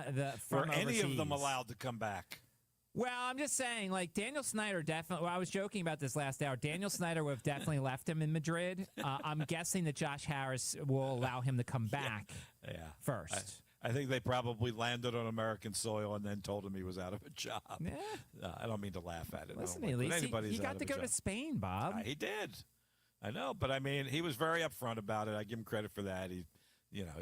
Were any
overseas?
of them allowed to come back?
Well, I'm just saying, like, Daniel Snyder definitely, well, I was joking about this last hour. Daniel Snyder would have definitely left him in Madrid. I'm guessing that Josh Harris will allow him to come back first.
I think they probably landed on American soil and then told him he was out of a job.
Yeah.
I don't mean to laugh at it.
Listen, at least he got to go to Spain, Bob.
He did. I know, but I mean, he was very upfront about it. I give him credit for that. He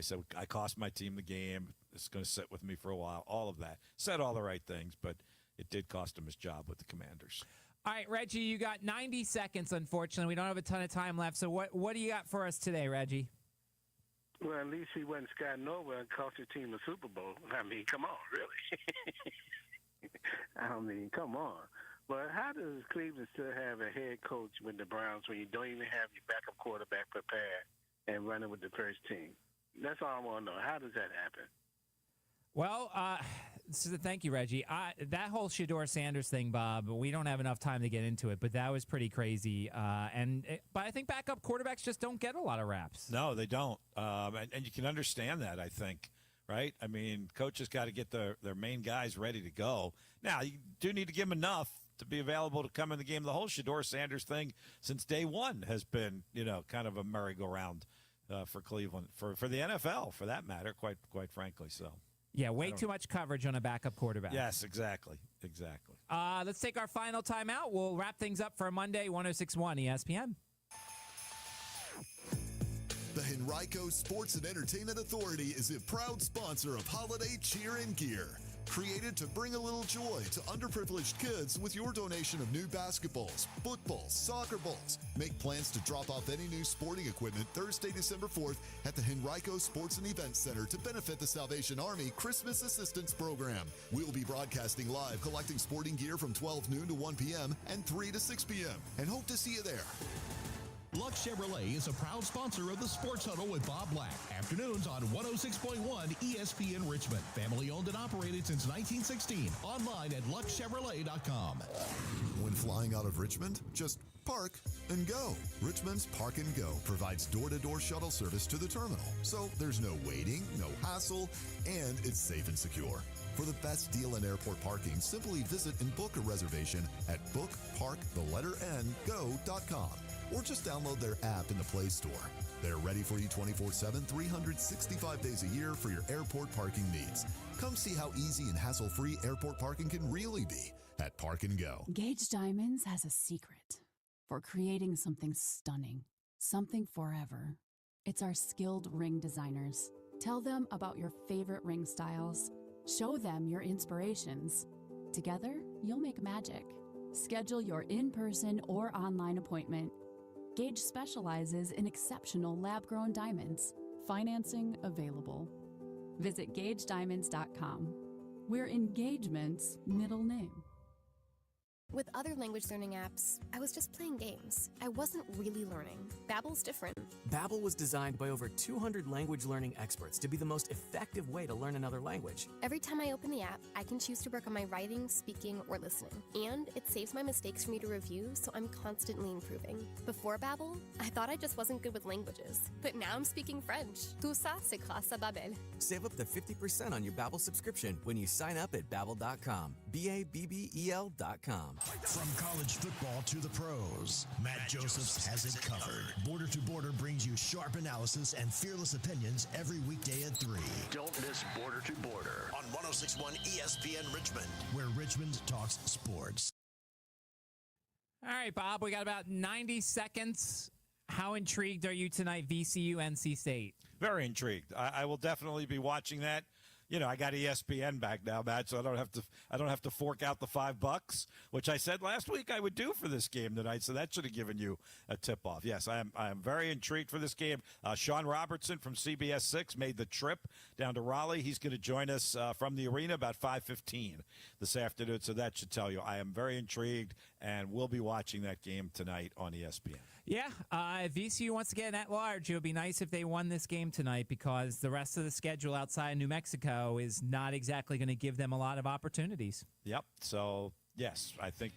said, I cost my team the game. It's going to sit with me for a while. All of that. Said all the right things, but it did cost him his job with the Commanders.
All right, Reggie, you got 90 seconds, unfortunately. We don't have a ton of time left. So what do you got for us today, Reggie?
Well, at least he wasn't Scott Nova and cost your team a Super Bowl. I mean, come on, really. I mean, come on. But how does Cleveland still have a head coach with the Browns when you don't even have your backup quarterback prepared and running with the first team? That's all I want to know. How does that happen?
Well, thank you, Reggie. That whole Shedeur Sanders thing, Bob, we don't have enough time to get into it, but that was pretty crazy. But I think backup quarterbacks just don't get a lot of reps.
No, they don't. And you can understand that, I think, right? I mean, coaches got to get their main guys ready to go. Now, you do need to give them enough to be available to come in the game. The whole Shedeur Sanders thing since day one has been, kind of a merry-go-round for Cleveland, for the NFL, for that matter, quite frankly. So.
Yeah, way too much coverage on a backup quarterback.
Yes, exactly.
Let's take our final timeout. We'll wrap things up for Monday, 106.1 ESPN.
The Henrico Sports and Entertainment Authority is a proud sponsor of Holiday Cheer and Gear. Created to bring a little joy to underprivileged kids with your donation of new basketballs, footballs, soccer balls. Make plans to drop off any new sporting equipment Thursday, December 4th at the Henrico Sports and Events Center to benefit the Salvation Army Christmas Assistance Program. We'll be broadcasting live, collecting sporting gear from 12 noon to 1 p.m. and 3 to 6 p.m. and hope to see you there.
Lux Chevrolet is a proud sponsor of the Sports Huddle with Bob Black. Afternoons on 106.1 ESPN Richmond. Family owned and operated since 1916. Online at luxchevrolet.com.
When flying out of Richmond, just park and go. Richmond's Park and Go provides door-to-door shuttle service to the terminal. So there's no waiting, no hassle, and it's safe and secure. For the best deal in airport parking, simply visit and book a reservation at bookparkthenN.go.com. Or just download their app in the Play Store. They're ready for you 24/7, 365 days a year for your airport parking needs. Come see how easy and hassle-free airport parking can really be at Park and Go.
Gage Diamonds has a secret for creating something stunning, something forever. It's our skilled ring designers. Tell them about your favorite ring styles. Show them your inspirations. Together, you'll make magic. Schedule your in-person or online appointment. Gage specializes in exceptional lab-grown diamonds. Financing available. Visit GageDiamonds.com. We're engagement's middle name.
With other language learning apps, I was just playing games. I wasn't really learning. Babbel's different.
Babbel was designed by over 200 language learning experts to be the most effective way to learn another language.
Every time I open the app, I can choose to work on my writing, speaking, or listening. And it saves my mistakes for me to review, so I'm constantly improving. Before Babbel, I thought I just wasn't good with languages. But now I'm speaking French. Tout ça, c'est grâce à Babbel.
Save up to 50% on your Babbel subscription when you sign up at Babbel.com. Babbel.com.
From college football to the pros, Matt Josephs has it covered. Border to Border brings you sharp analysis and fearless opinions every weekday at 3. Don't miss Border to Border on 106.1 ESPN Richmond, where Richmond talks sports.
All right, Bob, we got about 90 seconds. How intrigued are you tonight, VCU, NC State?
Very intrigued. I will definitely be watching that. You know, I got ESPN back now, Matt, so I don't have to fork out the $5, which I said last week I would do for this game tonight. So that should have given you a tip-off. Yes, I am very intrigued for this game. Sean Robertson from CBS 6 made the trip down to Raleigh. He's going to join us from the arena about 5:15 this afternoon. So that should tell you I am very intrigued, and we'll be watching that game tonight on ESPN.
Yeah, if VCU wants to get at large, it would be nice if they won this game tonight, because the rest of the schedule outside New Mexico is not exactly going to give them a lot of opportunities.
Yep. So, yes, I think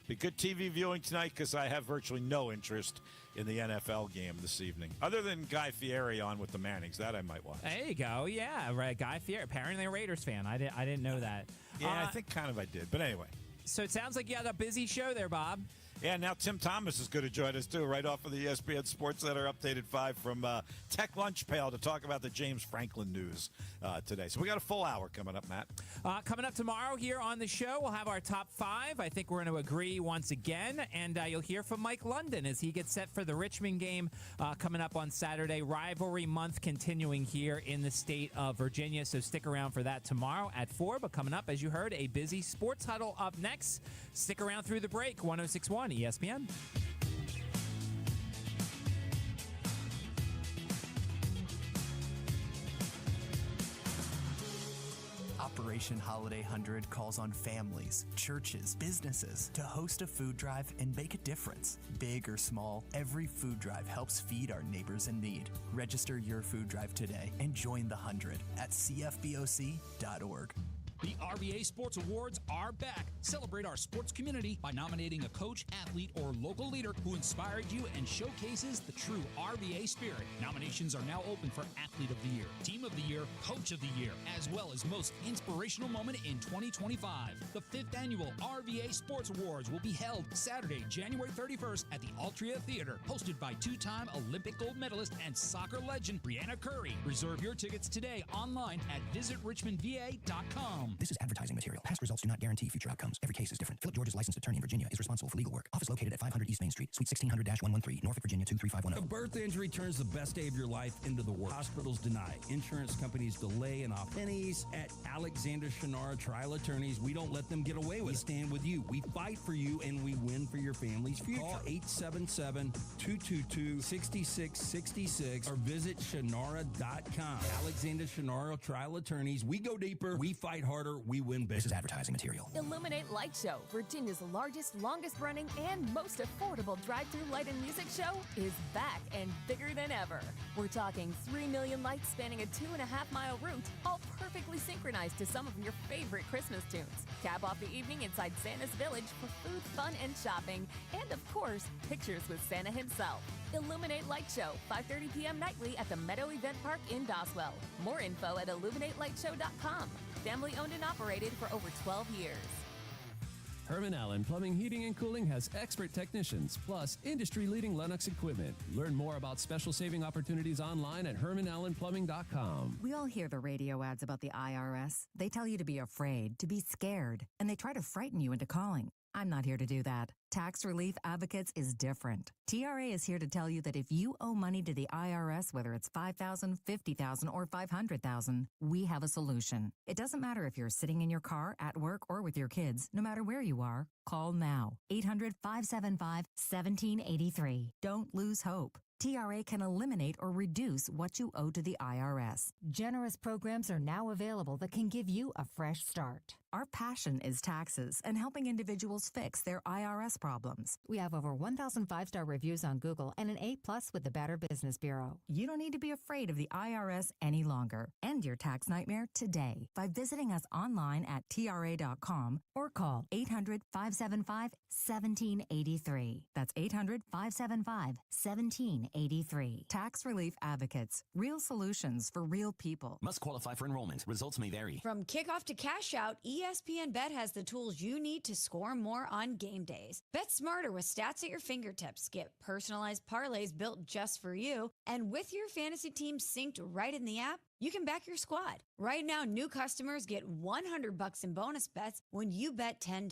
be good TV viewing tonight, because I have virtually no interest in the NFL game this evening, other than Guy Fieri on with the Mannings. That I might watch.
There you go. Yeah, right. Guy Fieri, apparently a Raiders fan. I didn't know that.
Yeah, I think kind of I did. But anyway.
So it sounds like you had a busy show there, Bob.
Yeah, now Tim Thomas is going to join us, too, right off of the ESPN Sports Center updated 5 from Tech Lunch Pail to talk about the James Franklin news today. So we got a full hour coming up, Matt.
Coming up tomorrow here on the show, we'll have our top 5. I think we're going to agree once again, and you'll hear from Mike London as he gets set for the Richmond game coming up on Saturday. Rivalry month continuing here in the state of Virginia, so stick around for that tomorrow at 4. But coming up, as you heard, a busy Sports Huddle up next. Stick around through the break, 106.1 ESPN.
Operation Holiday 100 calls on families, churches, businesses to host a food drive and make a difference. Big or small, every food drive helps feed our neighbors in need. Register your food drive today and join the 100 at cfboc.org.
The RBA Sports Awards are back. Celebrate our sports community by nominating a coach, athlete, or local leader who inspired you and showcases the true RBA spirit. Nominations are now open for Athlete of the Year, Team of the Year, Coach of the Year, as well as Most Inspirational Moment in 2025. The 5th Annual RBA Sports Awards will be held Saturday, January 31st at the Altria Theater, hosted by 2-time Olympic gold medalist and soccer legend Brianna Curry. Reserve your tickets today online at visitrichmondva.com.
This is advertising material. Past results do not guarantee future outcomes. Every case is different. Philip George's licensed attorney in Virginia is responsible for legal work. Office located at 500 East Main Street, Suite 1600-113, Norfolk, Virginia 23510.
A birth injury turns the best day of your life into the worst. Hospitals deny. Insurance companies delay and off pennies. At Alexander Shannara Trial Attorneys, we don't let them get away with it. We stand with you. We fight for you, and we win for your family's future. Call 877-222-6666 or visit Shannara.com. Alexander Shannara Trial Attorneys. We go deeper. We fight harder. We win big.
This is advertising material.
Illuminate Light Show, Virginia's largest, longest running, and most affordable drive-through light and music show, is back and bigger than ever. We're talking 3 million lights spanning a 2.5-mile route, all perfectly synchronized to some of your favorite Christmas tunes. Cap off the evening inside Santa's Village for food, fun, and shopping, and of course, pictures with Santa himself. Illuminate Light Show, 5:30 p.m. nightly at the Meadow Event Park in Doswell. More info at illuminatelightshow.com. Family owned and operated for over 12 years.
Herman Allen Plumbing, Heating, and Cooling has expert technicians, plus industry-leading Lennox equipment. Learn more about special saving opportunities online at HermanAllenPlumbing.com.
We all hear the radio ads about the IRS. They tell you to be afraid, to be scared, and they try to frighten you into calling. I'm not here to do that. Tax Relief Advocates is different. TRA is here to tell you that if you owe money to the IRS, whether it's $5,000, $50,000, or $500,000, we have a solution. It doesn't matter if you're sitting in your car, at work, or with your kids. No matter where you are, call now. 800-575-1783. Don't lose hope. TRA can eliminate or reduce what you owe to the IRS. Generous programs are now available that can give you a fresh start. Our passion is taxes and helping individuals fix their IRS problems. We have over 1,000 five-star reviews on Google and an A+ with the Better Business Bureau. You don't need to be afraid of the IRS any longer. End your tax nightmare today by visiting us online at TRA.com or call 800-575-1783. That's 800-575-1783. Tax Relief Advocates. Real solutions for real people.
Must qualify for enrollment. Results may vary.
From kickoff to cash out, ESPN Bet has the tools you need to score more on game days. Bet smarter with stats at your fingertips. Get personalized parlays built just for you. And with your fantasy team synced right in the app, you can back your squad. Right now, new customers get $100 in bonus bets when you bet $10.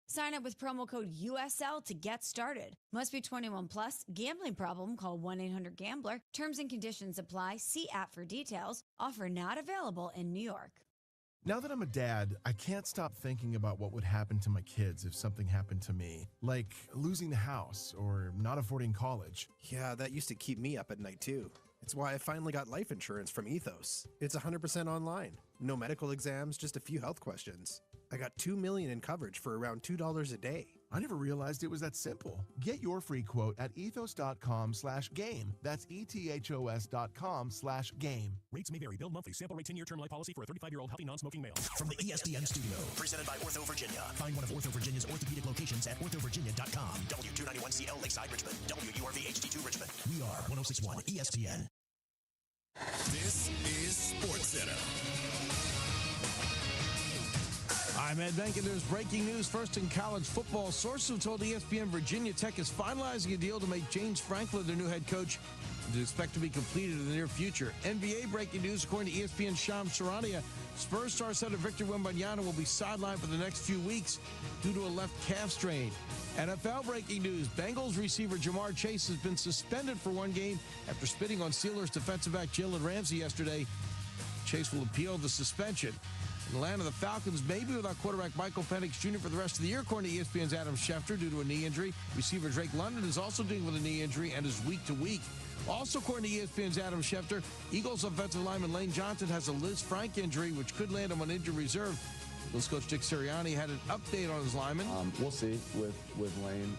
Sign up with promo code USL to get started. Must be 21 plus. Gambling problem? Call 1-800-GAMBLER. Terms and conditions apply. See app for details. Offer not available in New York.
Now that I'm a dad, I can't stop thinking about what would happen to my kids if something happened to me, like losing the house or not affording college.
Yeah, that used to keep me up at night too. It's why I finally got life insurance from Ethos. It's 100% online. No medical exams, just a few health questions. I got $2 million in coverage for around $2 a day.
I never realized it was that simple. Get your free quote at ethos.com/game. That's ethos.com/game.
Rates may vary. Bill monthly. Sample rate 10-year term life policy for a 35-year-old healthy non-smoking male. From the ESPN studio, presented by Ortho Virginia. Find one of Ortho Virginia's orthopedic locations at orthovirginia.com. W291CL Lakeside Richmond. WURV HD2 Richmond. We are 106.1 ESPN.
This is Sports Center.
I'm Ed Benkin. There's breaking news first in college football. Sources have told ESPN Virginia Tech is finalizing a deal to make James Franklin their new head coach. It is expected to be completed in the near future. NBA breaking news, according to ESPN's Shams Charania, Spurs star center Victor Wembanyama will be sidelined for the next few weeks due to a left calf strain. NFL breaking news, Bengals receiver Jamar Chase has been suspended for one game after spitting on Steelers defensive back Jalen Ramsey yesterday. Chase will appeal the suspension. In Atlanta, the Falcons may be without quarterback Michael Penix Jr. for the rest of the year, according to ESPN's Adam Schefter, due to a knee injury. Receiver Drake London is also dealing with a knee injury and is week to week. Also, according to ESPN's Adam Schefter, Eagles offensive lineman Lane Johnson has a Liz Frank injury, which could land him on injured reserve. Eagles coach Dick Sirianni had an update on his lineman.
We'll see with Lane.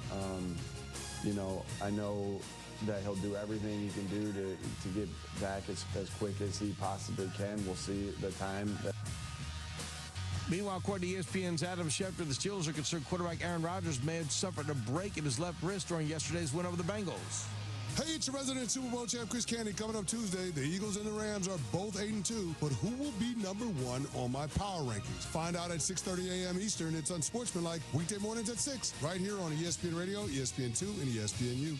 I know that he'll do everything he can do to get back as quick as he possibly can. We'll see the time.
Meanwhile, according to ESPN's Adam Schefter, the Steelers are concerned quarterback Aaron Rodgers may have suffered a break in his left wrist during yesterday's win over the Bengals.
Hey, it's your resident Super Bowl champ, Chris Candy. Coming up Tuesday, the Eagles and the Rams are both 8-2, but who will be number one on my power rankings? Find out at 6:30 a.m. Eastern. It's Unsportsmanlike, weekday mornings at 6, right here on ESPN Radio, ESPN2, and ESPNU.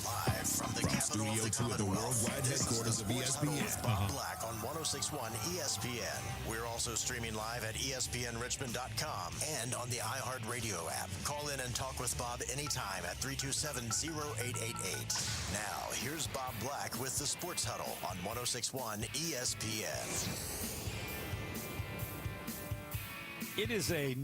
Live from the capital
Studio
of the
2 at the worldwide headquarters of ESPN.
With Bob Black on 106.1 ESPN. We're also streaming live at ESPNRichmond.com and on the iHeartRadio app. Call in and talk with Bob anytime at 327-0888. Now, here's Bob Black with the Sports Huddle on 106.1 ESPN.
It is a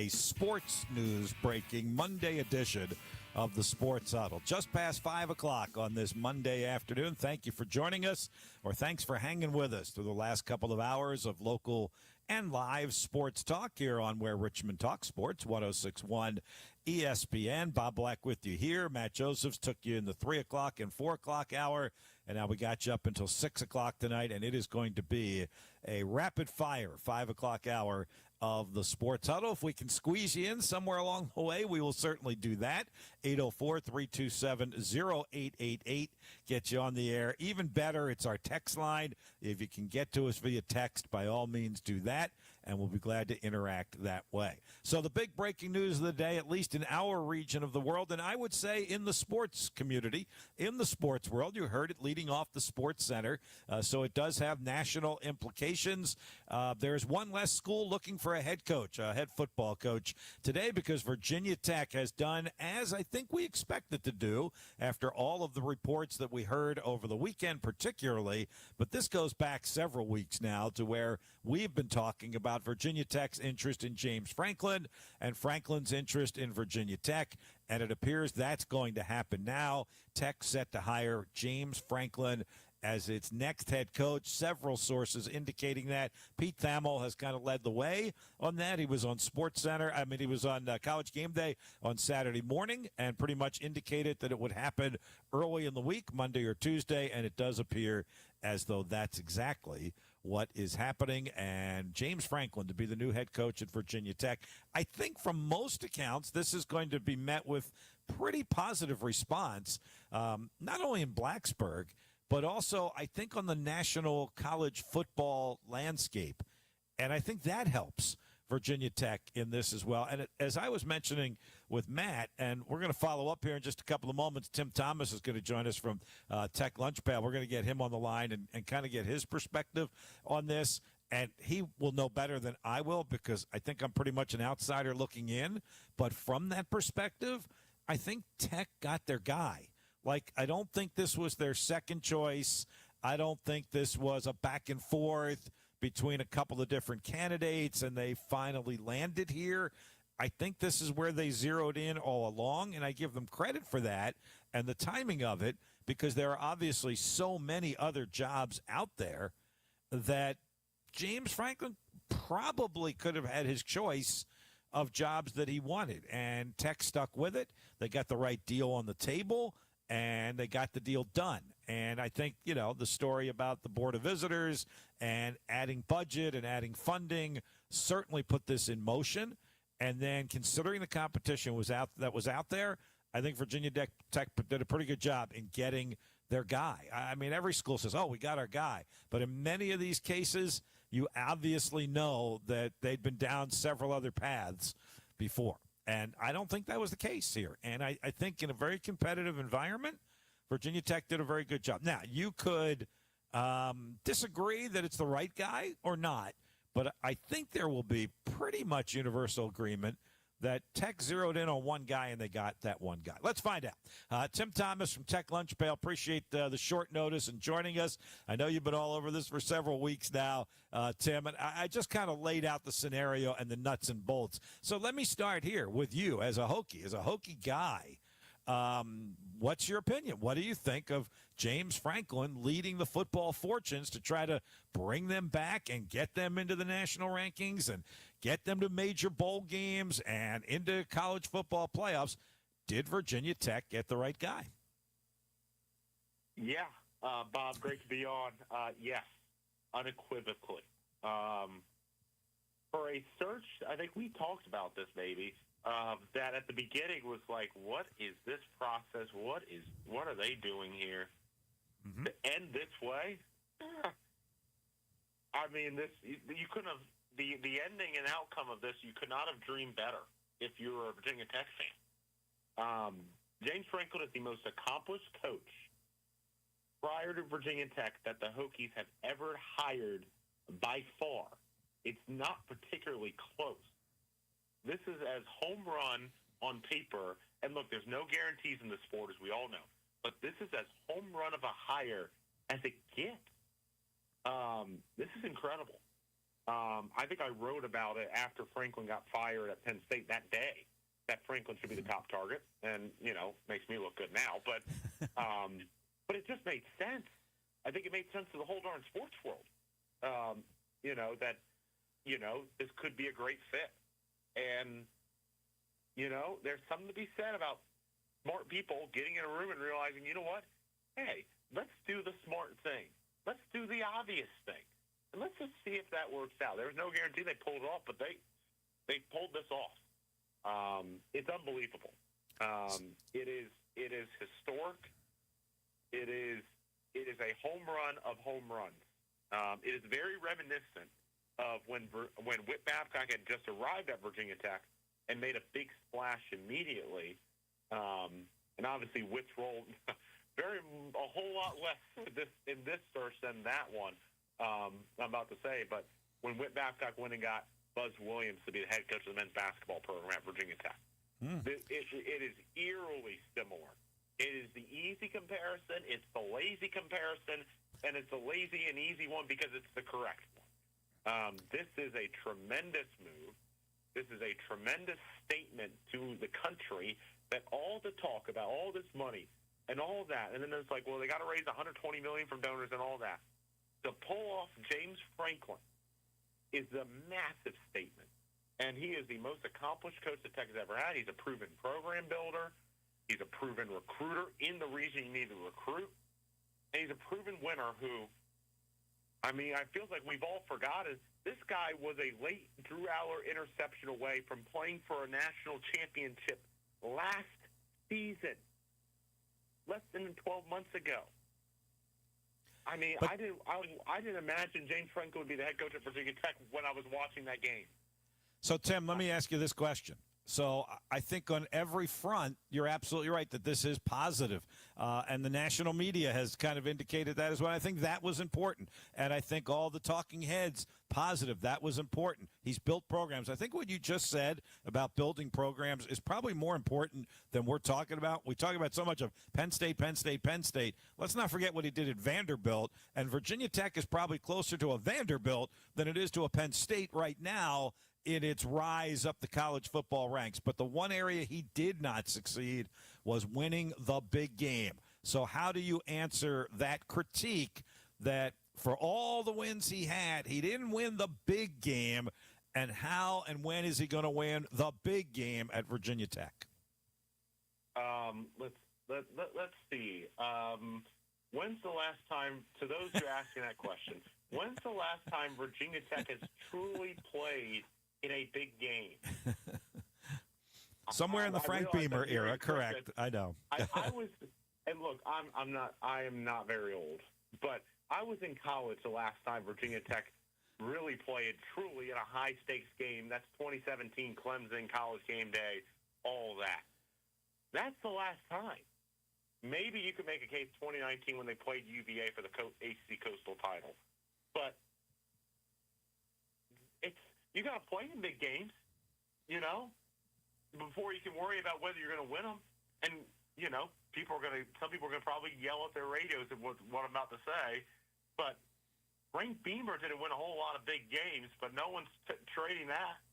sports news breaking Monday edition of the Sports Huddle. Just past 5 o'clock on this Monday afternoon. Thank you for joining us, or thanks for hanging with us through the last couple of hours of local and live sports talk here on Where Richmond Talks Sports, 106.1 ESPN. Bob Black with you here. Matt Josephs took you in the 3 o'clock and 4 o'clock hour, and now we got you up until 6 o'clock tonight, and it is going to be a rapid-fire 5 o'clock hour of the Sports Huddle. If we can squeeze you in somewhere along the way, we will certainly do that. 804-327-0888. Get you on the air. Even better, it's our text line. If you can get to us via text, by all means do that, and we'll be glad to interact that way. So the big breaking news of the day, at least in our region of the world, and I would say in the sports community, in the sports world, you heard it leading off the Sports Center, so it does have national implications. There's one less school looking for a head coach, a head football coach today, because Virginia Tech has done as I think we expected to do after all of the reports that we heard over the weekend particularly, but this goes back several weeks now to where we've been talking about Virginia Tech's interest in James Franklin and Franklin's interest in Virginia Tech, and it appears that's going to happen now. Tech set to hire James Franklin as its next head coach. Several sources indicating that. Pete Thamel has kind of led the way on that. He was on he was on College Game Day on Saturday morning and pretty much indicated that it would happen early in the week, Monday or Tuesday, and it does appear as though that's exactly what is happening. And James Franklin to be the new head coach at Virginia Tech. I think from most accounts, this is going to be met with pretty positive response, not only in Blacksburg, but also I think on the national college football landscape. And I think that helps Virginia Tech in this as well. And as I was mentioning with Matt, and we're going to follow up here in just a couple of moments, Tim Thomas is going to join us from Tech Lunch Pail. We're going to get him on the line and kind of get his perspective on this. And he will know better than I will because I think I'm pretty much an outsider looking in. But from that perspective, I think Tech got their guy. Like, I don't think this was their second choice. I don't think this was a back and forth between a couple of different candidates and they finally landed here. I think this is where they zeroed in all along, and I give them credit for that and the timing of it because there are obviously so many other jobs out there that James Franklin probably could have had his choice of jobs that he wanted, and Tech stuck with it. They got the right deal on the table, and they got the deal done. And I think, the story about the Board of Visitors and adding budget and adding funding certainly put this in motion. And then considering the competition was out there, I think Virginia Tech did a pretty good job in getting their guy. I mean, every school says, oh, we got our guy. But in many of these cases, you obviously know that they'd been down several other paths before. And I don't think that was the case here. And I think in a very competitive environment, Virginia Tech did a very good job. Now, you could disagree that it's the right guy or not, but I think there will be pretty much universal agreement that Tech zeroed in on one guy and they got that one guy. Let's find out. Tim Thomas from Tech Lunch Pail. Appreciate the short notice and joining us. I know you've been all over this for several weeks now, Tim, and I just kind of laid out the scenario and the nuts and bolts. So let me start here with you as a Hokie guy. What's your opinion? What do you think of James Franklin leading the football fortunes to try to bring them back and get them into the national rankings and get them to major bowl games and into college football playoffs? Did Virginia Tech get the right guy?
Yeah, Bob, great to be on. Yes, unequivocally. For a search, I think we talked about this maybe. That at the beginning was like, what is this process? What are they doing here? To end this way? I mean, you couldn't have the ending and outcome of this. You could not have dreamed better if you were a Virginia Tech fan. James Franklin is the most accomplished coach prior to Virginia Tech that the Hokies have ever hired by far. It's not particularly close. This is as home run on paper, and look, there's no guarantees in the sport, as we all know, but this is as home run of a hire as it gets. This is incredible. I think I wrote about it after Franklin got fired at Penn State that day, that Franklin should be the top target, and, makes me look good now, but it just made sense. I think it made sense to the whole darn sports world, that, this could be a great fit. And, there's something to be said about smart people getting in a room and realizing, you know what? Hey, let's do the smart thing. Let's do the obvious thing. And let's just see if that works out. There was no guarantee they pulled it off, but they pulled this off. It's unbelievable. It is historic. It is a home run of home runs. It is very reminiscent of when Whit Babcock had just arrived at Virginia Tech and made a big splash immediately. And obviously Whit's role a whole lot less in this search than that one, I'm about to say. But when Whit Babcock went and got Buzz Williams to be the head coach of the men's basketball program at Virginia Tech, it is eerily similar. It is the easy comparison, it's the lazy comparison, and it's the lazy and easy one because it's the correct one. This is a tremendous move. This is a tremendous statement to the country that all the talk about all this money, and all of that. And then it's like, well, they got to raise $120 million from donors and all that. To pull off James Franklin is a massive statement. And he is the most accomplished coach that Tech has ever had. He's a proven program builder. He's a proven recruiter in the region you need to recruit. And he's a proven winner who, I mean, I feel like we've all forgotten this guy was a late Drew Aller interception away from playing for a national championship last season, less than 12 months ago. I mean, I didn't imagine James Franklin would be the head coach at Virginia Tech when I was watching that game.
So, Tim, let me ask you this question. So I think on every front, you're absolutely right that this is positive. And the national media has kind of indicated that as well. I think that was important. And I think all the talking heads, positive, that was important. He's built programs. I think what you just said about building programs is probably more important than we're talking about. We talk about so much of Penn State, Penn State, Penn State. Let's not forget what he did at Vanderbilt. And Virginia Tech is probably closer to a Vanderbilt than it is to a Penn State right now in its rise up the college football ranks. But the one area he did not succeed was winning the big game. So how do you answer that critique that for all the wins he had, he didn't win the big game, and how and when is he going to win the big game at Virginia Tech?
Let's see. When's the last time, to those who are asking that question, when's the last time Virginia Tech has truly played in a big game?
Somewhere in the Frank Beamer era, correct. I know.
I was, and look, I am not very old, but I was in college the last time Virginia Tech really played truly in a high-stakes game. That's 2017 Clemson College Game Day, all that. That's the last time. Maybe you could make a case 2019 when they played UVA for the ACC Coastal title. But you got to play in big games, you know, before you can worry about whether you're going to win them. And, you know, some people are going to probably yell at their radios at what I'm about to say. But Frank Beamer didn't win a whole lot of big games, but no one's trading that.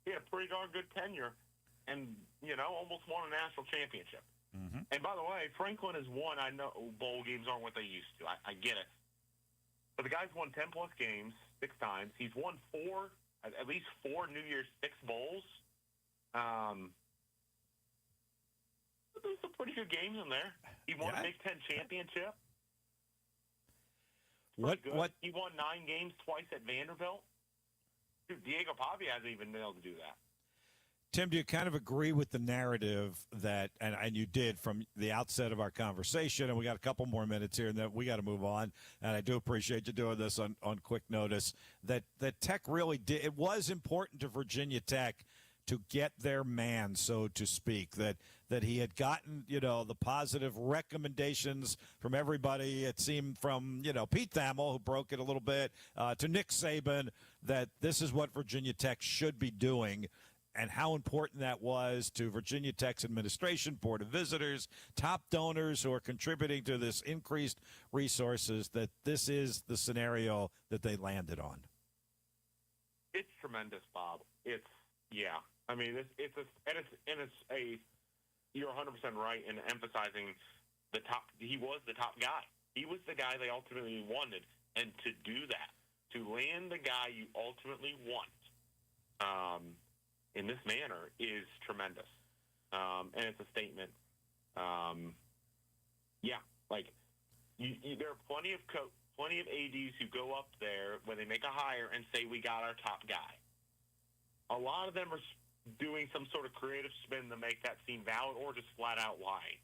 He had a pretty darn good tenure and, you know, almost won a national championship. Mm-hmm. And by the way, Franklin has won. I know bowl games aren't what they used to. I get it. But the guy's won 10-plus games 6 times. He's won at least 4 New Year's 6 bowls. There's some pretty good games in there. He won a Big Ten championship. What? He won 9 games twice at Vanderbilt. Dude, Diego Pavia hasn't even been able to do that.
Tim, do you kind of agree with the narrative that, and you did from the outset of our conversation, and we got a couple more minutes here, and then we got to move on, and I do appreciate you doing this on quick notice, that Tech really did. It was important to Virginia Tech to get their man, so to speak, that he had gotten, you know, the positive recommendations from everybody. It seemed from, you know, Pete Thamel, who broke it a little bit, to Nick Saban, that this is what Virginia Tech should be doing, and how important that was to Virginia Tech's administration, Board of Visitors, top donors who are contributing to this increased resources, that this is the scenario that they landed on.
It's tremendous, Bob. Yeah. I mean, you're 100% right in emphasizing he was the top guy. He was the guy they ultimately wanted. And to do that, to land the guy you ultimately want, in this manner is tremendous. And it's a statement. There are plenty of ADs who go up there when they make a hire and say, we got our top guy. A lot of them are doing some sort of creative spin to make that seem valid or just flat out lying.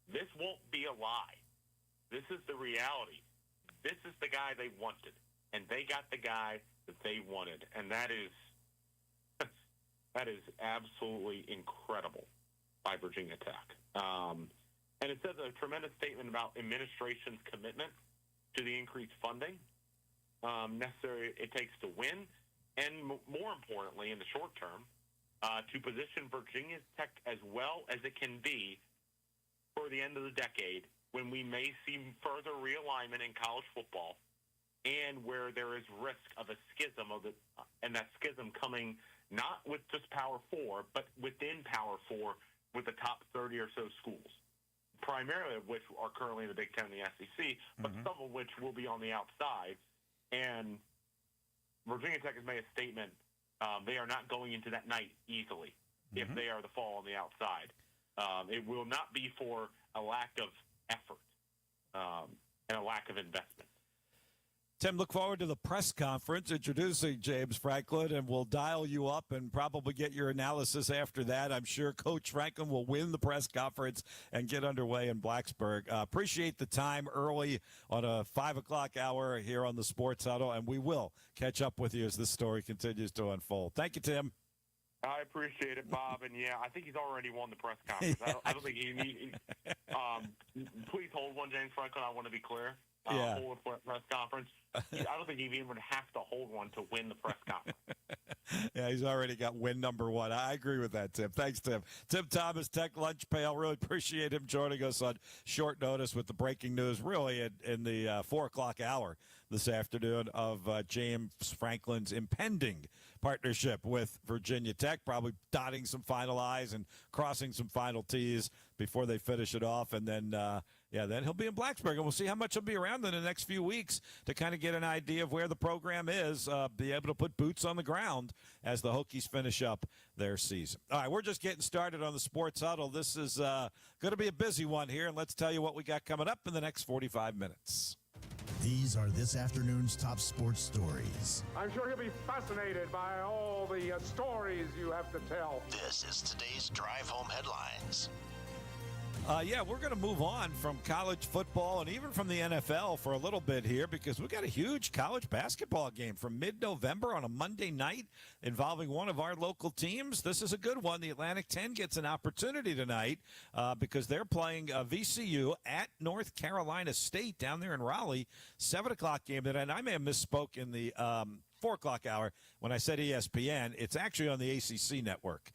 This won't be a lie. This is the reality. This is the guy they wanted, and they got the guy that they wanted, and that is absolutely incredible by Virginia Tech. And it says a tremendous statement about administration's commitment to the increased funding necessary it takes to win, and more importantly, in the short term, to position Virginia Tech as well as it can be for the end of the decade, when we may see further realignment in college football, and where there is risk of a schism and that schism coming not with just Power 4, but within Power 4 with the top 30 or so schools. primarily of which are currently in the Big Ten and the SEC, but some of which will be on the outside. And Virginia Tech has made a statement. They are not going into that night easily if they are the fall on the outside. It will not be for a lack of effort and a lack of investment.
Tim, look forward to the press conference introducing James Franklin, and we'll dial you up and probably get your analysis after that. I'm sure Coach Franklin will win the press conference and get underway in Blacksburg. Appreciate the time early on a 5 o'clock hour here on the Sports Huddle, and we will catch up with you as this story continues to unfold. Thank you, Tim.
I appreciate it, Bob. And, yeah, I think he's already won the press conference. I don't think he needs please hold one, James Franklin. I want to be clear. Hold a press conference. I don't think you even have to hold one to win the press conference.
Yeah, he's already got win number one. I agree with that, Tim. Thanks, Tim. Tim Thomas, Tech Lunch Pail. Really appreciate him joining us on short notice with the breaking news, really in the 4 o'clock hour this afternoon of James Franklin's impending partnership with Virginia Tech, probably dotting some final I's and crossing some final T's before they finish it off. And then, then he'll be in Blacksburg, and we'll see how much he'll be around in the next few weeks to kind of get an idea of where the program is, be able to put boots on the ground as the Hokies finish up their season. All right, we're just getting started on the Sports Huddle. This is going to be a busy one here, and let's tell you what we got coming up in the next 45 minutes.
These are this afternoon's top sports stories.
I'm sure he'll be fascinated by all the stories you have to tell.
This is today's Drive Home Headlines.
We're going to move on from college football and even from the NFL for a little bit here because we got a huge college basketball game from mid-November on a Monday night involving one of our local teams. This is a good one. The Atlantic 10 gets an opportunity tonight because they're playing VCU at North Carolina State down there in Raleigh. 7 o'clock game tonight. And I may have misspoke in the 4 o'clock hour when I said ESPN. It's actually on the ACC network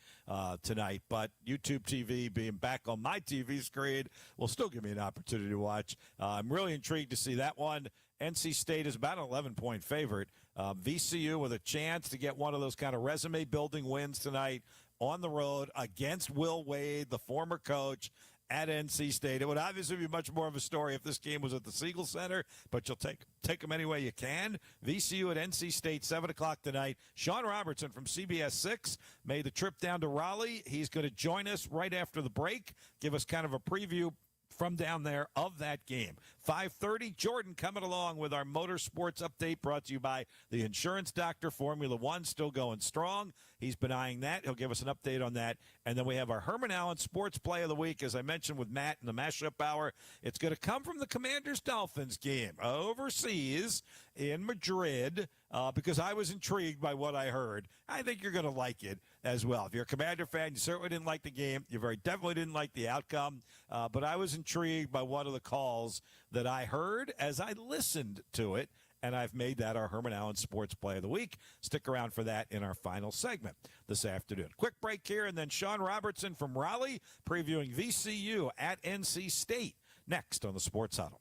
tonight, but YouTube TV being back on my TV screen will still give me an opportunity to watch. I'm really intrigued to see that one. NC State is about an 11-point favorite. VCU with a chance to get one of those kind of resume-building wins tonight on the road against Will Wade, the former coach, at NC State. It would obviously be much more of a story if this game was at the Siegel Center, but you'll take them any way you can. VCU at NC State, 7 o'clock tonight. Sean Robertson from CBS 6 made the trip down to Raleigh. He's going to join us right after the break, give us kind of a preview from down there of that game. 5:30, Jordan coming along with our motorsports update brought to you by the Insurance Doctor. Formula One still going strong. He's been eyeing that. He'll give us an update on that. And then we have our Herman Allen Sports Play of the Week, as I mentioned with Matt in the Mashup Hour. It's going to come from the Commanders-Dolphins game overseas in Madrid because I was intrigued by what I heard. I think you're going to like it as well. If you're a Commander fan, you certainly didn't like the game. You very definitely didn't like the outcome. But I was intrigued by one of the calls that I heard as I listened to it. And I've made that our Herman Allen Sports Play of the Week. Stick around for that in our final segment this afternoon. Quick break here, and then Sean Robertson from Raleigh previewing VCU at NC State next on the Sports Huddle.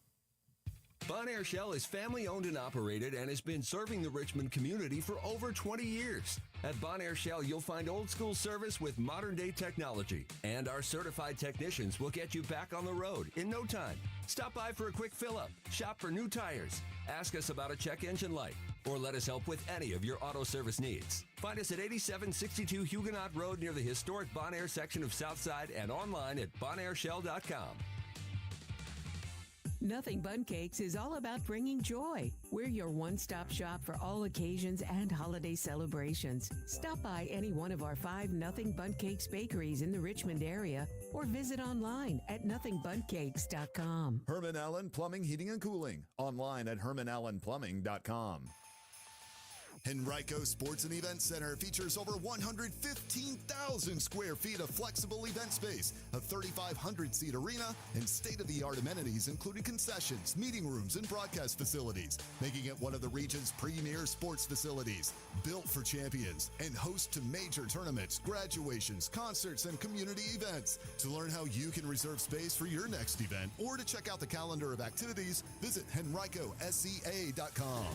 Bonaire Shell is family-owned and operated and has been serving the Richmond community for over 20 years. At Bonaire Shell, you'll find old-school service with modern-day technology, and our certified technicians will get you back on the road in no time. Stop by for a quick fill-up, shop for new tires, ask us about a check engine light, or let us help with any of your auto service needs. Find us at 8762 Huguenot Road near the historic Bonaire section of Southside and online at bonaireshell.com.
Nothing Bun Cakes is all about bringing joy. We're your one-stop shop for all occasions and holiday celebrations. Stop by any one of our 5 Nothing Bun Cakes bakeries in the Richmond area or visit online at nothingbbuncakes.com.
Herman Allen Plumbing, Heating, and Cooling. Online at hermanallenplumbing.com.
Henrico Sports and Event Center features over 115,000 square feet of flexible event space, a 3,500-seat arena, and state-of-the-art amenities including concessions, meeting rooms, and broadcast facilities, making it one of the region's premier sports facilities. Built for champions and host to major tournaments, graduations, concerts, and community events. To learn how you can reserve space for your next event or to check out the calendar of activities, visit henricosca.com.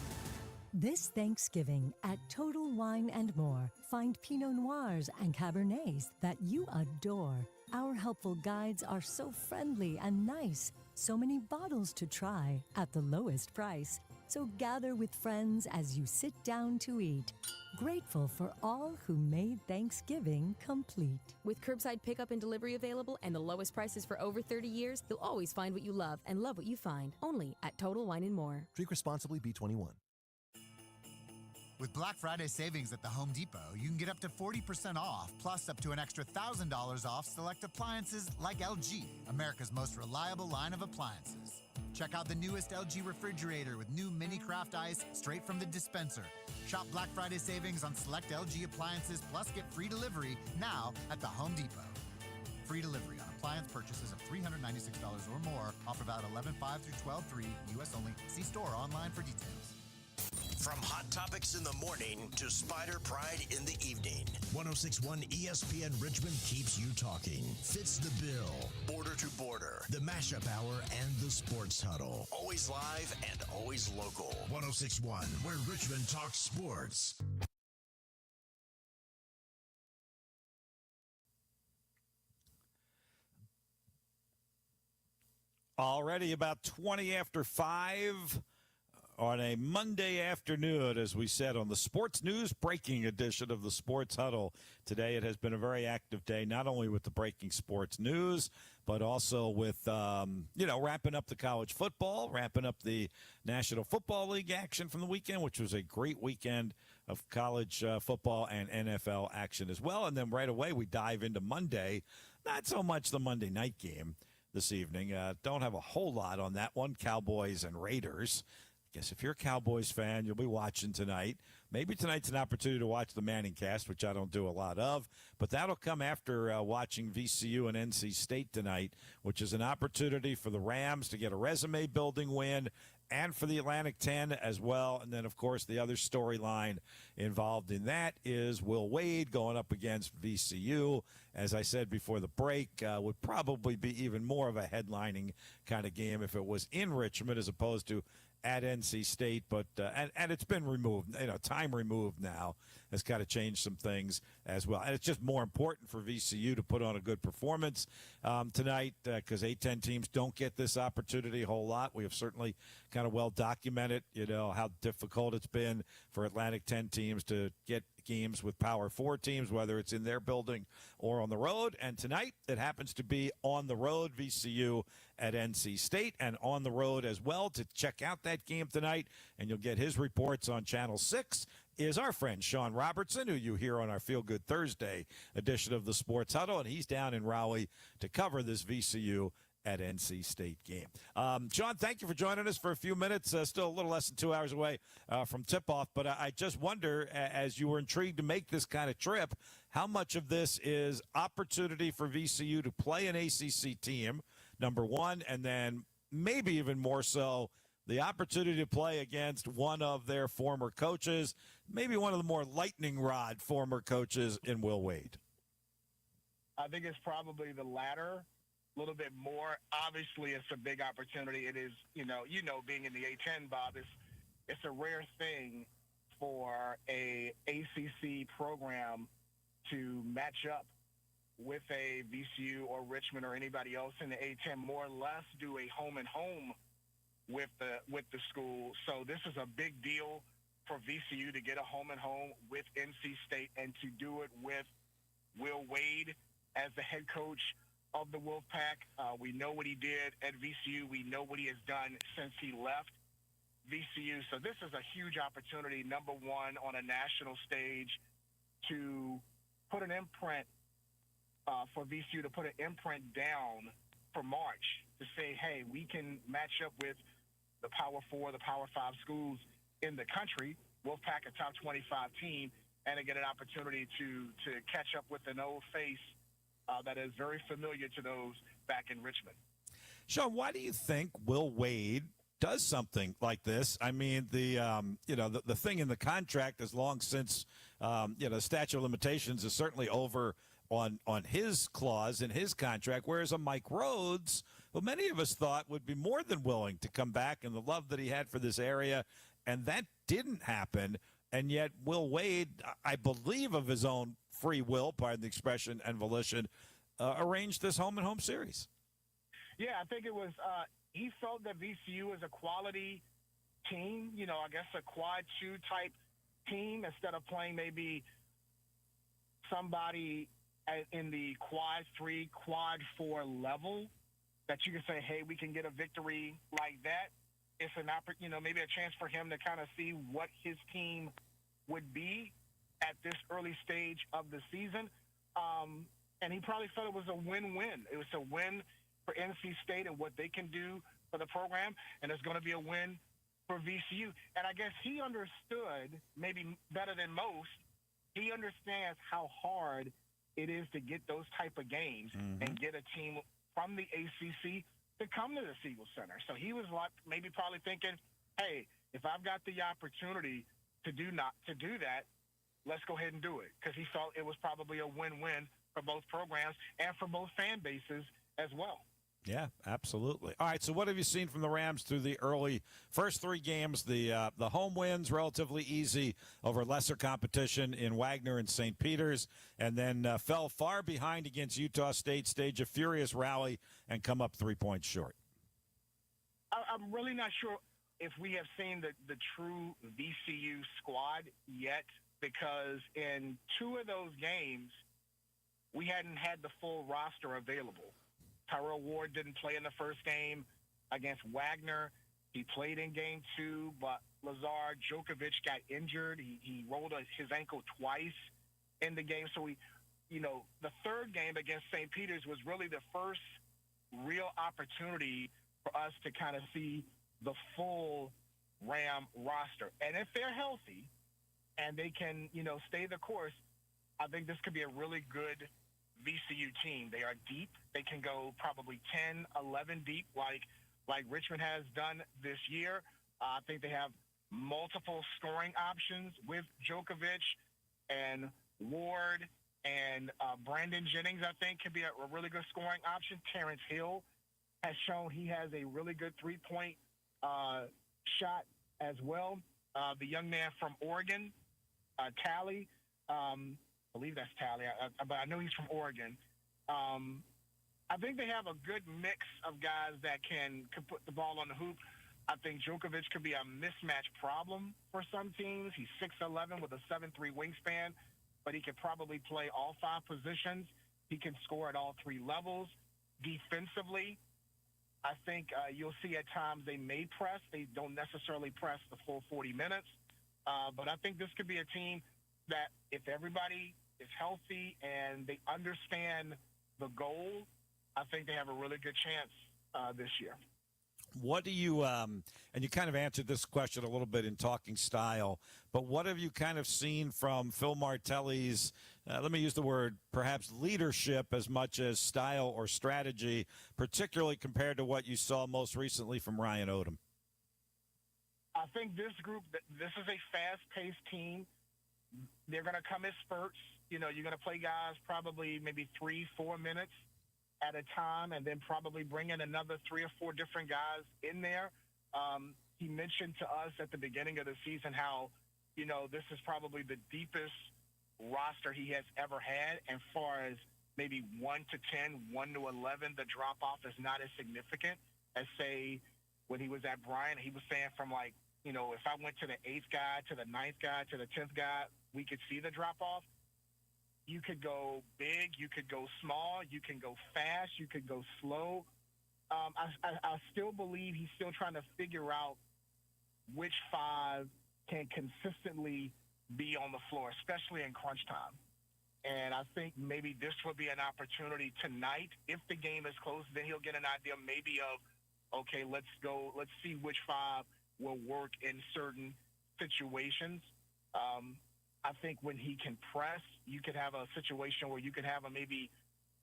This Thanksgiving at Total Wine & More, find Pinot Noirs and Cabernets that you adore. Our helpful guides are so friendly and nice. So many bottles to try at the lowest price. So gather with friends as you sit down to eat. Grateful for all who made Thanksgiving complete.
With curbside pickup and delivery available and the lowest prices for over 30 years, you'll always find what you love and love what you find. Only at Total Wine & More.
Drink responsibly, B21.
With Black Friday savings at the Home Depot, you can get up to 40% off, plus up to an extra $1,000 off select appliances like LG, America's most reliable line of appliances. Check out the newest LG refrigerator with new mini craft ice straight from the dispenser. Shop Black Friday savings on select LG appliances, plus get free delivery now at the Home Depot. Free delivery on appliance purchases of $396 or more. Offer valid 11/5 through 12/3, U.S. only. See store or online for details.
From Hot Topics in the morning to Spider Pride in the evening. 106.1 ESPN Richmond keeps you talking. Fits the bill. Border to border. The Mashup Hour and the Sports Huddle. Always live and always local. 106.1, where Richmond talks sports.
Already about 20 after 5 on a Monday afternoon, as we said, on the Sports News Breaking edition of the Sports Huddle. Today it has been a very active day, not only with the breaking sports news, but also with, wrapping up the college football, wrapping up the National Football League action from the weekend, which was a great weekend of college football and NFL action as well. And then right away we dive into Monday, not so much the Monday night game this evening. Don't have a whole lot on that one, Cowboys and Raiders. Guess if you're a Cowboys fan, you'll be watching tonight. Maybe tonight's an opportunity to watch the Manning cast, which I don't do a lot of, but that'll come after watching VCU and NC State tonight, which is an opportunity for the Rams to get a resume-building win and for the Atlantic 10 as well. And then, of course, the other storyline involved in that is Will Wade going up against VCU. As I said before the break, would probably be even more of a headlining kind of game if it was in Richmond as opposed to at NC State, but and it's been removed. Time removed now has got to change some things as well. And it's just more important for VCU to put on a good performance tonight because A-10 teams don't get this opportunity a whole lot. We have certainly kind of well documented, how difficult it's been for Atlantic 10 teams to get games with Power 4 teams, whether it's in their building or on the road. And tonight it happens to be on the road, VCU at NC State, and on the road as well. To check out that game tonight, and you'll get his reports on Channel 6, is our friend Sean Robertson, who you hear on our Feel Good Thursday edition of the Sports Huddle, and he's down in Raleigh to cover this VCU at NC State game. Sean, thank you for joining us for a few minutes. Still a little less than 2 hours away from tip-off, but I just wonder, as you were intrigued to make this kind of trip, how much of this is opportunity for VCU to play an ACC team, number one, and then maybe even more so, the opportunity to play against one of their former coaches, maybe one of the more lightning rod former coaches in Will Wade?
I think it's probably the latter. A little bit more. Obviously, it's a big opportunity. It is, being in the A-10, Bob, it's a rare thing for a ACC program to match up with a VCU or Richmond or anybody else in the A-10, more or less do a home and home with the school. So this is a big deal for VCU to get a home and home with NC State and to do it with Will Wade as the head coach of the Wolfpack. We know what he did at VCU. We know what he has done since he left VCU. So this is a huge opportunity, number one, on a national stage to put an imprint for VCU, to put an imprint down for March to say, hey, we can match up with the Power 4, the Power 5 schools in the country, Wolfpack, a top 25 team, and to get an opportunity to catch up with an old face that is very familiar to those back in Richmond.
Sean, why do you think Will Wade does something like this? I mean, the thing in the contract is long since, the statute of limitations is certainly over on his clause in his contract, whereas a Mike Rhodes, who many of us thought would be more than willing to come back and the love that he had for this area, and that didn't happen. And yet Will Wade, I believe of his own free will, pardon the expression, and volition, arrange this home-and-home series?
Yeah, I think it was he felt that VCU was a quality team, I guess a quad 2 type team instead of playing maybe somebody in the quad 3, quad 4 level that you can say, hey, we can get a victory like that. It's an maybe a chance for him to kind of see what his team would be at this early stage of the season. And he probably felt it was a win-win. It was a win for NC State and what they can do for the program, and it's going to be a win for VCU. And I guess he understood, maybe better than most, he understands how hard it is to get those type of games and get a team from the ACC to come to the Siegel Center. So he was maybe probably thinking, hey, if I've got the opportunity to do that, let's go ahead and do it, because he felt it was probably a win-win for both programs and for both fan bases as well.
Yeah, absolutely. All right, so what have you seen from the Rams through the first 3 games? The home wins, relatively easy over lesser competition in Wagner and St. Peter's, and then fell far behind against Utah State, stage a furious rally, and come up 3 points short.
I'm really not sure if we have seen the true VCU squad yet, because in 2 of those games, we hadn't had the full roster available. Tyrell Ward didn't play in the first game against Wagner. He played in game 2, but Lazar Djokovic got injured. He rolled his ankle twice in the game. So the third game against St. Peter's was really the first real opportunity for us to kind of see the full Ram roster. And if they're healthy and they can, stay the course, I think this could be a really good VCU team. They are deep. They can go probably 10, 11 deep like Richmond has done this year. I think they have multiple scoring options with Djokovic and Ward and Brandon Jennings, I think, could be a really good scoring option. Terrence Hill has shown he has a really good three-point shot as well. The young man from Oregon, Talley, I believe that's Talley, but I know he's from Oregon. I think they have a good mix of guys that can put the ball on the hoop. I think Djokovic could be a mismatch problem for some teams. He's 6'11" with a 7'3" wingspan, but he could probably play all 5 positions. He can score at all 3 levels. Defensively, I think you'll see at times they may press. They don't necessarily press the full 40 minutes. But I think this could be a team that if everybody is healthy and they understand the goal, I think they have a really good chance this year.
What do you, and you kind of answered this question a little bit in talking style, but what have you kind of seen from Phil Martelli's, let me use the word, perhaps leadership as much as style or strategy, particularly compared to what you saw most recently from Ryan Odom?
I think this group, this is a fast-paced team. They're going to come in spurts. You're going to play guys probably maybe 3-4 minutes at a time, and then probably bring in another 3 or 4 different guys in there. He mentioned to us at the beginning of the season how, this is probably the deepest roster he has ever had. And far as maybe 1 to 10, 1 to 11, the drop-off is not as significant as, say, when he was at Bryant. He was saying from if I went to the 8th guy, to the 9th guy, to the 10th guy, we could see the drop-off. You could go big, you could go small, you can go fast, you could go slow. I still believe he's still trying to figure out which 5 can consistently be on the floor, especially in crunch time. And I think maybe this will be an opportunity tonight. If the game is close, then he'll get an idea maybe of, okay, let's see which 5 will work in certain situations. I think when he can press, you could have a situation where you could have maybe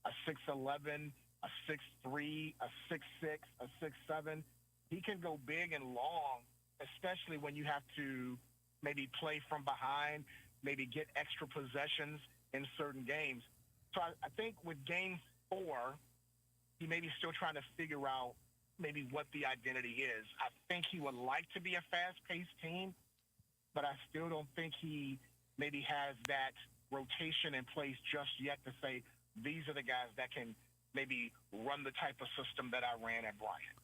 a 6'11", a 6'3", a 6'6", a 6'7". He can go big and long, especially when you have to maybe play from behind, maybe get extra possessions in certain games. So I think with game 4, he may be still trying to figure out maybe what the identity is. I think he would like to be a fast-paced team, but I still don't think he maybe has that rotation in place just yet to say, these are the guys that can maybe run the type of system that I ran at Bryant.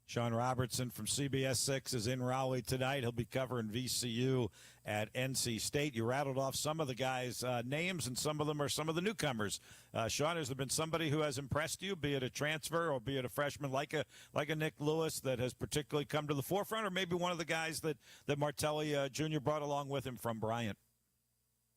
Sean Robertson from CBS 6 is in Raleigh tonight. He'll be covering VCU at NC State. You rattled off some of the guys' names, and some of them are some of the newcomers. Sean, has there been somebody who has impressed you, be it a transfer or be it a freshman like a Nick Lewis that has particularly come to the forefront, or maybe one of the guys that Martelli Jr. brought along with him from Bryant?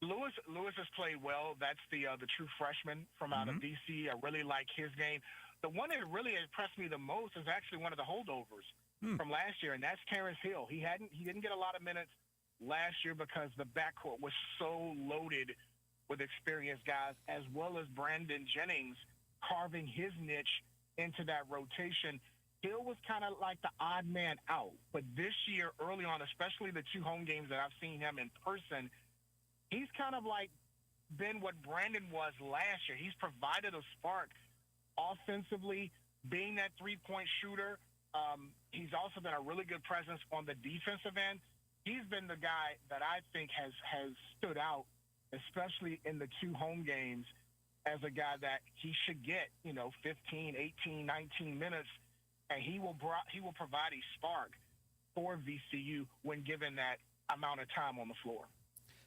Lewis has played well. That's the true freshman from out of DC. I really like his game. The one that really impressed me the most is actually one of the holdovers from last year, and that's Terrence Hill. He didn't get a lot of minutes last year because the backcourt was so loaded with experienced guys, as well as Brandon Jennings carving his niche into that rotation. Hill was kind of like the odd man out, but this year, early on, especially the 2 home games that I've seen him in person, he's kind of like been what Brandon was last year. He's provided a spark offensively, being that three-point shooter. He's also been a really good presence on the defensive end. He's been the guy that I think has stood out, especially in the 2 home games, as a guy that he should get, 15, 18, 19 minutes, and he will provide a spark for VCU when given that amount of time on the floor.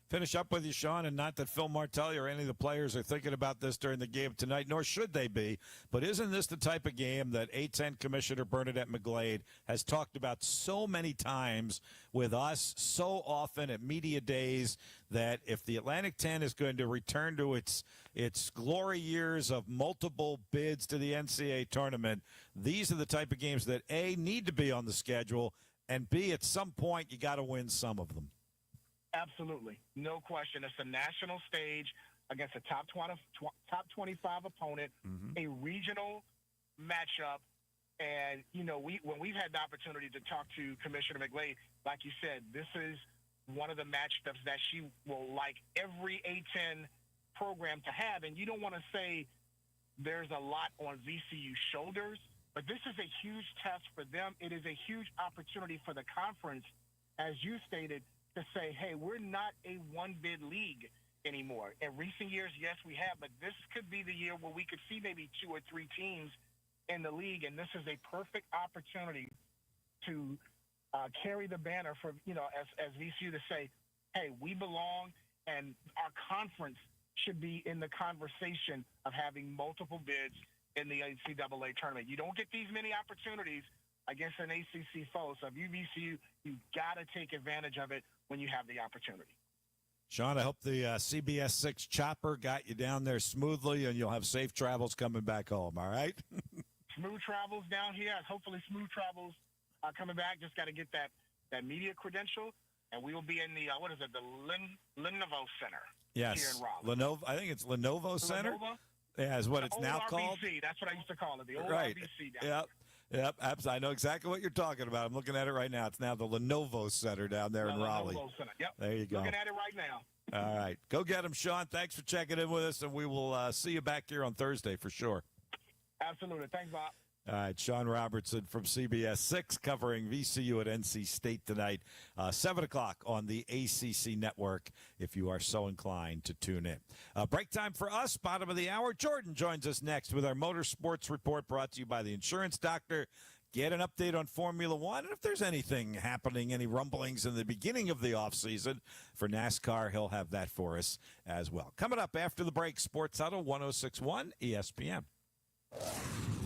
Finish up with you, Sean, and not that Phil Martelli or any of the players are thinking about this during the game tonight, nor should they be, but isn't this the type of game that A-10 Commissioner Bernadette McGlade has talked about so many times with us so often at media days, that if the Atlantic 10 is going to return to its glory years of multiple bids to the NCAA tournament, these are the type of games that, A, need to be on the schedule, and B, at some point you got to win some of them.
Absolutely. No question. It's a national stage against a top 25 opponent, a regional matchup. And, when we've had the opportunity to talk to Commissioner McGlade, like you said, this is one of the matchups that she will like every A-10 program to have. And you don't want to say there's a lot on VCU's shoulders, but this is a huge test for them. It is a huge opportunity for the conference, as you stated, to say, hey, we're not a one-bid league anymore. In recent years, yes, we have, but this could be the year where we could see maybe 2 or 3 teams in the league, and this is a perfect opportunity to carry the banner for, as VCU to say, hey, we belong, and our conference should be in the conversation of having multiple bids in the NCAA tournament. You don't get these many opportunities against an ACC foe. So if you VCU, you got to take advantage of it when you have the opportunity.
Sean, I hope the CBS 6 chopper got you down there smoothly, and you'll have safe travels coming back home, all right?
Smooth travels down here. Hopefully smooth travels coming back. Just got to get that media credential, and we will be in the, the Lenovo Center
yes.
here in Raleigh.
I think it's Lenovo Center.
Lenovo?
Yeah, is what
the
it's
old
now
RBC.
called.
That's what I used to call it, the old
right.
RBC down there.
Yep, absolutely. I know exactly what you're talking about. I'm looking at it right now. It's now the Lenovo Center down there in Raleigh.
Lenovo Center. Yep.
There you go.
Looking at it right now.
All right. Go get him, Sean. Thanks for checking in with us, and we will see you back here on Thursday for sure.
Absolutely. Thanks, Bob.
All right, Sean Robertson from CBS 6 covering VCU at NC State tonight, 7 o'clock on the ACC network if you are so inclined to tune in. Break time for us, bottom of the hour. Jordan joins us next with our Motorsports Report brought to you by the Insurance Doctor. Get an update on Formula One, and if there's anything happening, any rumblings in the beginning of the offseason for NASCAR, he'll have that for us as well. Coming up after the break, Sports Huddle, 106.1 ESPN.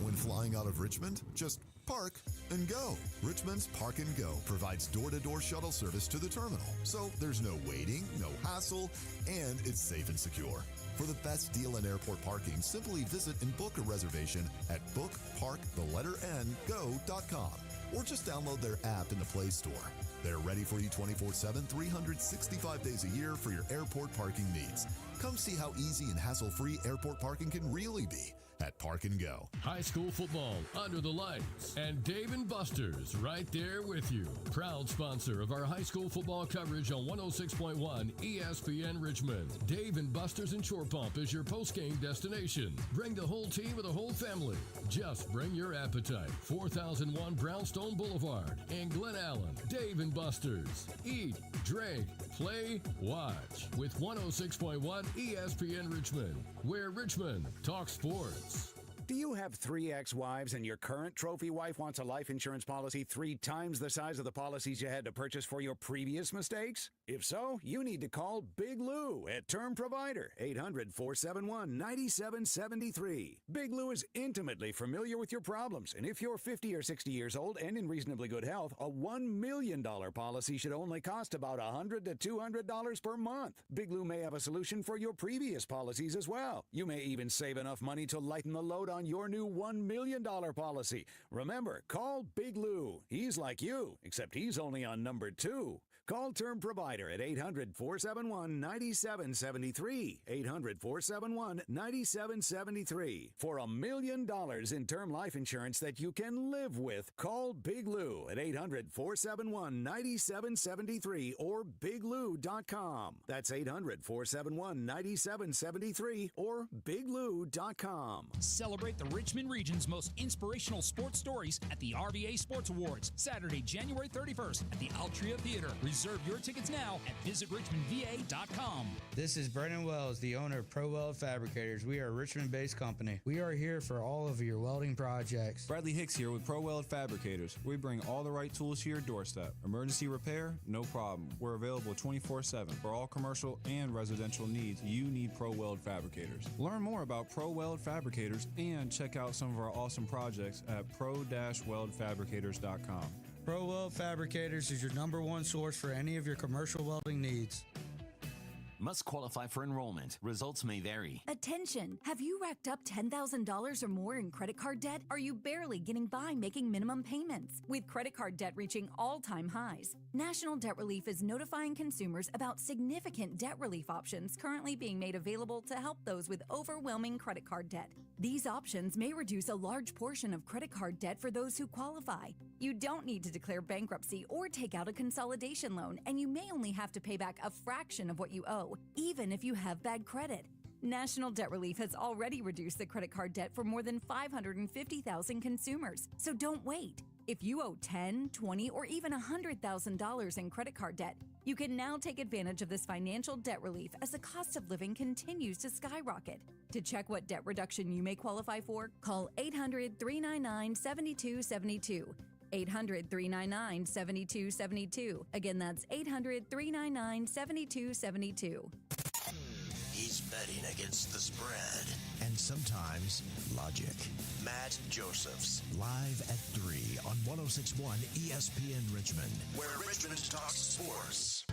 When flying out of Richmond, just park and go. Richmond's Park and Go provides door-to-door shuttle service to the terminal, so there's no waiting, no hassle, and it's safe and secure. For the best deal in airport parking, simply visit and book a reservation at bookparkthe.go.com or just download their app in the Play Store. They're ready for you 24/7, 365 days a year for your airport parking needs. Come see how easy and hassle-free airport parking can really be at Park and Go.
High school football under the lights, and Dave & Buster's right there with you. Proud sponsor of our high school football coverage on 106.1 ESPN Richmond. Dave & Buster's and Shore Pump is your post-game destination. Bring the whole team or the whole family. Just bring your appetite. 4001 Brownstone Boulevard in Glen Allen. Dave & Buster's. Eat, drink, play, watch with 106.1 ESPN Richmond. where Richmond talks sports.
Do you have 3 ex-wives and your current trophy wife wants a life insurance policy 3 times the size of the policies you had to purchase for your previous mistakes? If so, you need to call Big Lou at Term Provider, 800-471-9773. Big Lou is intimately familiar with your problems, and if you're 50 or 60 years old and in reasonably good health, a $1 million policy should only cost about $100 to $200 per month. Big Lou may have a solution for your previous policies as well. You may even save enough money to lighten the load on your new $1 million policy. Remember, call Big Lou. He's like you, except he's only on number 2. Call Term Provider at 800-471-9773. 800-471-9773. For $1 million in term life insurance that you can live with. Call Big Lou at 800-471-9773 or biglou.com. That's 800-471-9773 or biglou.com.
Celebrate the Richmond region's most inspirational sports stories at the RVA Sports Awards, Saturday, January 31st at the Altria Theater. Reserve your tickets now at visitrichmondva.com.
This is Brennan Wells, the owner of Pro Weld Fabricators. We are a Richmond-based company. We are here for all of your welding projects.
Bradley Hicks here with Pro Weld Fabricators. We bring all the right tools to your doorstep. Emergency repair? No problem. We're available 24/7. For all commercial and residential needs, you need Pro Weld Fabricators. Learn more about Pro Weld Fabricators and check out some of our awesome projects at pro-weldfabricators.com.
Pro Weld Fabricators is your #1 source for any of your commercial welding needs.
Must qualify for enrollment. Results may vary.
Attention! Have you racked up $10,000 or more in credit card debt? Are you barely getting by making minimum payments? With credit card debt reaching all-time highs, National Debt Relief is notifying consumers about significant debt relief options currently being made available to help those with overwhelming credit card debt. These options may reduce a large portion of credit card debt for those who qualify. You don't need to declare bankruptcy or take out a consolidation loan, and you may only have to pay back a fraction of what you owe, even if you have bad credit. National Debt Relief has already reduced the credit card debt for more than 550,000 consumers, so don't wait. If you owe $10,000, $20,000, or even $100,000 in credit card debt, you can now take advantage of this financial debt relief as the cost of living continues to skyrocket. To check what debt reduction you may qualify for, call 800-399-7272. 800-399-7272. Again, that's 800-399-7272.
He's betting against the spread and sometimes logic. Matt Josephs, live at 3 on 106.1 ESPN Richmond, where Richmond talks sports.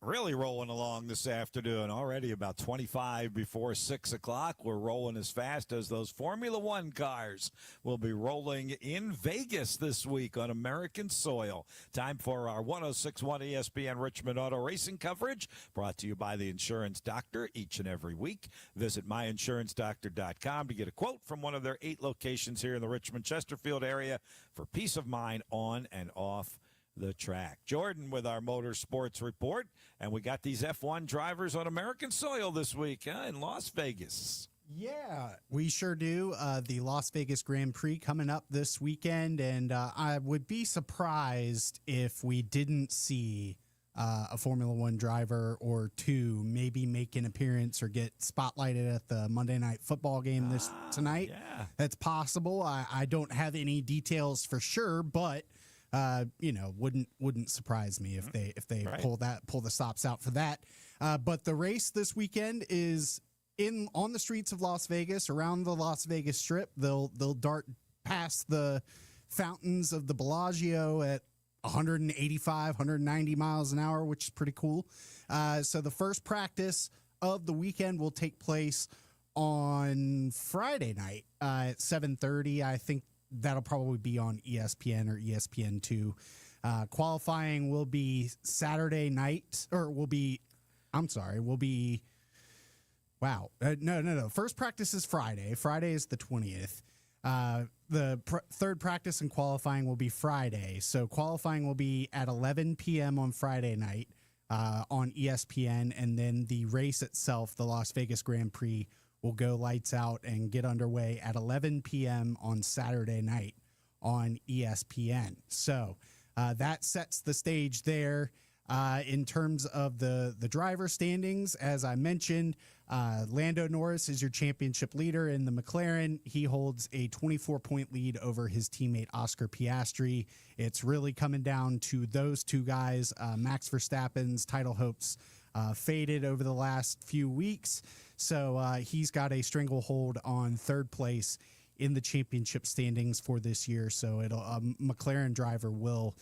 Really rolling along this afternoon. Already about 25 before 6 o'clock. We're rolling as fast as those Formula One cars will be rolling in Vegas this week on American soil. Time for our 106.1 ESPN Richmond Auto Racing coverage, brought to you by the Insurance Doctor each and every week. Visit myinsurancedoctor.com to get a quote from one of their 8 locations here in the Richmond-Chesterfield area for peace of mind on and off the track. Jordan with our motorsports report, and we got these F1 drivers on American soil this week in Las Vegas.
Yeah, we sure do. The Las Vegas Grand Prix coming up this weekend, and I would be surprised if we didn't see a Formula One driver or two maybe make an appearance or get spotlighted at the Monday Night Football game tonight.
Yeah.
That's possible. I don't have any details for sure, but wouldn't surprise me if they
Right.
pull the stops out for that. But the race this weekend is on the streets of Las Vegas, around the Las Vegas Strip. They'll dart past the fountains of the Bellagio at 185, 190 miles an hour, which is pretty cool. So the first practice of the weekend will take place on Friday night at 7:30. I think that'll probably be on ESPN or ESPN2. Qualifying will be Saturday night, or will be no. First practice is Friday. Friday is the 20th. The third practice and qualifying will be Friday. So qualifying will be at 11 p.m. on Friday night on ESPN, and then the race itself, the Las Vegas Grand Prix, will go lights out and get underway at 11 p.m. on Saturday night on ESPN. So that sets the stage there. In terms of the driver standings, as I mentioned, Lando Norris is your championship leader in the McLaren. He holds a 24-point lead over his teammate Oscar Piastri. It's really coming down to those two guys. Max Verstappen's title hopes faded over the last few weeks, so he's got a stranglehold on third place in the championship standings for this year. So a McLaren driver will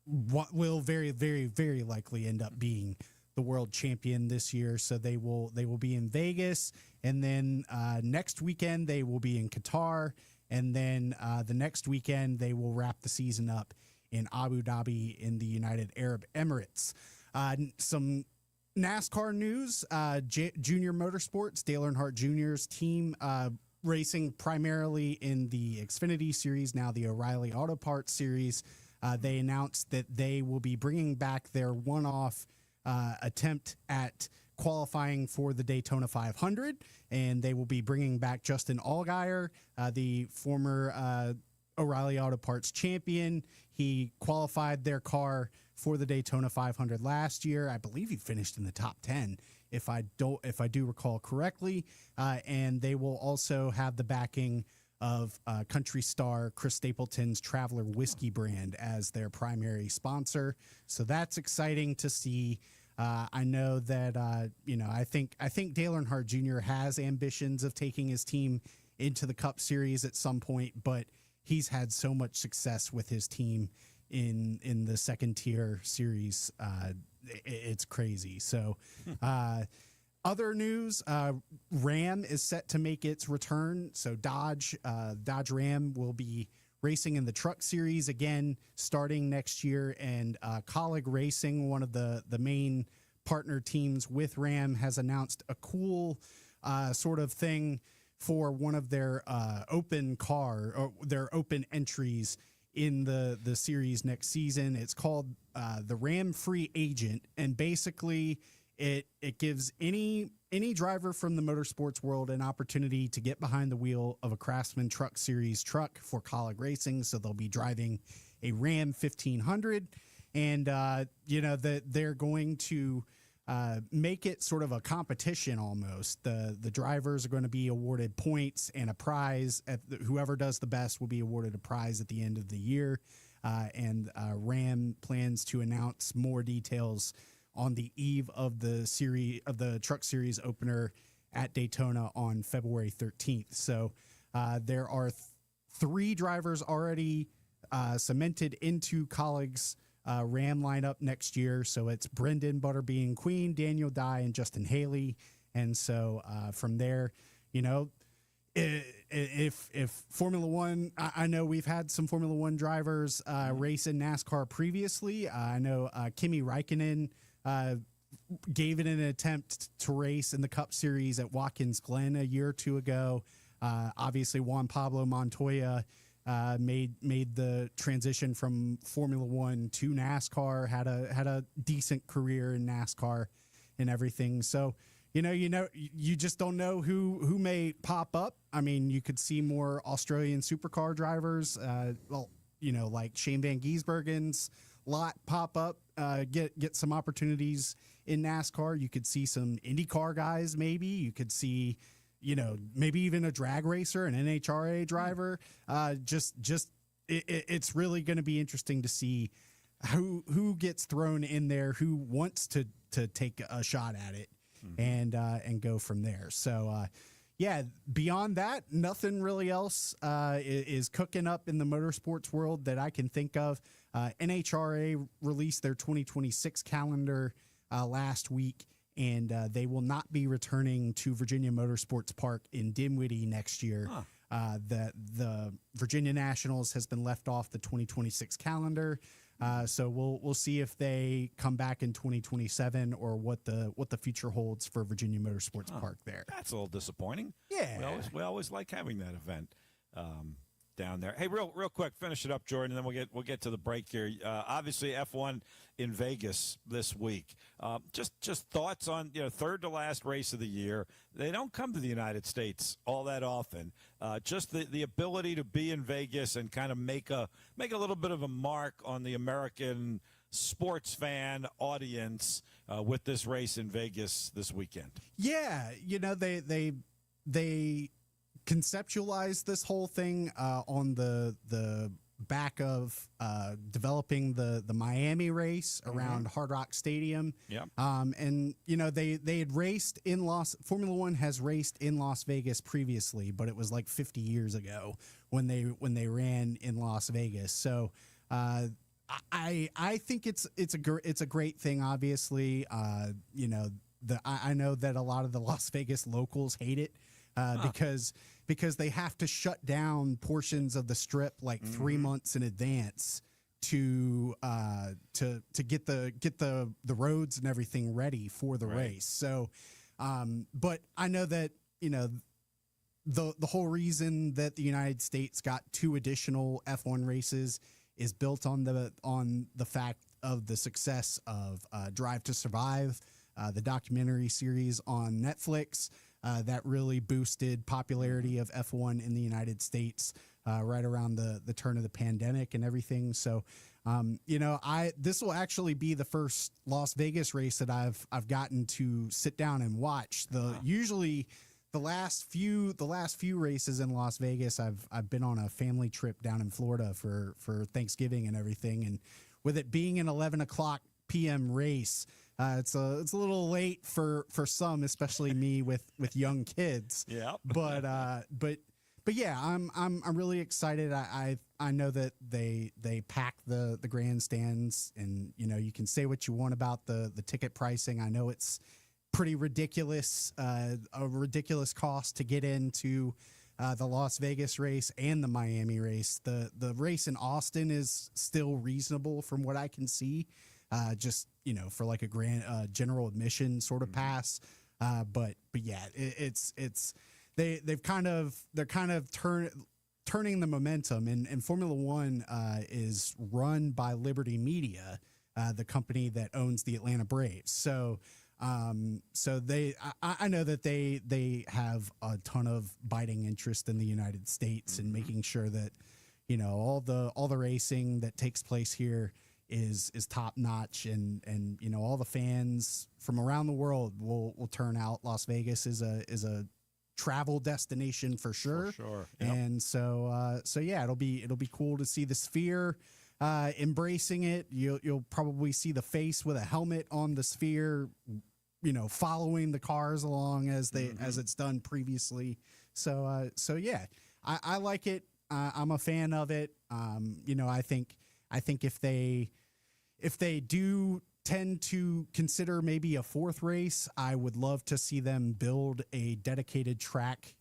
very, very, very likely end up being the world champion this year. So they will be in Vegas, and then next weekend they will be in Qatar, and then the next weekend they will wrap the season up in Abu Dhabi in the United Arab Emirates. Some NASCAR news: Junior Motorsports, Dale Earnhardt Jr.'s team, racing primarily in the Xfinity Series, now the O'Reilly Auto Parts Series. They announced that they will be bringing back their one-off attempt at qualifying for the Daytona 500, and they will be bringing back Justin Allgaier, the former O'Reilly Auto Parts champion. He qualified their car for the Daytona 500 last year. I believe he finished in the top 10, if I do recall correctly. And they will also have the backing of country star Chris Stapleton's Traveler whiskey brand as their primary sponsor. So that's exciting to see. I know that I think Dale Earnhardt Jr. has ambitions of taking his team into the Cup Series at some point, but he's had so much success with his team in the second tier series. It's crazy. So other news, Ram is set to make its return. So Dodge Ram will be racing in the Truck Series again starting next year. And Colleague Racing, one of the main partner teams with Ram, has announced a cool sort of thing for one of their open entries in the series next season. It's called the Ram Free Agent, and basically It gives any driver from the motorsports world an opportunity to get behind the wheel of a Craftsman Truck Series truck for Colleague Racing. So they'll be driving a Ram 1500, and that they're going to make it sort of a competition almost. The drivers are going to be awarded points and a prize. Whoever does the best will be awarded a prize at the end of the year. And Ram plans to announce more details on the eve of the Truck Series opener at Daytona on February 13th. So there are 3 drivers already cemented into Colleague's Ram lineup next year. So it's Brendan Butterbean Queen, Daniel Dye, and Justin Haley. And so from there, if Formula One, I know we've had some Formula One drivers race in NASCAR previously. I know Kimi Räikkönen gave it an attempt to race in the Cup Series at Watkins Glen a year or two ago. Obviously, Juan Pablo Montoya made the transition from Formula One to NASCAR, had a decent career in NASCAR and everything. So, you just don't know who may pop up. I mean, you could see more Australian supercar drivers, like Shane Van Gisbergen's lot pop up, get some opportunities in NASCAR. You could see some IndyCar guys, maybe. You could see, maybe even a drag racer, an NHRA driver. It's really going to be interesting to see who gets thrown in there, who wants to take a shot at it, and go from there. So, beyond that, nothing really else is cooking up in the motorsports world that I can think of. NHRA released their 2026 calendar last week, and they will not be returning to Virginia Motorsports Park in Dinwiddie next year. The Virginia Nationals has been left off the 2026 calendar. So we'll see if they come back in 2027 or what the future holds for Virginia Motorsports Park there.
That's a little disappointing.
Yeah.
We always like having that event. down there. Hey, real quick, finish it up, Jordan, and then we'll get to the break here. Obviously, F1 in Vegas this week. Just thoughts on third to last race of the year. They don't come to the United States all that often. Just the ability to be in Vegas and kind of make a little bit of a mark on the American sports fan audience with this race in Vegas this weekend.
Yeah, they conceptualized this whole thing on the back of developing the Miami race around Hard Rock Stadium.
Yeah.
And they had raced in Formula One has raced in Las Vegas previously, but it was like 50 years ago when they ran in Las Vegas. So I think it's a great thing. Obviously, I know that a lot of the Las Vegas locals hate it because they have to shut down portions of the strip like 3 months in advance to get the roads and everything ready for the race. So, but I know that the whole reason that the United States got 2 additional F1 races is built on the fact of the success of Drive to Survive, the documentary series on Netflix that really boosted popularity of F1 in the United States right around the turn of the pandemic and everything. So, this will actually be the first Las Vegas race that I've gotten to sit down and watch. Usually the last few races in Las Vegas, I've been on a family trip down in Florida for Thanksgiving and everything, and with it being an 11 o'clock p.m. race, it's a little late for some, especially me with young kids.
Yeah.
But yeah, I'm really excited. I know that they pack the grandstands, and you can say what you want about the ticket pricing. I know it's pretty ridiculous, a ridiculous cost to get into the Las Vegas race and the Miami race. The race in Austin is still reasonable from what I can see, just for like a grand general admission sort of pass. But yeah, they're kind of turning the momentum, and Formula One is run by Liberty Media, the company that owns the Atlanta Braves. So I know that they have a ton of biting interest in the United States and making sure that all the racing that takes place here is top notch, and all the fans from around the world will turn out. Las Vegas is a travel destination for sure.
For sure.
Yep. And so yeah, it'll be cool to see the Sphere embracing it. You'll probably see the face with a helmet on the Sphere, following the cars along as it's done previously. So yeah, I like it. I'm a fan of it. I think if they do tend to consider maybe a 4th race, I would love to see them build a dedicated track,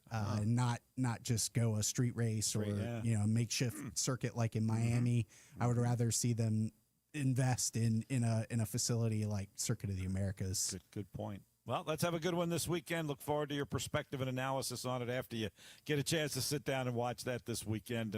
not just go a street race or makeshift circuit like in Miami. I would rather see them invest in a facility like Circuit of the Americas.
Good point. Well, let's have a good one this weekend. Look forward to your perspective and analysis on it after you get a chance to sit down and watch that this weekend,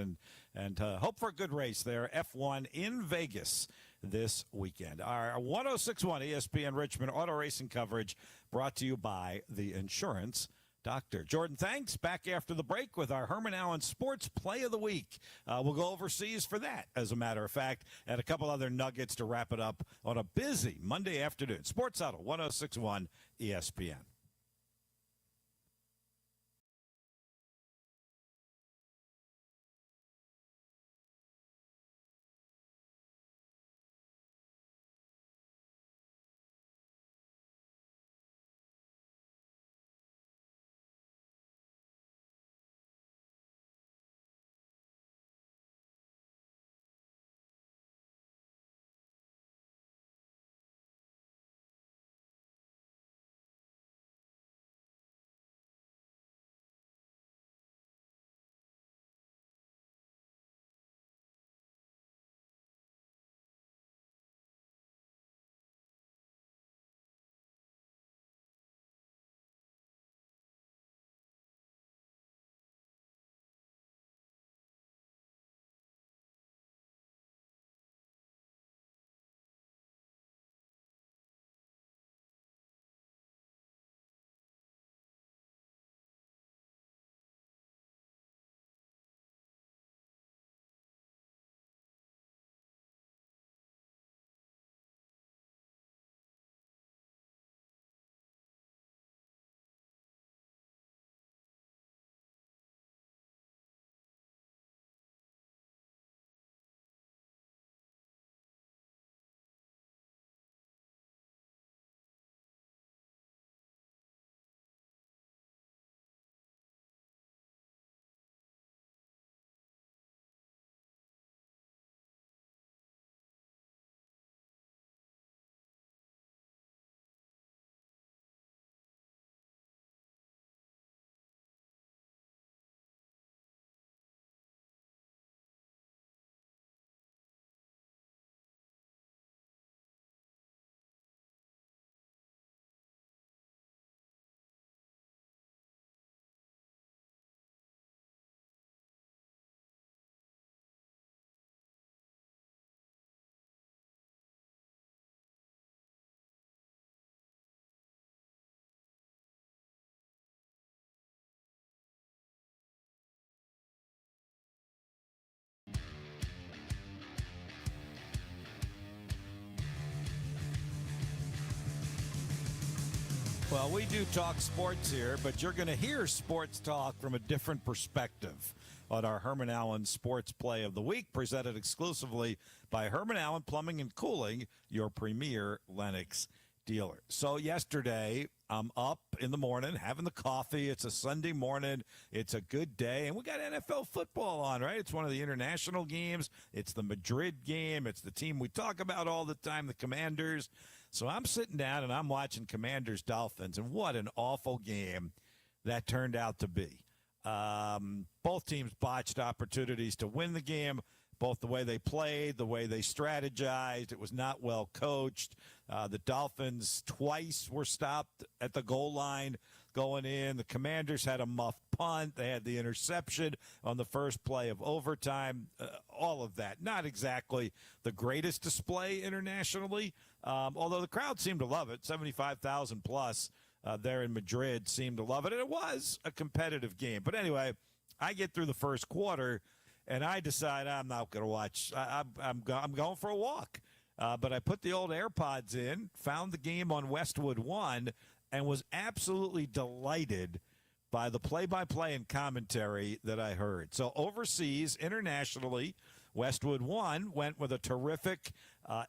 and hope for a good race there. F1 in Vegas this weekend. Our 106.1 ESPN Richmond auto racing coverage brought to you by the Insurance Doctor. Jordan, thanks. Back after the break with our Herman Allen Sports Play of the Week. We'll go overseas for that, as a matter of fact, and a couple other nuggets to wrap it up on a busy Monday afternoon. Sports Huddle, 106.1 ESPN. Well, we do talk sports here, but you're going to hear sports talk from a different perspective on our Herman Allen Sports Play of the Week, presented exclusively by Herman Allen Plumbing and Cooling, your premier Lennox dealer. So yesterday, I'm up in the morning having the coffee. It's a Sunday morning. It's a good day, and we got NFL football on, right? It's one of the international games. It's the Madrid game. It's the team we talk about all the time, the Commanders. So I'm sitting down, and I'm watching Commanders-Dolphins, and what an awful game that turned out to be. Both teams botched opportunities to win the game, both the way they played, the way they strategized. It was not well coached. The Dolphins twice were stopped at the goal line going in. The Commanders had a muffed punt. They had the interception on the first play of overtime. All of that. Not exactly the greatest display internationally, although the crowd seemed to love it. 75,000 plus there in Madrid seemed to love it. And it was a competitive game. But anyway, I get through the first quarter, and I decide I'm not going to watch. I'm going for a walk. But I put the old AirPods in, found the game on Westwood 1, and was absolutely delighted by the play-by-play and commentary that I heard. So overseas, internationally, Westwood 1 went with a terrific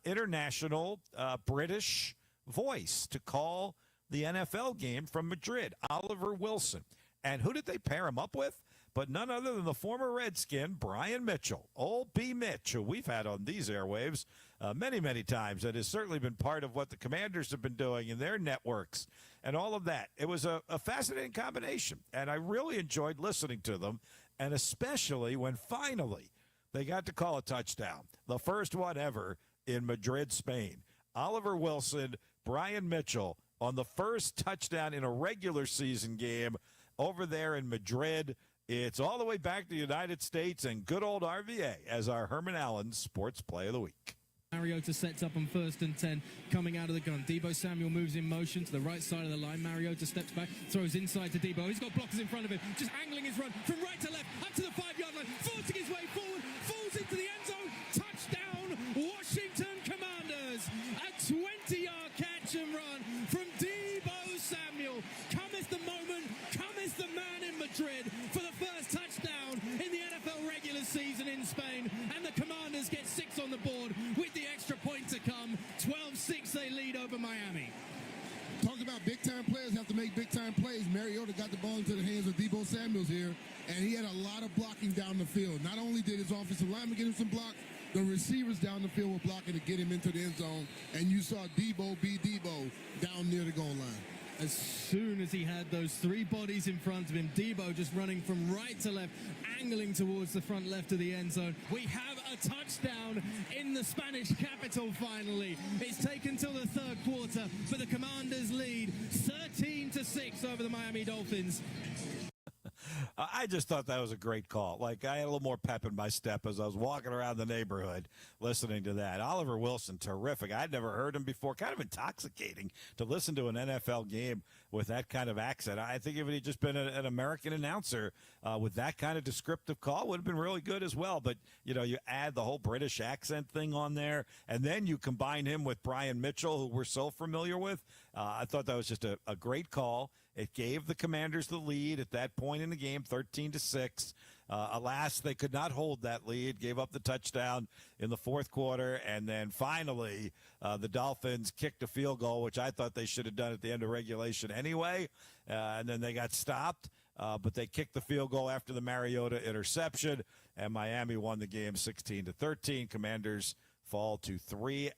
international British voice to call the NFL game from Madrid, Oliver Wilson. And who did they pair him up with? But none other than the former Redskin, Brian Mitchell, old B. Mitch, who we've had on these airwaves many, many times. That has certainly been part of what the Commanders have been doing in their networks and all of that. It was a fascinating combination, and I really enjoyed listening to them, and especially when finally they got to call a touchdown, the first one ever in Madrid, Spain. Oliver Wilson, Brian Mitchell on the first touchdown in a regular season game over there in Madrid. It's all the way back to the United States and good old RVA as our Herman Allen Sports Play of the Week.
Mariota sets up on 1st and 10, coming out of the gun. Deebo Samuel moves in motion to the right side of the line. Mariota steps back, throws inside to Deebo. He's got blockers in front of him, just angling his run from right to left, up to the 5-yard line, forcing his way forward, falls into the end zone. Touchdown, Washington Commanders. A 20-yard catch and run from Deebo Samuel. Cometh the moment, cometh the man in Madrid for the first touchdown in the NFL regular season in Spain. And the Commanders get 6 on the board with the extra point to come. 12-6 they lead over Miami.
Talk about big-time players have to make big-time plays. Mariota got the ball into the hands of Deebo Samuels here, and he had a lot of blocking down the field. Not only did his offensive lineman get him some blocks, the receivers down the field were blocking to get him into the end zone, and you saw Deebo be Deebo down near the goal line.
As soon as he had those 3 bodies in front of him, Deebo just running from right to left, angling towards the front left of the end zone. We have a touchdown in the Spanish capital finally. It's taken till the 3rd quarter, but the Commanders lead 13-6 over the Miami Dolphins.
I just thought that was a great call. Like, I had a little more pep in my step as I was walking around the neighborhood listening to that. Oliver Wilson, terrific. I'd never heard him before. Kind of intoxicating to listen to an NFL game with that kind of accent. I think if he had just been an American announcer with that kind of descriptive call, would have been really good as well. But, you know, you add the whole British accent thing on there, and then you combine him with Brian Mitchell, who we're so familiar with. I thought that was just a great call. It gave the Commanders the lead at that point in the game, 13-6. Alas, they could not hold that lead, gave up the touchdown in the 4th quarter, and then finally the Dolphins kicked a field goal, which I thought they should have done at the end of regulation anyway, and then they got stopped. But they kicked the field goal after the Mariota interception, and Miami won the game 16-13. Commanders fall to 3-8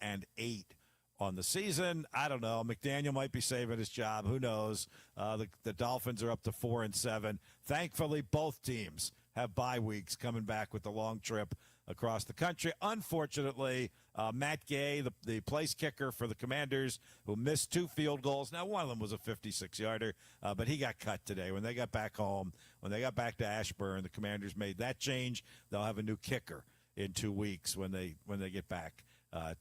on the season. I don't know. McDaniel might be saving his job. Who knows? The Dolphins are up to 4-7. Thankfully, both teams have bye weeks coming back with the long trip across the country. Unfortunately, Matt Gay, the place kicker for the Commanders, who missed 2 field goals. Now, one of them was a 56-yarder, but he got cut today. When they got back home, when they got back to Ashburn, the Commanders made that change. They'll have a new kicker in 2 weeks when they get back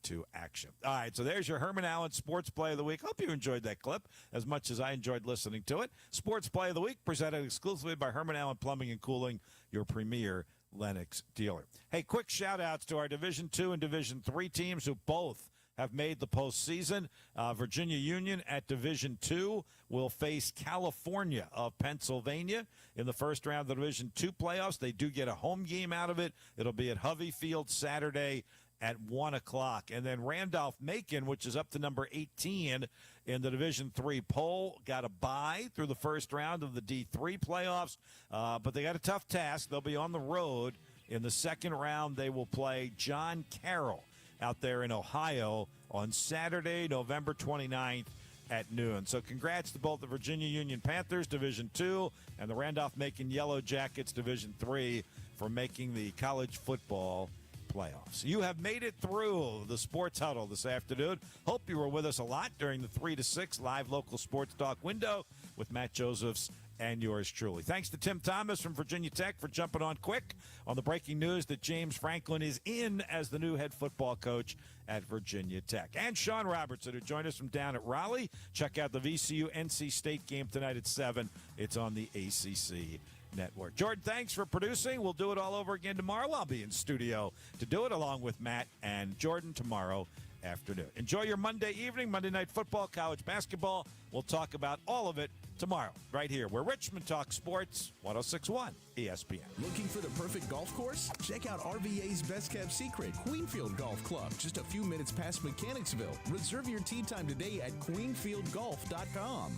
to action. All right, so there's your Herman Allen Sports Play of the Week. Hope you enjoyed that clip as much as I enjoyed listening to it. Sports Play of the Week presented exclusively by Herman Allen Plumbing and Cooling, your premier Lennox dealer. Hey, quick shout-outs to our Division II and Division III teams who both have made the postseason. Virginia Union at Division II will face California of Pennsylvania in the first round of the Division II playoffs. They do get a home game out of it. It'll be at Hovey Field Saturday at 1 o'clock. And then Randolph-Macon, which is up to number 18 in the Division III poll, got a bye through the first round of the D3 playoffs. But they got a tough task. They'll be on the road. In the second round, they will play John Carroll out there in Ohio on Saturday, November 29th at noon. So congrats to both the Virginia Union Panthers, Division II, and the Randolph-Macon Yellow Jackets, Division III, for making the college football playoffs. You have made it through the Sports Huddle this afternoon. Hope you were with us a lot during the 3 to 6 live local sports talk window with Matt Josephs and yours truly. Thanks to Tim Thomas from Virginia Tech for jumping on quick on the breaking news that James Franklin is in as the new head football coach at Virginia Tech. And Sean Robertson, who joined us from down at Raleigh. Check out the VCU-NC State game tonight at 7. It's on the ACC Network. Jordan, thanks for producing. We'll do it all over again tomorrow. I'll be in studio to do it along with Matt and Jordan tomorrow afternoon. Enjoy your Monday evening, Monday Night Football, college basketball. We'll talk about all of it tomorrow, right here, where Richmond talks sports, 106.1 ESPN.
Looking for the perfect golf course? Check out RVA's best-kept secret, Queenfield Golf Club, just a few minutes past Mechanicsville. Reserve your tee time today at queenfieldgolf.com.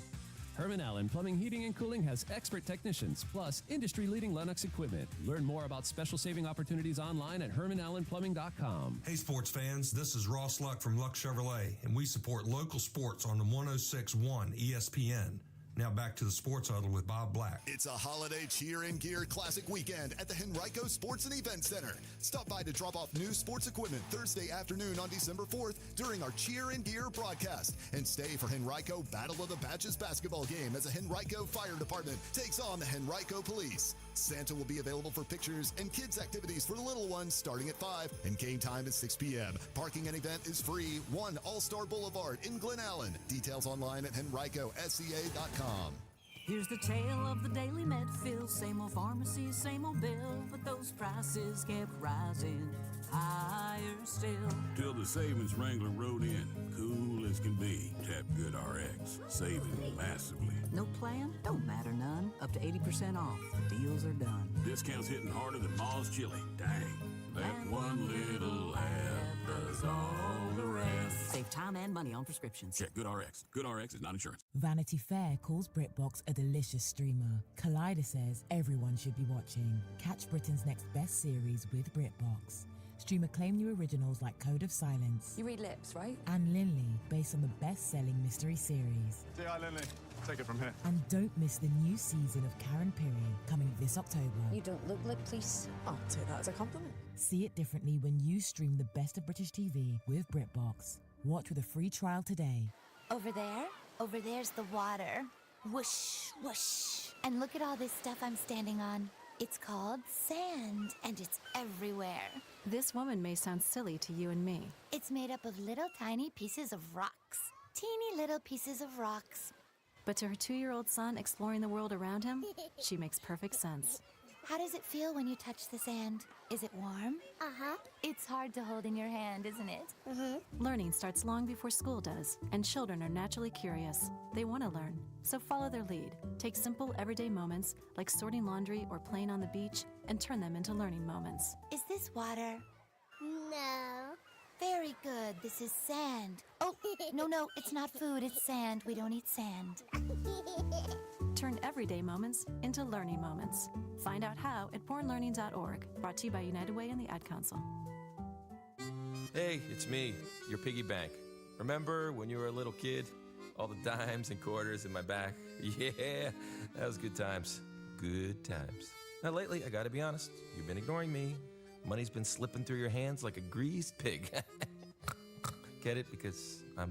Herman Allen Plumbing, Heating, and Cooling has expert technicians, plus industry-leading Lennox equipment. Learn more about special saving opportunities online at HermanAllenPlumbing.com.
Hey, sports fans, this is Ross Luck from Luck Chevrolet, and we support local sports on the 106.1 ESPN. Now back to the Sports Huddle with Bob Black.
It's a holiday cheer and gear classic weekend at the Henrico Sports and Event Center. Stop by to drop off new sports equipment Thursday afternoon on December 4th during our cheer and gear broadcast. And stay for Henrico Battle of the Batches basketball game as the Henrico Fire Department takes on the Henrico Police. Santa will be available for pictures and kids' activities for the little ones starting at 5 and game time at 6 p.m. Parking and event is free. 1 All-Star Boulevard in Glen Allen. Details online at henricosca.com.
Here's the tale of the daily Medfield. Same old pharmacy, same old bill, but those prices kept rising higher still.
Till the savings wrangler rode in, cool as can be. Tap Good RX, saving massively.
No plan? Don't matter none. Up to 80% off. The deals are done.
Discounts hitting harder than Ma's chili. Dang, that one little ad does all the rest.
Save time and money on prescriptions.
Check Good RX. Good RX is not insurance.
Vanity Fair calls BritBox a delicious streamer. Collider says everyone should be watching. Catch Britain's next best series with BritBox. Stream acclaimed new originals like Code of Silence.
You read lips, right?
And Linley, based on the best-selling mystery series.
Say hi, Linley. Take it from here.
And don't miss the new season of Karen Pirie coming this October.
You don't look lip, please. I'll take that as a compliment.
See it differently when you stream the best of British TV with BritBox. Watch with a free trial today.
Over there's the water. Whoosh, whoosh. And look at all this stuff I'm standing on. It's called sand, and it's everywhere.
This woman may sound silly to you and me.
It's made up of little tiny pieces of rocks. Teeny little pieces of rocks.
But to her 2-year-old son exploring the world around him, she makes perfect sense.
How does it feel when you touch the sand? Is it warm? Uh-huh. It's hard to hold in your hand, isn't it? Mm-hmm.
Learning starts long before school does, and children are naturally curious. They want to learn, so follow their lead. Take simple, everyday moments, like sorting laundry or playing on the beach, and turn them into learning moments.
Is this water? No. Very good. This is sand. Oh, no, it's not food. It's sand. We don't eat sand.
Turn everyday moments into learning moments. Find out how at bornlearning.org. Brought to you by United Way and the Ad Council.
Hey, it's me, your piggy bank. Remember when you were a little kid? All the dimes and quarters in my back? Yeah, that was good times. Good times. Now lately, I gotta be honest, you've been ignoring me. Money's been slipping through your hands like a greased pig. Get it? Because